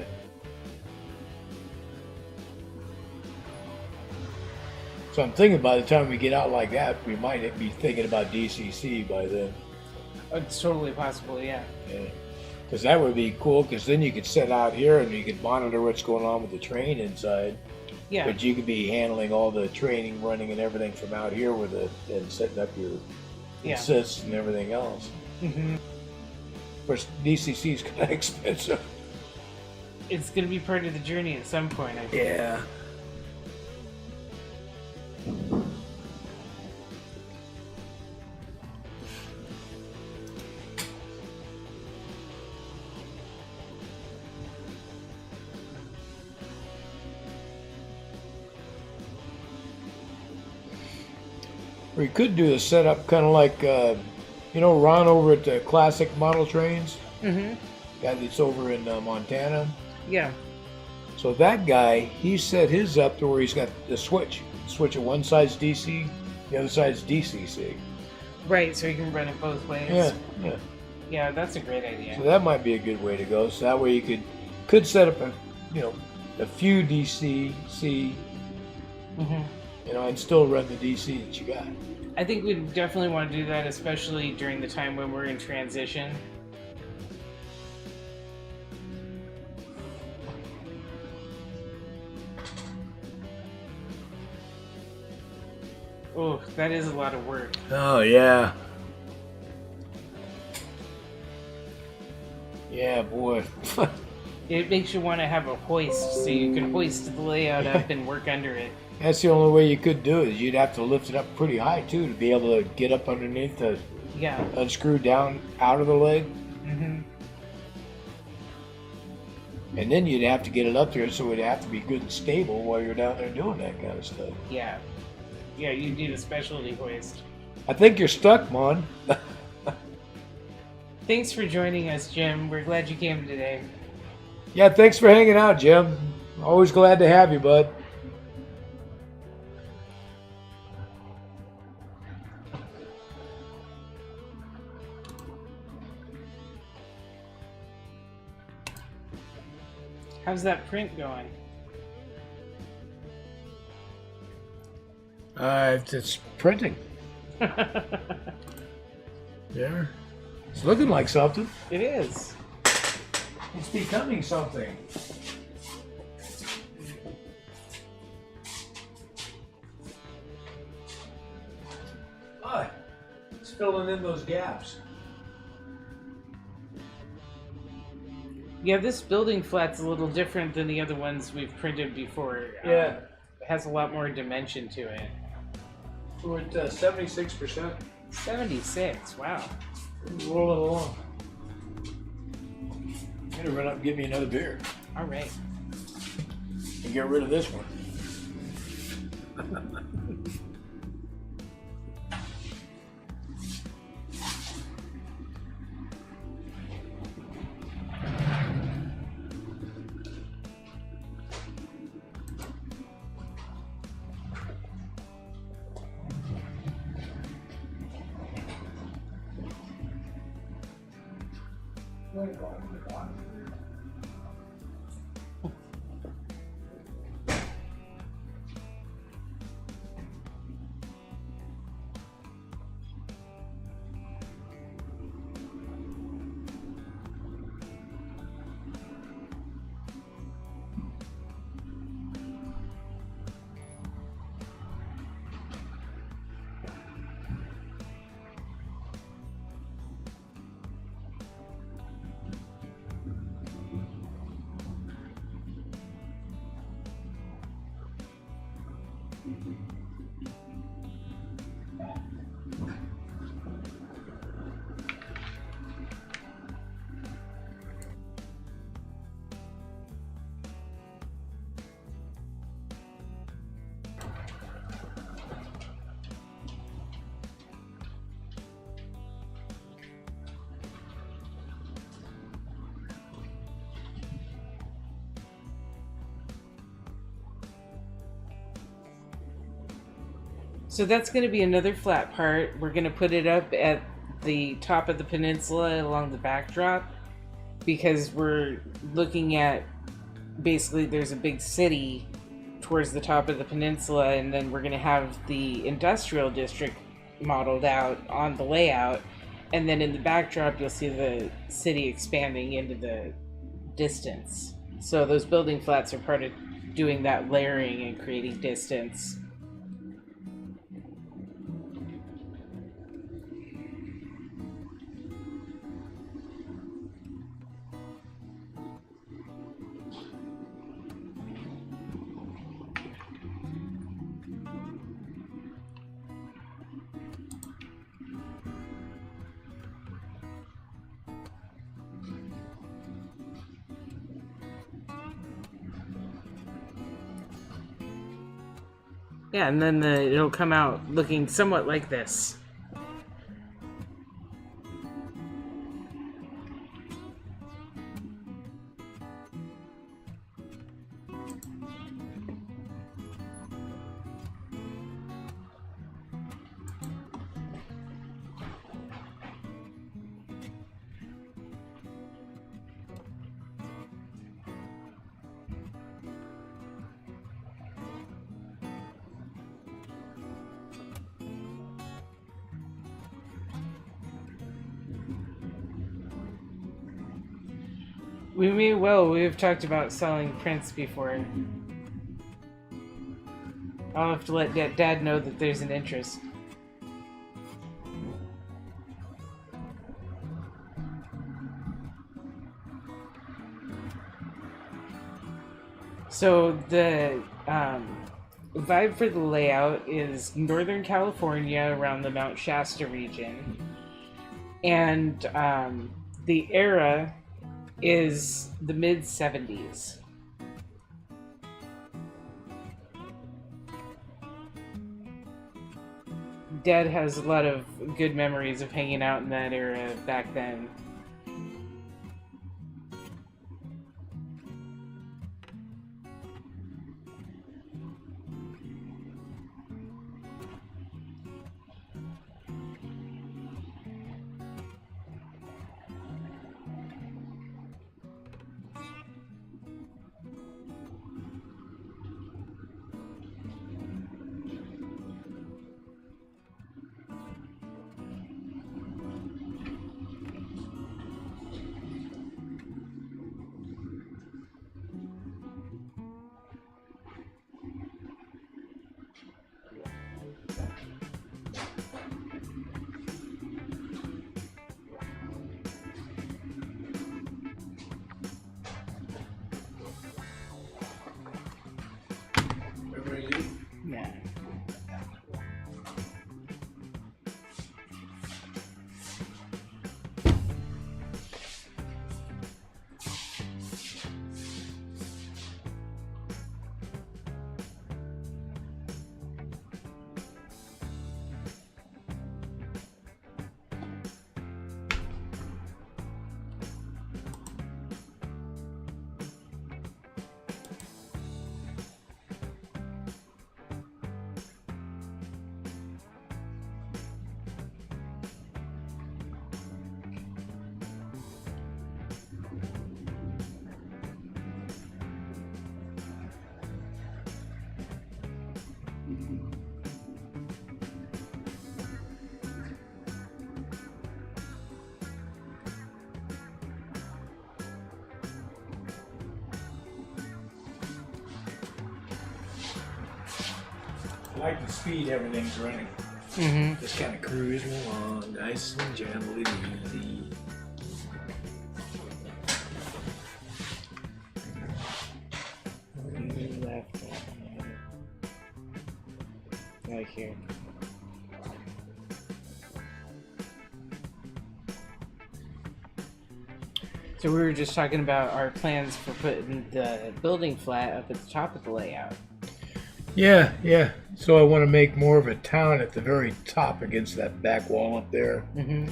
So I'm thinking by the time we get out like that, we might be thinking about DCC by then. It's totally possible, yeah. Yeah. Because that would be cool, because then you could sit out here and you could monitor what's going on with the train inside. Yeah. But you could be handling all the training, running, and everything from out here with it, and setting up your assists and everything else. Mm-hmm. Of course, DCC is kind of expensive. It's going to be part of the journey at some point, I think. Yeah. We could do a setup kind of like, Ron over at the Classic Model Trains? Mm-hmm. Guy that's over in Montana? Yeah. So that guy, he set his up to where he's got the switch. Switch at one side's DC, the other side's DCC. Right, so you can run it both ways. Yeah. Yeah, that's a great idea. So that might be a good way to go. So that way you could set up a few DCC, and still run the DC that you got. I think we definitely want to do that, especially during the time when we're in transition. Oh, that is a lot of work. Oh, yeah. Yeah, boy. It makes you want to have a hoist so you can hoist the layout up and work under it. That's the only way you could do it. You'd have to lift it up pretty high, too, to be able to get up underneath the... Yeah. Unscrew down out of the leg. Mm-hmm. And then you'd have to get it up there, so it'd have to be good and stable while you're down there doing that kind of stuff. Yeah. Yeah, you need a specialty hoist. I think you're stuck, Mon. Thanks for joining us, Jim. We're glad you came today. Yeah, thanks for hanging out, Jim. Always glad to have you, bud. How's that print going? It's printing. Yeah. It's looking like something. It is. It's becoming something. Ah, it's filling in those gaps. Yeah, this building flat's a little different than the other ones we've printed before. Yeah. It has a lot more dimension to it. We're at 76%. 76, wow. Roll it along. I'm gonna run up and get me another beer. All right. And get rid of this one. So that's going to be another flat part. We're going to put it up at the top of the peninsula along the backdrop because we're looking at basically there's a big city towards the top of the peninsula, and then we're going to have the industrial district modeled out on the layout, and then in the backdrop you'll see the city expanding into the distance. So those building flats are part of doing that layering and creating distance. Yeah, and then it'll come out looking somewhat like this. We may well. We've talked about selling prints before. I'll have to let Dad know that there's an interest. So the vibe for the layout is Northern California around the Mount Shasta region. And the era is the mid-70s. Dad has a lot of good memories of hanging out in that era back then. like the speed everything's running. Mm-hmm. Just kind of cruising along, nice and gentle and easy. Left. Right here. So we were just talking about our plans for putting the building flat up at the top of the layout. Yeah. So I want to make more of a town at the very top against that back wall up there. Mm-hmm.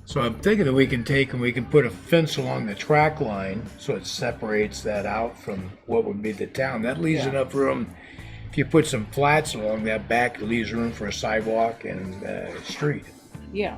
So I'm thinking that we can put a fence along the track line so it separates that out from what would be the town. That leaves enough room. If you put some flats along that back, it leaves room for a sidewalk and street. Yeah.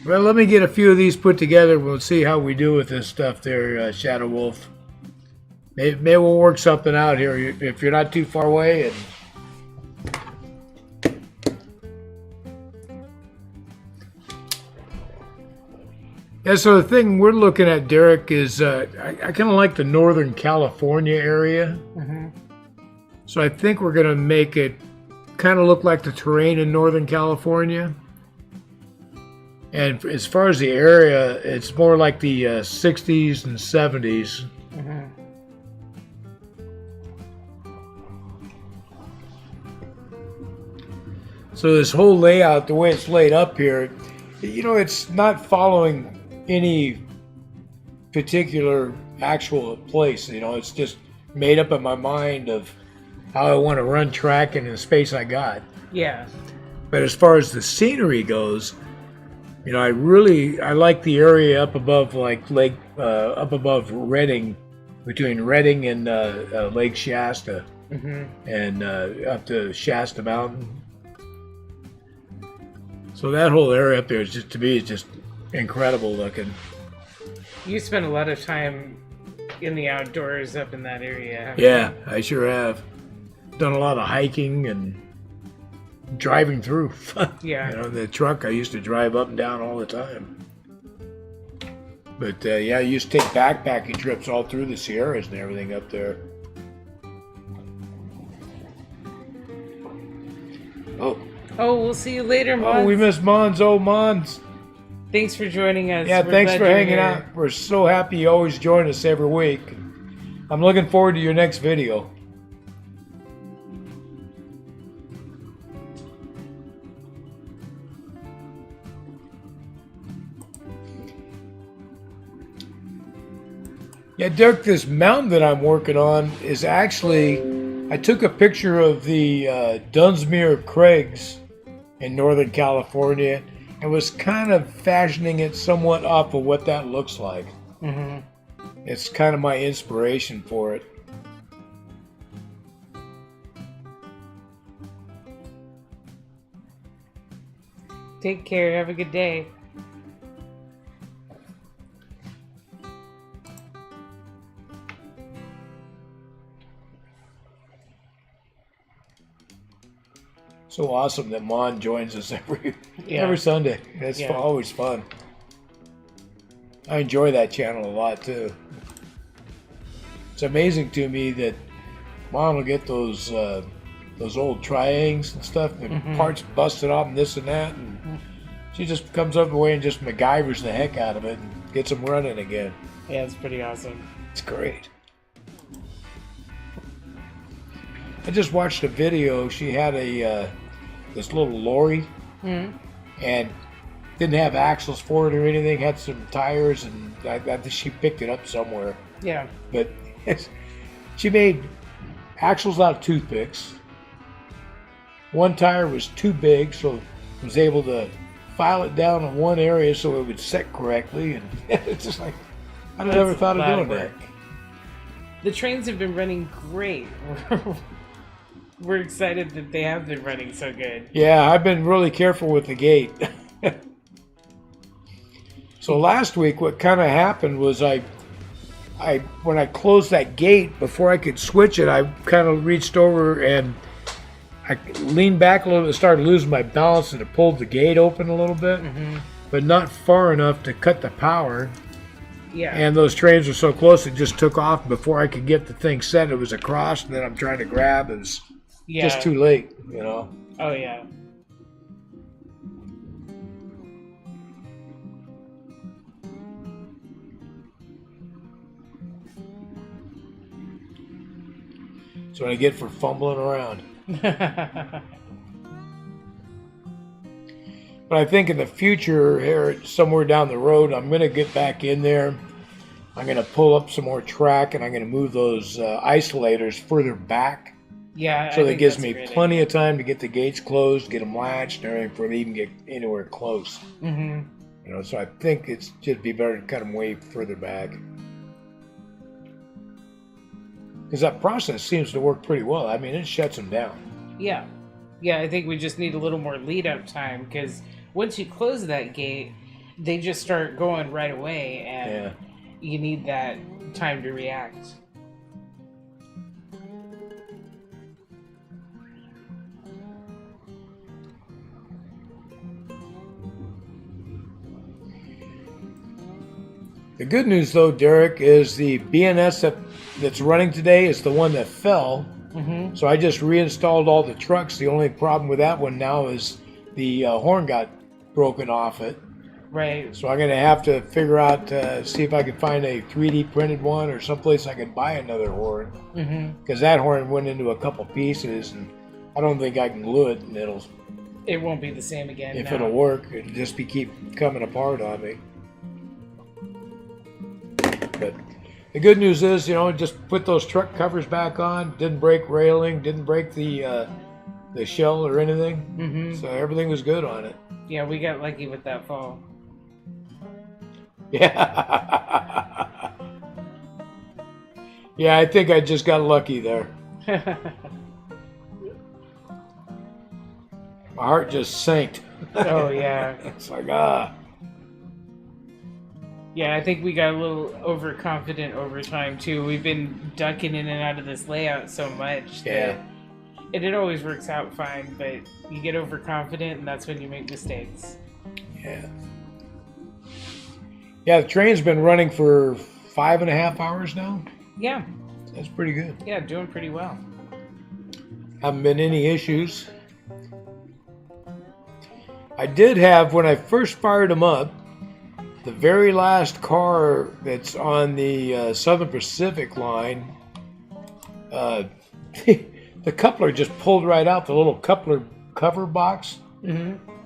Well, let me get a few of these put together. We'll see how we do with this stuff there, Shadow Wolf. Maybe we'll work something out here if you're not too far away. And yeah, so the thing we're looking at, Derek, is I kind of like the Northern California area. Mm-hmm. So I think we're going to make it kind of look like the terrain in Northern California. And as far as the area, it's more like the 60s and 70s. Mm-hmm. So this whole layout, the way it's laid up here, it's not following any particular actual place. It's just made up in my mind of how I want to run track in the space I got. Yeah. But as far as the scenery goes, I like the area up above up above Redding, between Redding and Lake Shasta, mm-hmm. and up to Shasta Mountain. So that whole area up there is just, to me, is just incredible looking. You spend a lot of time in the outdoors up in that area. Yeah, I sure have. Done a lot of hiking and driving through. Yeah. The truck I used to drive up and down all the time. But I used to take backpacking trips all through the Sierras and everything up there. Oh, we'll see you later, Mons. Oh, we missed Mons. Oh, Mons. Thanks for joining us. Yeah, thanks for hanging out. We're so happy you always join us every week. I'm looking forward to your next video. Yeah, Dirk, this mountain that I'm working on is actually, I took a picture of the Dunsmuir Craigs in Northern California and was kind of fashioning it somewhat off of what that looks like. Mm-hmm. It's kind of my inspiration for it. Take care. Have a good day. So awesome that Mon joins us every Sunday. It's always fun. I enjoy that channel a lot too. It's amazing to me that Mon will get those old triangles and stuff, and parts busted off and this and that, and she just comes up away and just MacGyvers the heck out of it and gets them running again. Yeah, it's pretty awesome. It's great. I just watched a video. She had this little lorry, and didn't have axles for it or anything. Had some tires, and I think she picked it up somewhere. Yeah. But she made axles out of toothpicks. One tire was too big, so was able to file it down in one area so it would set correctly. And it's just like, I never thought of doing that. The trains have been running great. We're excited that they have been running so good. Yeah, I've been really careful with the gate. So last week, what kind of happened was when I closed that gate, before I could switch it, I kind of reached over and I leaned back a little bit, started losing my balance, and it pulled the gate open a little bit, but not far enough to cut the power. Yeah. And those trains were so close, it just took off before I could get the thing set. It was across, and then I'm trying to grab. It was just too late, you know. Oh, yeah. That's what I get for fumbling around. But I think in the future, here somewhere down the road, I'm going to get back in there. I'm going to pull up some more track, and I'm going to move those isolators further back. Yeah. So that gives me plenty of time to get the gates closed, get them latched, and everything before they even get anywhere close. You know, so I think it's just be better to cut them way further back. Because that process seems to work pretty well. I mean, it shuts them down. Yeah. Yeah, I think we just need a little more lead-up time, because once you close that gate, they just start going right away, and you need that time to react. The good news, though, Derek, is the BNS that's running today is the one that fell. So I just reinstalled all the trucks. The only problem with that one now is the horn got broken off it. Right. So I'm going to have to figure out, see if I can find a 3D printed one or someplace I can buy another horn. Because that horn went into a couple pieces, and I don't think I can glue it, and it won't be the same again. If it'll work, it'll just keep coming apart on me. But the good news is, you know, just put those truck covers back on. Didn't break railing. Didn't break the shell or anything. So everything was good on it. Yeah, we got lucky with that fall. Yeah. Yeah, I think I just got lucky there. My heart just sank. Oh, yeah. It's like, Yeah, I think we got a little overconfident over time, too. We've been ducking in and out of this layout so much that it always works out fine, but you get overconfident, and that's when you make mistakes. Yeah. Yeah, the train's been running for 5.5 hours now. Yeah. That's pretty good. Yeah, doing pretty well. Haven't been any issues. I did have, when I first fired them up, the very last car that's on the Southern Pacific line, the coupler just pulled right out. The little coupler cover box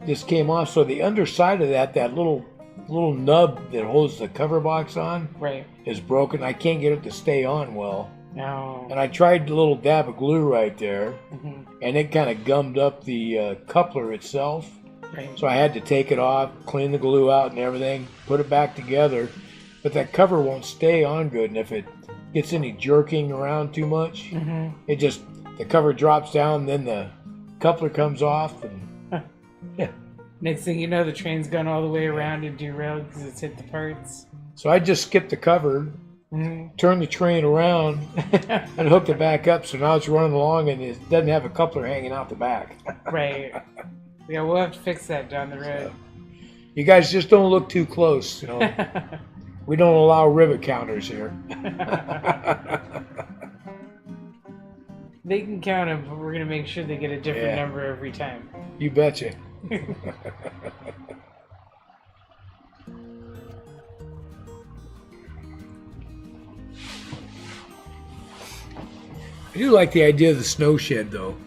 just came off. So the underside of that little nub that holds the cover box on, is broken. I can't get it to stay on well. No. And I tried the little dab of glue right there, and it kind of gummed up the coupler itself. So I had to take it off, clean the glue out and everything, put it back together. But that cover won't stay on good, and if it gets any jerking around too much, the cover drops down, then the coupler comes off, and next thing you know, the train's gone all the way around and derailed because it's hit the parts. So I just skipped the cover, turned the train around, and hooked it back up. So now it's running along, and it doesn't have a coupler hanging out the back. Right. Yeah, we'll have to fix that down the road. You guys just don't look too close. You know, we don't allow rivet counters here. They can count them, but we're going to make sure they get a different number every time. You betcha. I do like the idea of the snow shed, though.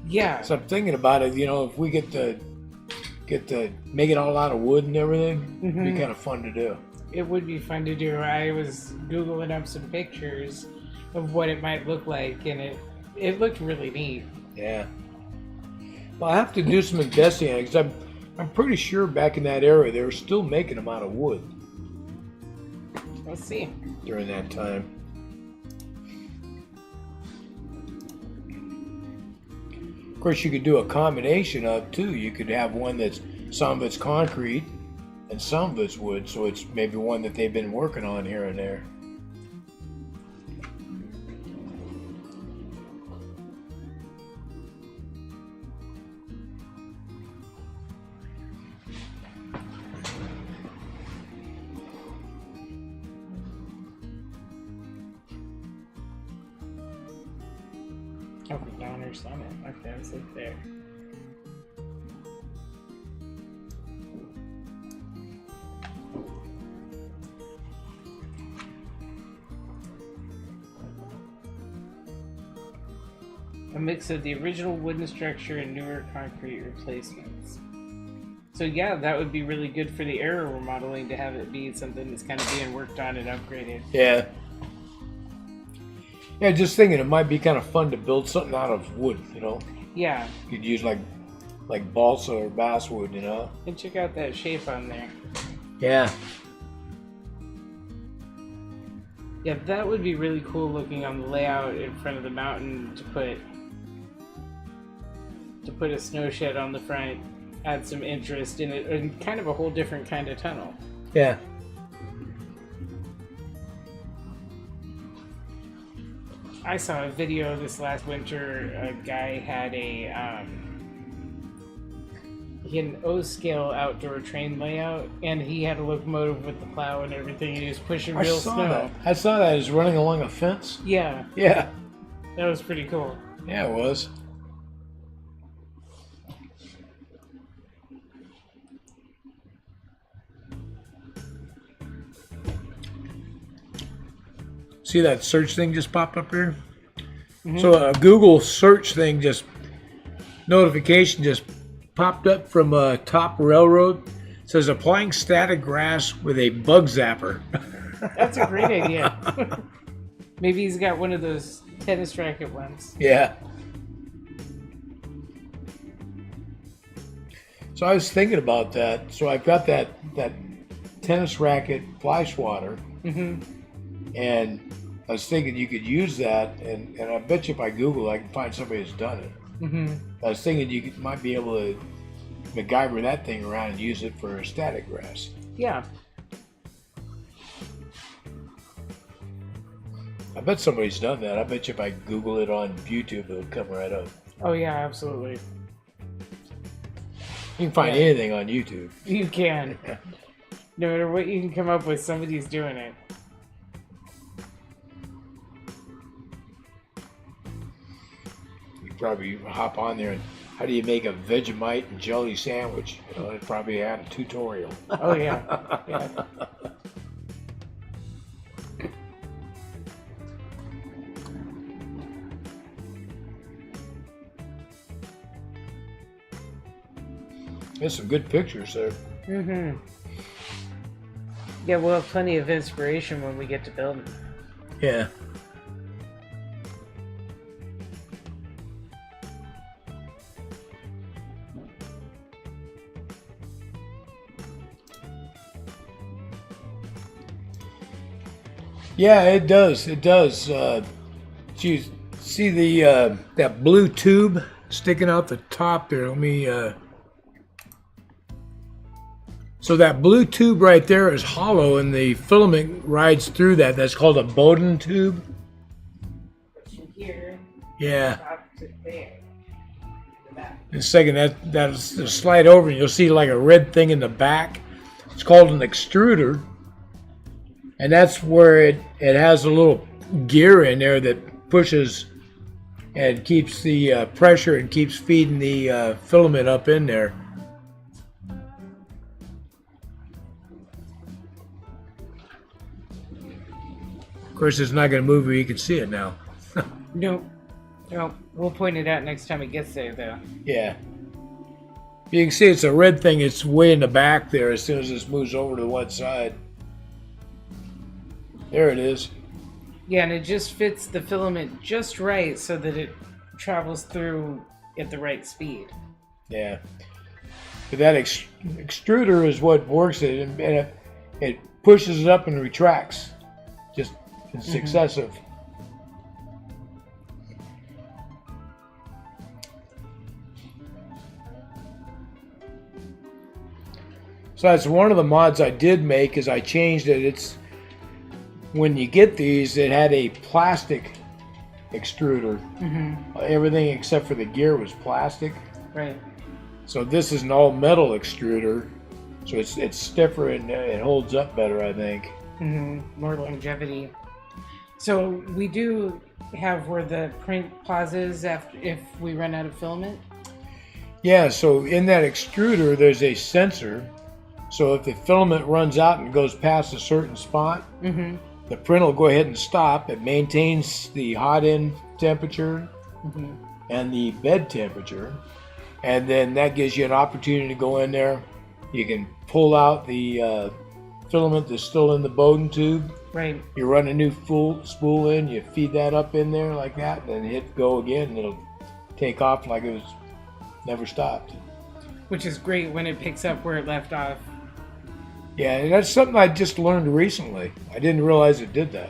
Yeah. So I'm thinking about it. You know, if we get to make it all out of wood and everything, it'd be kind of fun to do. It would be fun to do. I was Googling up some pictures of what it might look like, and it looked really neat. Yeah. Well, I have to do some investigating because I'm pretty sure back in that era they were still making them out of wood. Let's see. During that time. Of course, you could do a combination of two. You could have one that's some of it's concrete, and and some of it's wood, so it's maybe one that they've been working on here and there. Up and down or summit. Okay, it's like there. A mix of the original wooden structure and newer concrete replacements. So yeah, that would be really good for the era remodeling to have it be something that's kind of being worked on and upgraded. Yeah. Yeah, just thinking it might be kind of fun to build something out of wood, you know? Yeah. You could use like balsa or basswood, you know? And check out that shape on there. Yeah. Yeah, that would be really cool looking on the layout in front of the mountain to put a snow shed on the front, add some interest in it, and kind of a whole different kind of tunnel. Yeah. I saw a video this last winter. A guy had he had an O-scale outdoor train layout, and he had a locomotive with the plow and everything, and he was pushing real snow. I saw that. He was running along a fence. Yeah. Yeah. That was pretty cool. Yeah, it was. See that search thing just popped up here? Mm-hmm. So a Google search thing notification just popped up from Top Railroad. It says applying static grass with a bug zapper. That's a great idea. Maybe he's got one of those tennis racket ones. Yeah. So I was thinking about that. So I've got that tennis racket fly swatter. Mm-hmm. And I was thinking you could use that, and I bet you if I Google, I can find somebody that's done it. Mm-hmm. I was thinking you might be able to MacGyver that thing around and use it for static grass. Yeah. I bet somebody's done that. I bet you if I Google it on YouTube, it'll come right up. Oh, yeah, absolutely. You can find anything on YouTube. You can. No matter what you can come up with, somebody's doing it. Probably hop on there and how do you make a Vegemite and jelly sandwich? You know, it'd probably add a tutorial. Oh yeah. Yeah. There's some good pictures there. Mm-hmm. Yeah, we'll have plenty of inspiration when we get to building. Yeah. Yeah, it does. It does. You see the that blue tube sticking out the top there? Let me. So that blue tube right there is hollow, and the filament rides through that. That's called a Bowden tube. From here. Yeah. Up to there. In a second, that'll slide over, and you'll see like a red thing in the back. It's called an extruder. And that's where it has a little gear in there that pushes and keeps the pressure and keeps feeding the filament up in there. Of course, it's not going to move where you can see it now. Nope. Well, we'll point it out next time it gets there, though. Yeah. You can see it's a red thing. It's way in the back there as soon as this moves over to the one side. There it is. Yeah, and it just fits the filament just right so that it travels through at the right speed. Yeah. But that extruder is what works it, and it pushes it up and retracts. Just in successive. So that's one of the mods I did make. Is I changed it. It's when you get these, it had a plastic extruder. Everything except for the gear was plastic. Right. So this is an all metal extruder. So it's stiffer and it holds up better, I think. More longevity. So we do have where the print pauses if we run out of filament? Yeah, so in that extruder there's a sensor. So if the filament runs out and goes past a certain spot, the print will go ahead and stop. It maintains the hot end temperature and the bed temperature. And then that gives you an opportunity to go in there. You can pull out the filament that's still in the Bowden tube. Right. You run a new spool in, you feed that up in there like that, and then hit go again, and it'll take off like it was never stopped. Which is great when it picks up where it left off. Yeah, and that's something I just learned recently. I didn't realize it did that.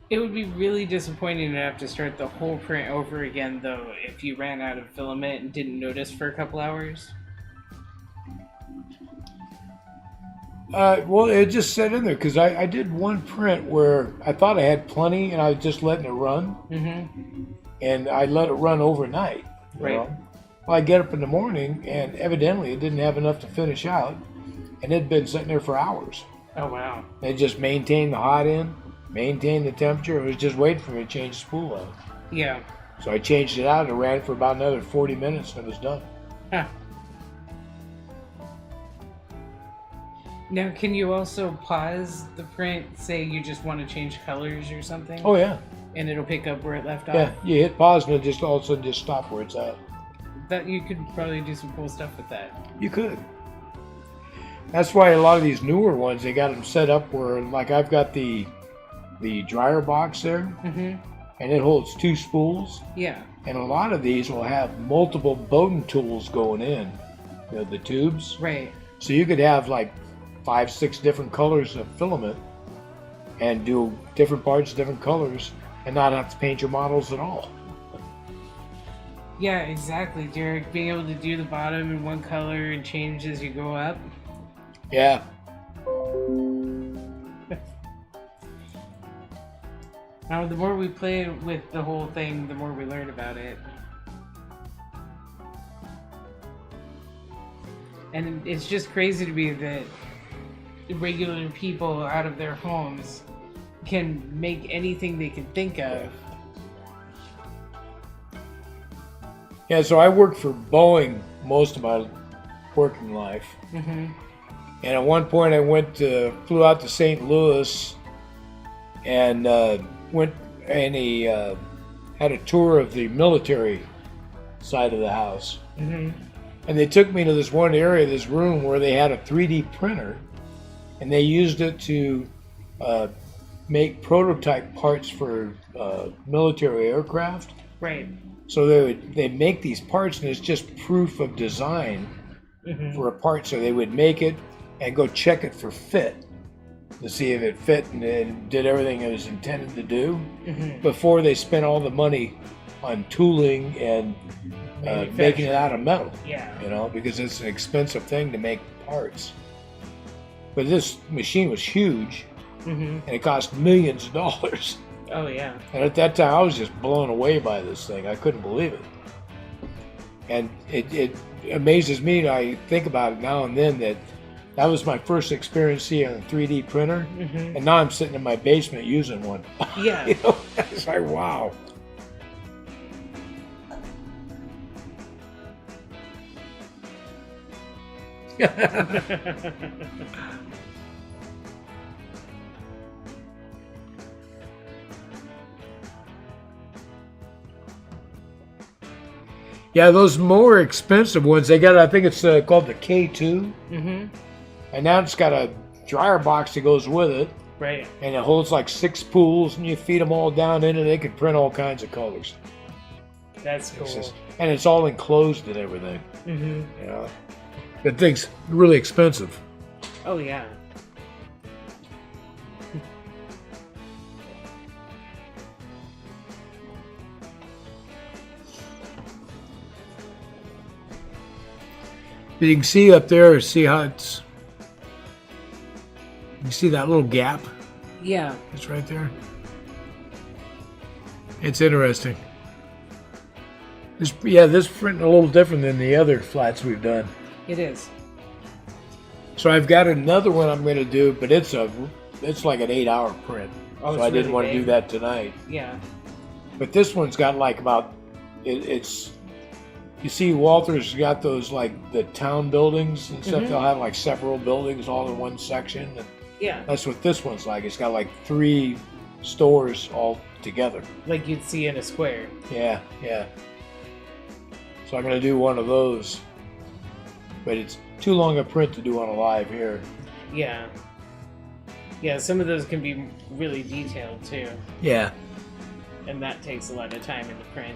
It would be really disappointing to have to start the whole print over again, though, if you ran out of filament and didn't notice for a couple hours. Well, it just sat in there because I did one print where I thought I had plenty and I was just letting it run. And I let it run overnight. Right. Know? Well, I get up in the morning and evidently it didn't have enough to finish out. And it had been sitting there for hours. Oh, wow. It just maintained the hot end, maintained the temperature. It was just waiting for me to change the spool out. Yeah. So I changed it out and it ran for about another 40 minutes and it was done. Huh. Now, can you also pause the print, say you just want to change colors or something? Oh, yeah. And it'll pick up where it left off? Yeah, you hit pause and it just all of a sudden just stop where it's at. That you could probably do some cool stuff with that. You could. That's why a lot of these newer ones, they got them set up where, like I've got the dryer box there, and it holds 2 spools. Yeah. And a lot of these will have multiple Bowden tools going in, you know, the tubes. Right. So you could have like 5, 6 different colors of filament and do different parts, different colors, and not have to paint your models at all. Yeah, exactly, Derek. Being able to do the bottom in one color and change as you go up. Yeah. Now, the more we play with the whole thing, the more we learn about it. And it's just crazy to me that regular people out of their homes can make anything they can think of. Yeah, so I worked for Boeing most of my working life. And at one point I flew out to St. Louis and went and had a tour of the military side of the house. And they took me to this one area, this room where they had a 3D printer, and they used it to make prototype parts for military aircraft. Right. So they'd make these parts, and it's just proof of design for a part. So they would make it and go check it for fit to see if it fit and it did everything it was intended to do before they spent all the money on tooling and making it out of metal. Yeah. You know, because it's an expensive thing to make parts. But this machine was huge, and it cost millions of dollars. Oh, yeah. And at that time, I was just blown away by this thing. I couldn't believe it. And it amazes me, and I think about it now and then, that was my first experience seeing a 3D printer, and now I'm sitting in my basement using one. Yeah. You know, it's like, wow. Yeah, those more expensive ones, they got, I think it's called the K2. And now it's got a dryer box that goes with it. Right. And it holds like 6 pools, and you feed them all down in it. They can print all kinds of colors. That's cool. And it's all enclosed and everything. You know, that thing's really expensive. Oh, yeah. You can see up there, see how it's... You see that little gap? Yeah. It's right there. It's interesting. This printing a little different than the other flats we've done. It is. So I've got another one I'm going to do, but it's like an 8-hour print. Oh, so I didn't want to do that tonight. Yeah. But this one's got like about it's. You see, Walter's got those like the town buildings and stuff. They'll have like several buildings all in one section. And yeah. That's what this one's like. It's got like 3 stores all together. Like you'd see in a square. Yeah, yeah. So I'm going to do one of those. But it's too long a print to do on a live here. Yeah. Yeah, some of those can be really detailed too. Yeah. And that takes a lot of time in the print.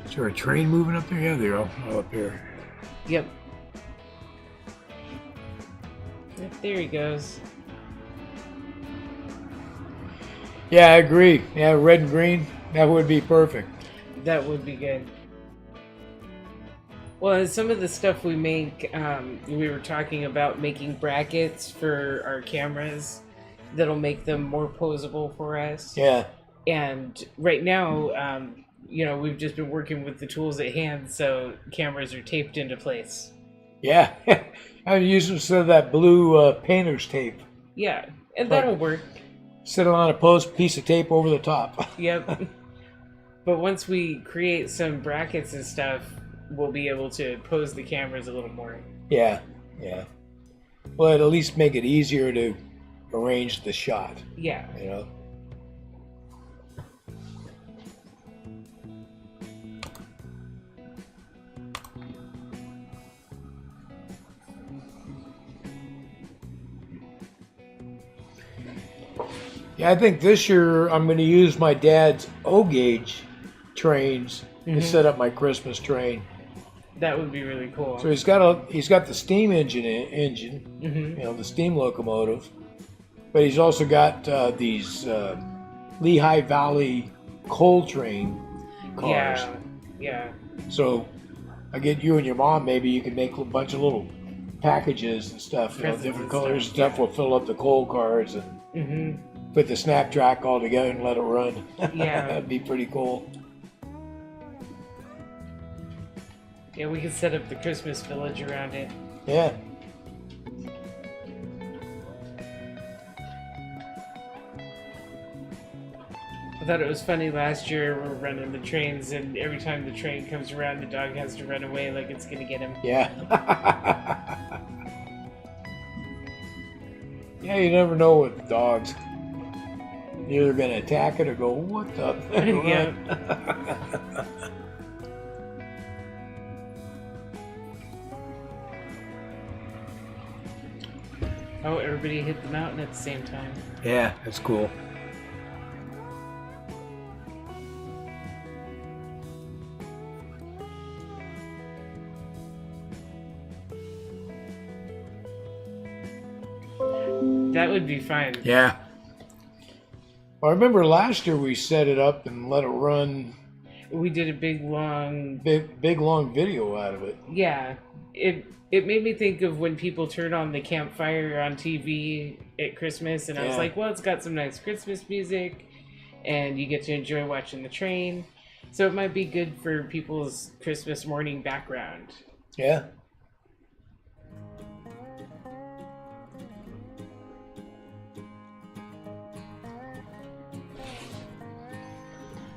Is there a train moving up there? Yeah, they're all up here. Yep. Yep, there he goes. Yeah, I agree. Yeah, red and green, that would be perfect. That would be good. Well, some of the stuff we make, we were talking about making brackets for our cameras that'll make them more posable for us. Yeah. And right now, we've just been working with the tools at hand, so cameras are taped into place. Yeah. I'm using some of that blue painter's tape. Yeah, and that'll work. Sit on a piece of tape over the top. Yep. But once we create some brackets and stuff, we'll be able to pose the cameras a little more. Yeah, yeah. Well, it'll at least make it easier to arrange the shot. Yeah. You know? Yeah, I think this year I'm going to use my dad's O-gauge trains to set up my Christmas train. That would be really cool. So he's got the steam engine, the steam locomotive, but he's also got these Lehigh Valley coal train cars. Yeah. So I get you and your mom, maybe you can make a bunch of little packages and stuff, different colors and stuff. We'll fill up the coal cars and put the snap track all together and let it run. Yeah. That'd be pretty cool. Yeah, we could set up the Christmas village around it. Yeah. I thought it was funny last year we were running the trains, and every time the train comes around, the dog has to run away like it's going to get him. Yeah. Yeah, you never know with dogs. You're either going to attack it or go, what the? Yeah. Oh, everybody hit the mountain at the same time. Yeah, that's cool. That would be fun. Yeah. Well, I remember last year we set it up and let it run. We did a big long video out of it. Yeah. It made me think of when people turn on the campfire on TV at Christmas, and I was like, well, it's got some nice Christmas music, and you get to enjoy watching the train. So it might be good for people's Christmas morning background. Yeah.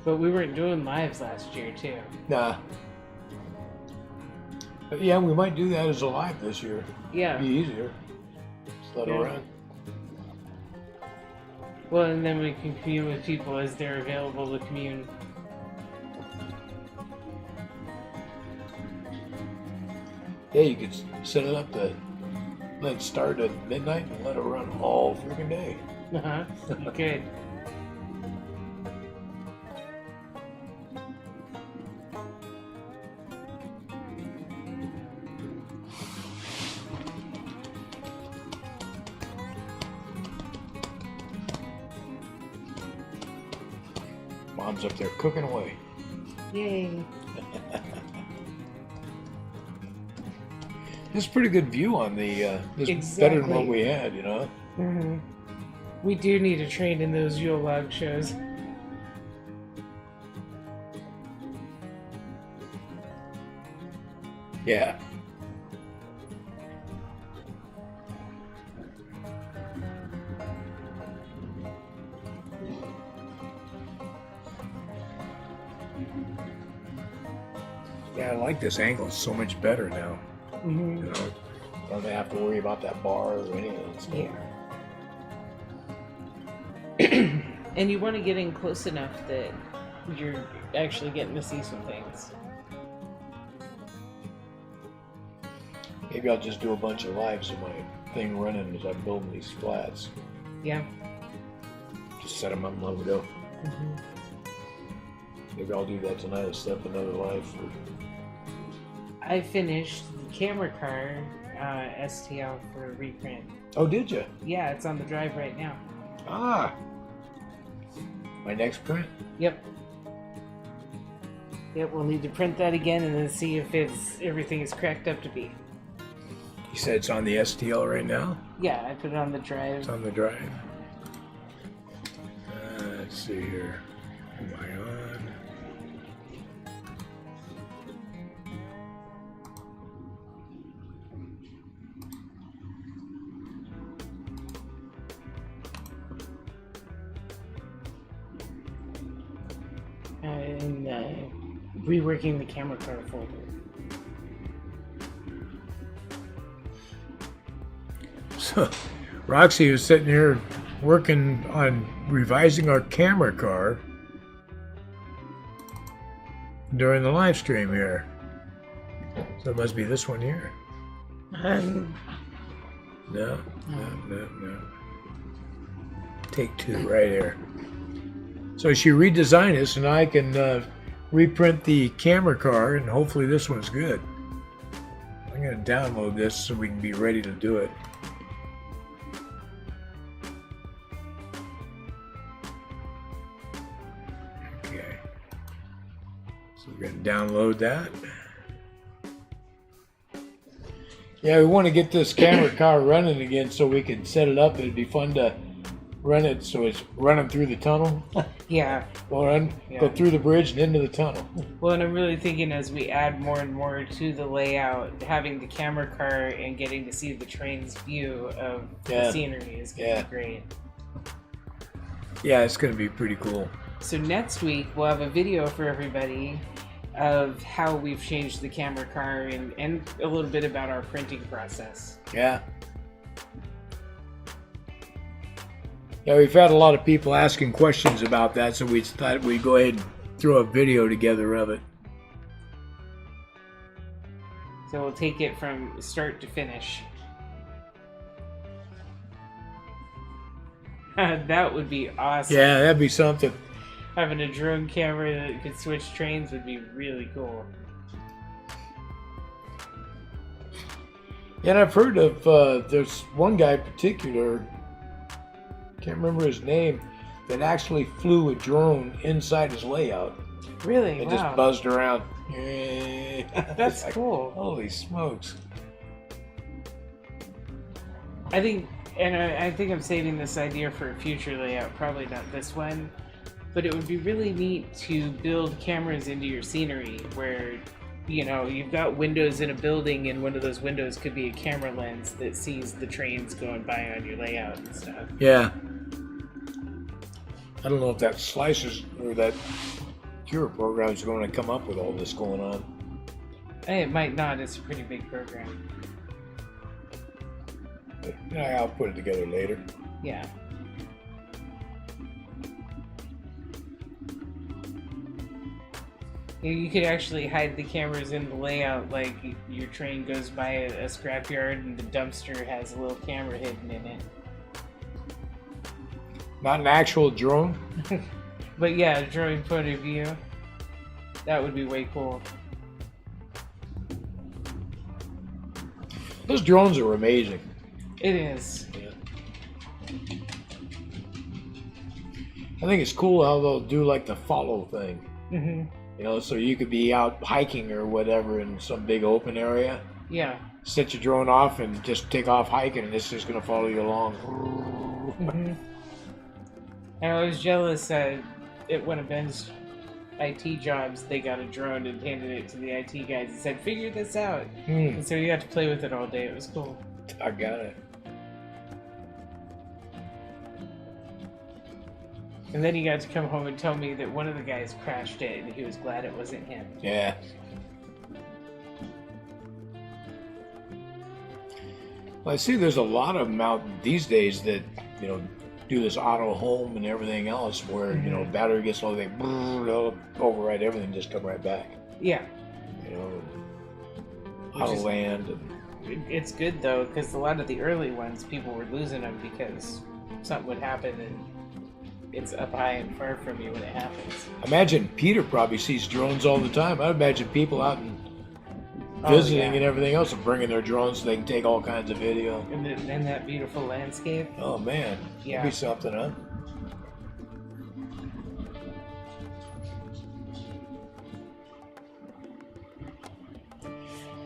But we weren't doing lives last year, too. Nah. But yeah, we might do that as a live this year. Yeah. It'd be easier. Just let it run. Well, and then we can commune with people as they're available to commune. Yeah, you could set it up to let it start at midnight and let it run all freaking day. Uh-huh. You could. Mom's up there cooking away. Yay. It's a pretty good view on the, this is better than what we had, you know? Mm-hmm. We do need to train in those Yule log shows. Yeah. Yeah, I like this angle so much better now. Mm-hmm. You know, don't have to worry about that bar or any of that stuff. Yeah. And you want to get in close enough that you're actually getting to see some things. Maybe I'll just do a bunch of lives of my thing running as I'm building these flats. Yeah. Just set them up and let them go. Mm-hmm. Maybe I'll do that tonight and set up another live for... I finished the camera car STL for a reprint. Oh, did you? Yeah, it's on the drive right now. Ah. My next print? Yep. Yep, we'll need to print that again and then see if everything is cracked up to be. You said it's on the STL right now? Yeah, I put it on the drive. It's on the drive. Let's see here. Am I on? And reworking the camera car folder. So, Roxy was sitting here working on revising our camera car during the live stream here. So it must be this one here. No. Take two right here. So she redesigned this, and I can reprint the camera car, and hopefully this one's good. I'm going to download this so we can be ready to do it. Okay. So we're going to download that. Yeah, we want to get this camera car running again so we can set it up. It'd be fun to run it so it's running through the tunnel. Yeah. Go through the bridge and into the tunnel. Well, and I'm really thinking as we add more and more to the layout, having the camera car and getting to see the train's view of the scenery is going to be great. Yeah, it's going to be pretty cool. So next week we'll have a video for everybody of how we've changed the camera car and a little bit about our printing process. Yeah. Yeah, we've had a lot of people asking questions about that, so we thought we'd go ahead and throw a video together of it. So we'll take it from start to finish. That would be awesome. Yeah, that'd be something. Having a drone camera that could switch trains would be really cool. And I've heard of, there's one guy in particular, can't remember his name, that actually flew a drone inside his layout. Really? And just buzzed around. That's cool. Holy smokes. I think I'm saving this idea for a future layout, probably not this one, but it would be really neat to build cameras into your scenery where, you know, you've got windows in a building and one of those windows could be a camera lens that sees the trains going by on your layout and stuff. Yeah. I don't know if that slices or that Cure program is going to come up with all this going on. It might not. It's a pretty big program. But, I'll put it together later. Yeah. You could actually hide the cameras in the layout, like your train goes by a scrapyard and the dumpster has a little camera hidden in it. Not an actual drone? But yeah, a drone point of view. That would be way cool. Those drones are amazing. It is. Yeah. I think it's cool how they'll do like the follow thing. Mm-hmm. You know, so you could be out hiking or whatever in some big open area. Yeah. Set your drone off and just take off hiking, and it's just going to follow you along. Mm-hmm. I was jealous at one of Ben's IT jobs. They got a drone and handed it to the IT guys and said, "Figure this out." And so he got to play with it all day. It was cool. I got it. And then he got to come home and tell me that one of the guys crashed it, and he was glad it wasn't him. Yeah. Well, I see there's a lot of them out these days that, you know, do this auto home and everything else where, you know, battery gets low, they'll override everything, just come right back. Yeah. You know, auto land. And it's good, though, because a lot of the early ones, people were losing them because something would happen and it's up high and far from you when it happens. Imagine Peter probably sees drones all the time. I imagine people out and visiting and everything else and bringing their drones so they can take all kinds of video. And then that beautiful landscape. Oh, man. Yeah. That'd be something, huh?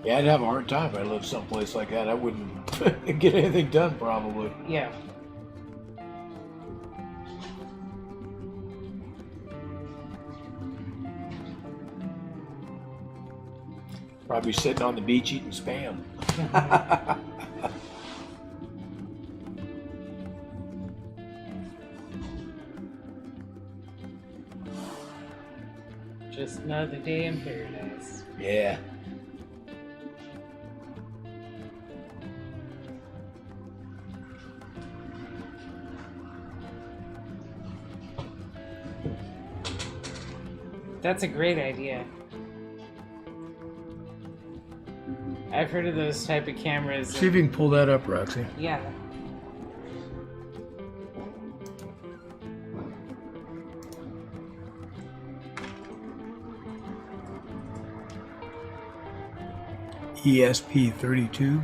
Yeah, I'd have a hard time if I lived someplace like that. I wouldn't get anything done, probably. Yeah. Probably sitting on the beach eating Spam. Just another day in paradise. Yeah. That's a great idea. I've heard of those type of cameras. See if you can pull that up, Roxy. Yeah. ESP32.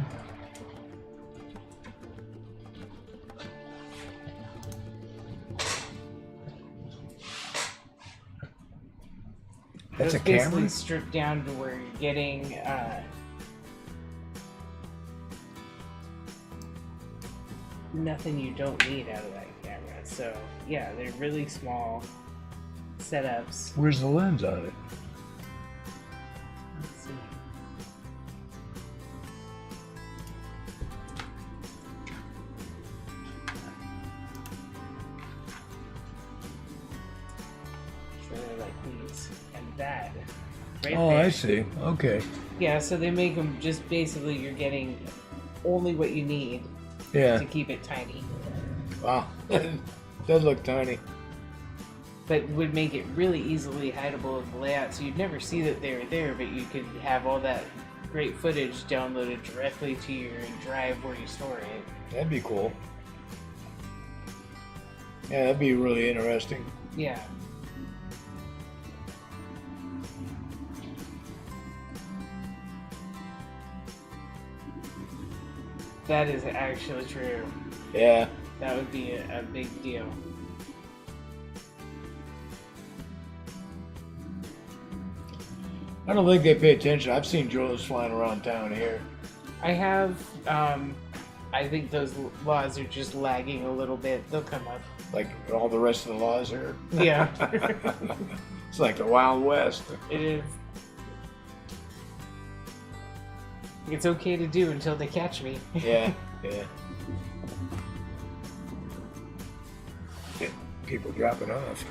That's a camera? Basically stripped down to where you're getting nothing you don't need out of that camera. So yeah, they're really small setups. Where's the lens on it? Let's see. So they're like these and that. Right Oh, there. I see. Okay. Yeah, so they make them just basically you're getting only what you need to keep it tiny. Wow. Does look tiny. But would make it really easily hideable in the layout, so you'd never see that they were there, but you could have all that great footage downloaded directly to your drive where you store it. That'd be cool. Yeah, that'd be really interesting. Yeah. That is actually true. Yeah. That would be a big deal. I don't think they pay attention. I've seen drones flying around town here. I have, I think those laws are just lagging a little bit. They'll come up. Like all the rest of the laws here. Yeah. It's like the Wild West. It is. It's okay to do until they catch me. Yeah, yeah. People dropping off.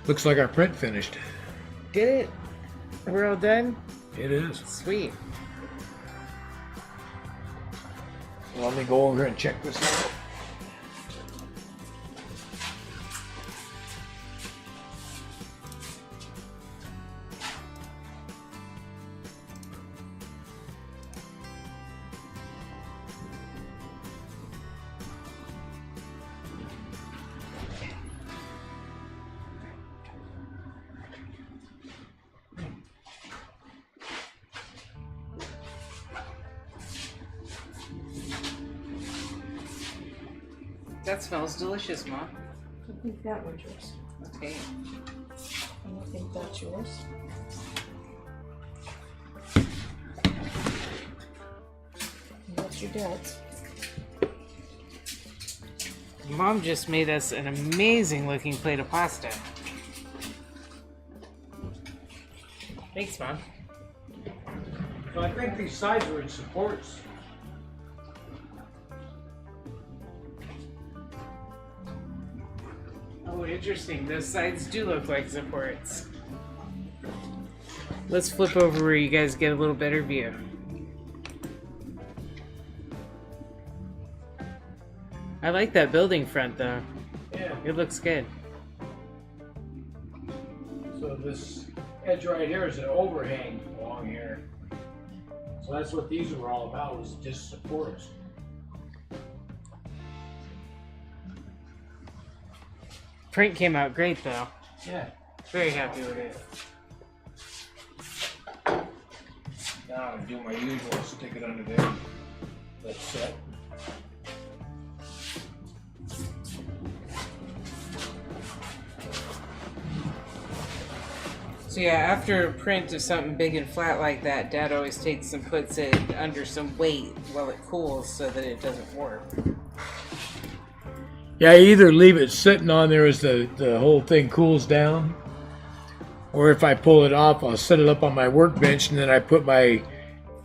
Looks like our print finished. Did it? We're all done? It is. Sweet. Let me go over and check this out. That smells delicious, Mom. I think that one's yours. Okay. And I think that's yours. And that's your dad's. Mom just made us an amazing looking plate of pasta. Thanks, Mom. So I think these sides are in supports. Oh, interesting. Those sides do look like supports. Let's flip over where you guys get a little better view. I like that building front, though. Yeah. It looks good. So this edge right here is an overhang along here. So that's what these were all about, was just supports. Print came out great, though. Yeah. Very happy with it. Now I do my usual, stick it under there. That's set. So yeah, after a print of something big and flat like that, Dad always takes and puts it under some weight while it cools so that it doesn't warp. Yeah, I either leave it sitting on there as the whole thing cools down, or if I pull it off, I'll set it up on my workbench and then I put my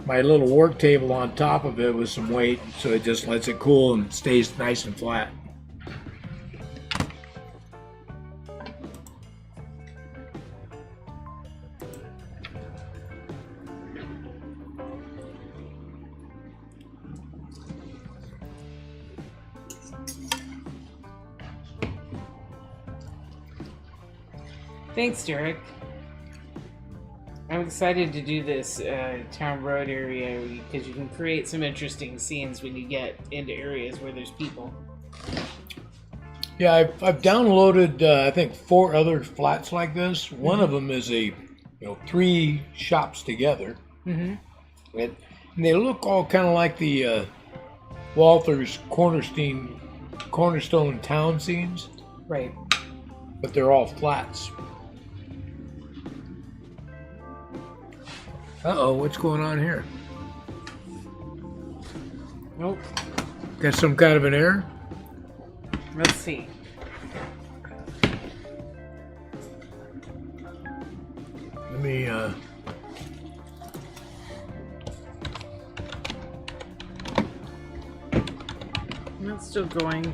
little work table on top of it with some weight so it just lets it cool and stays nice and flat. Thanks, Derek. I'm excited to do this town road area because you can create some interesting scenes when you get into areas where there's people. Yeah, I've downloaded I think 4 other flats like this. One of them is 3 shops together, and they look all kind of like the Walther's Cornerstone town scenes, right? But they're all flats. Uh-oh, what's going on here? Nope. Got some kind of an error? Let's see. Let me, It's still going.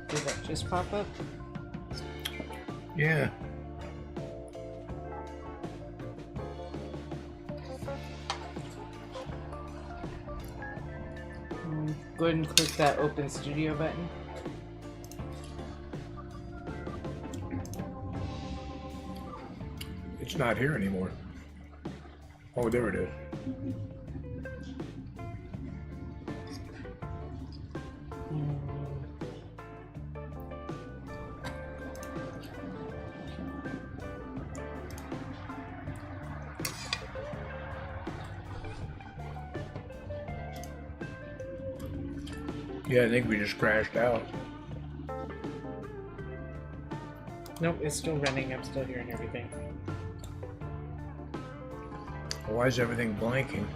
Did that just pop up? Yeah. Go ahead and click that Open Studio button. It's not here anymore. Oh, there it is. Yeah, I think we just crashed out. Nope, it's still running. I'm still hearing everything. Why is everything blanking?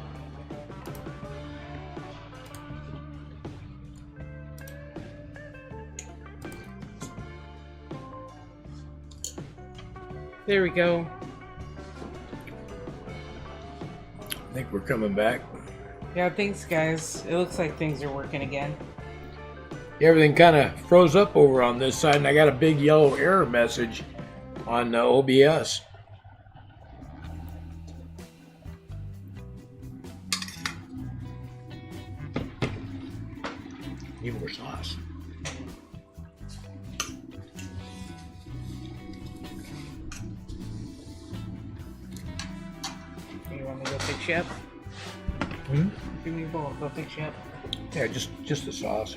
There we go. I think we're coming back. Yeah, thanks, guys. It looks like things are working again. Everything kind of froze up over on this side, and I got a big yellow error message on OBS. Need more sauce. You want me to go fix you up? Give me a bowl. Go fix you up. Yeah, just the sauce.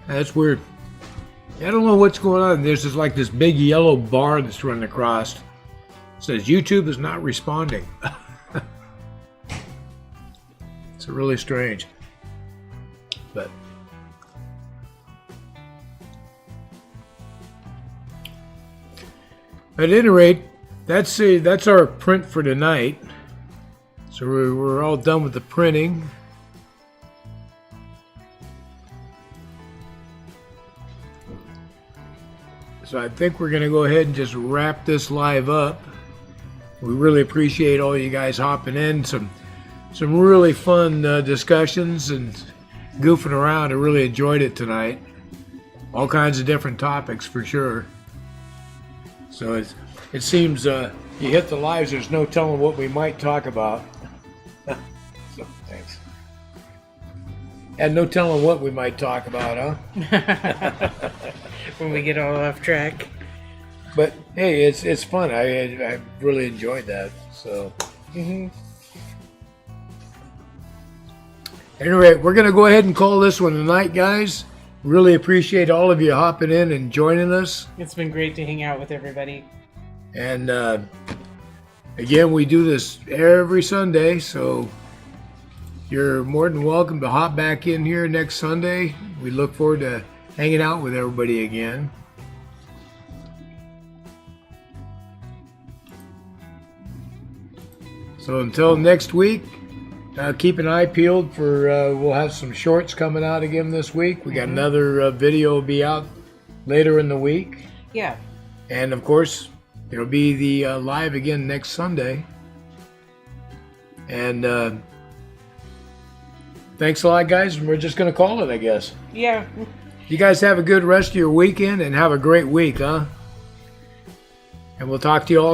That's weird. I don't know what's going on. There's just like this big yellow bar that's running across. It says YouTube is not responding. It's really strange. But at any rate, that's our print for tonight. So we're all done with the printing. So I think we're going to go ahead and just wrap this live up. We really appreciate all you guys hopping in. Some really fun discussions and goofing around. I really enjoyed it tonight. All kinds of different topics for sure. So it seems you hit the lives, there's no telling what we might talk about. So thanks. And no telling what we might talk about, huh? When we get all off track. But hey, it's fun. I really enjoyed that. So. Anyway, we're gonna go ahead and call this one tonight, guys. Really appreciate all of you hopping in and joining us. It's been great to hang out with everybody. And again, we do this every Sunday, so you're more than welcome to hop back in here next Sunday. We look forward to hanging out with everybody again. So until next week, keep an eye peeled for, we'll have some shorts coming out again this week. We got another video will be out later in the week. Yeah. And of course, there'll be the live again next Sunday. And thanks a lot, guys. We're just going to call it, I guess. Yeah. You guys have a good rest of your weekend and have a great week, huh? And we'll talk to you all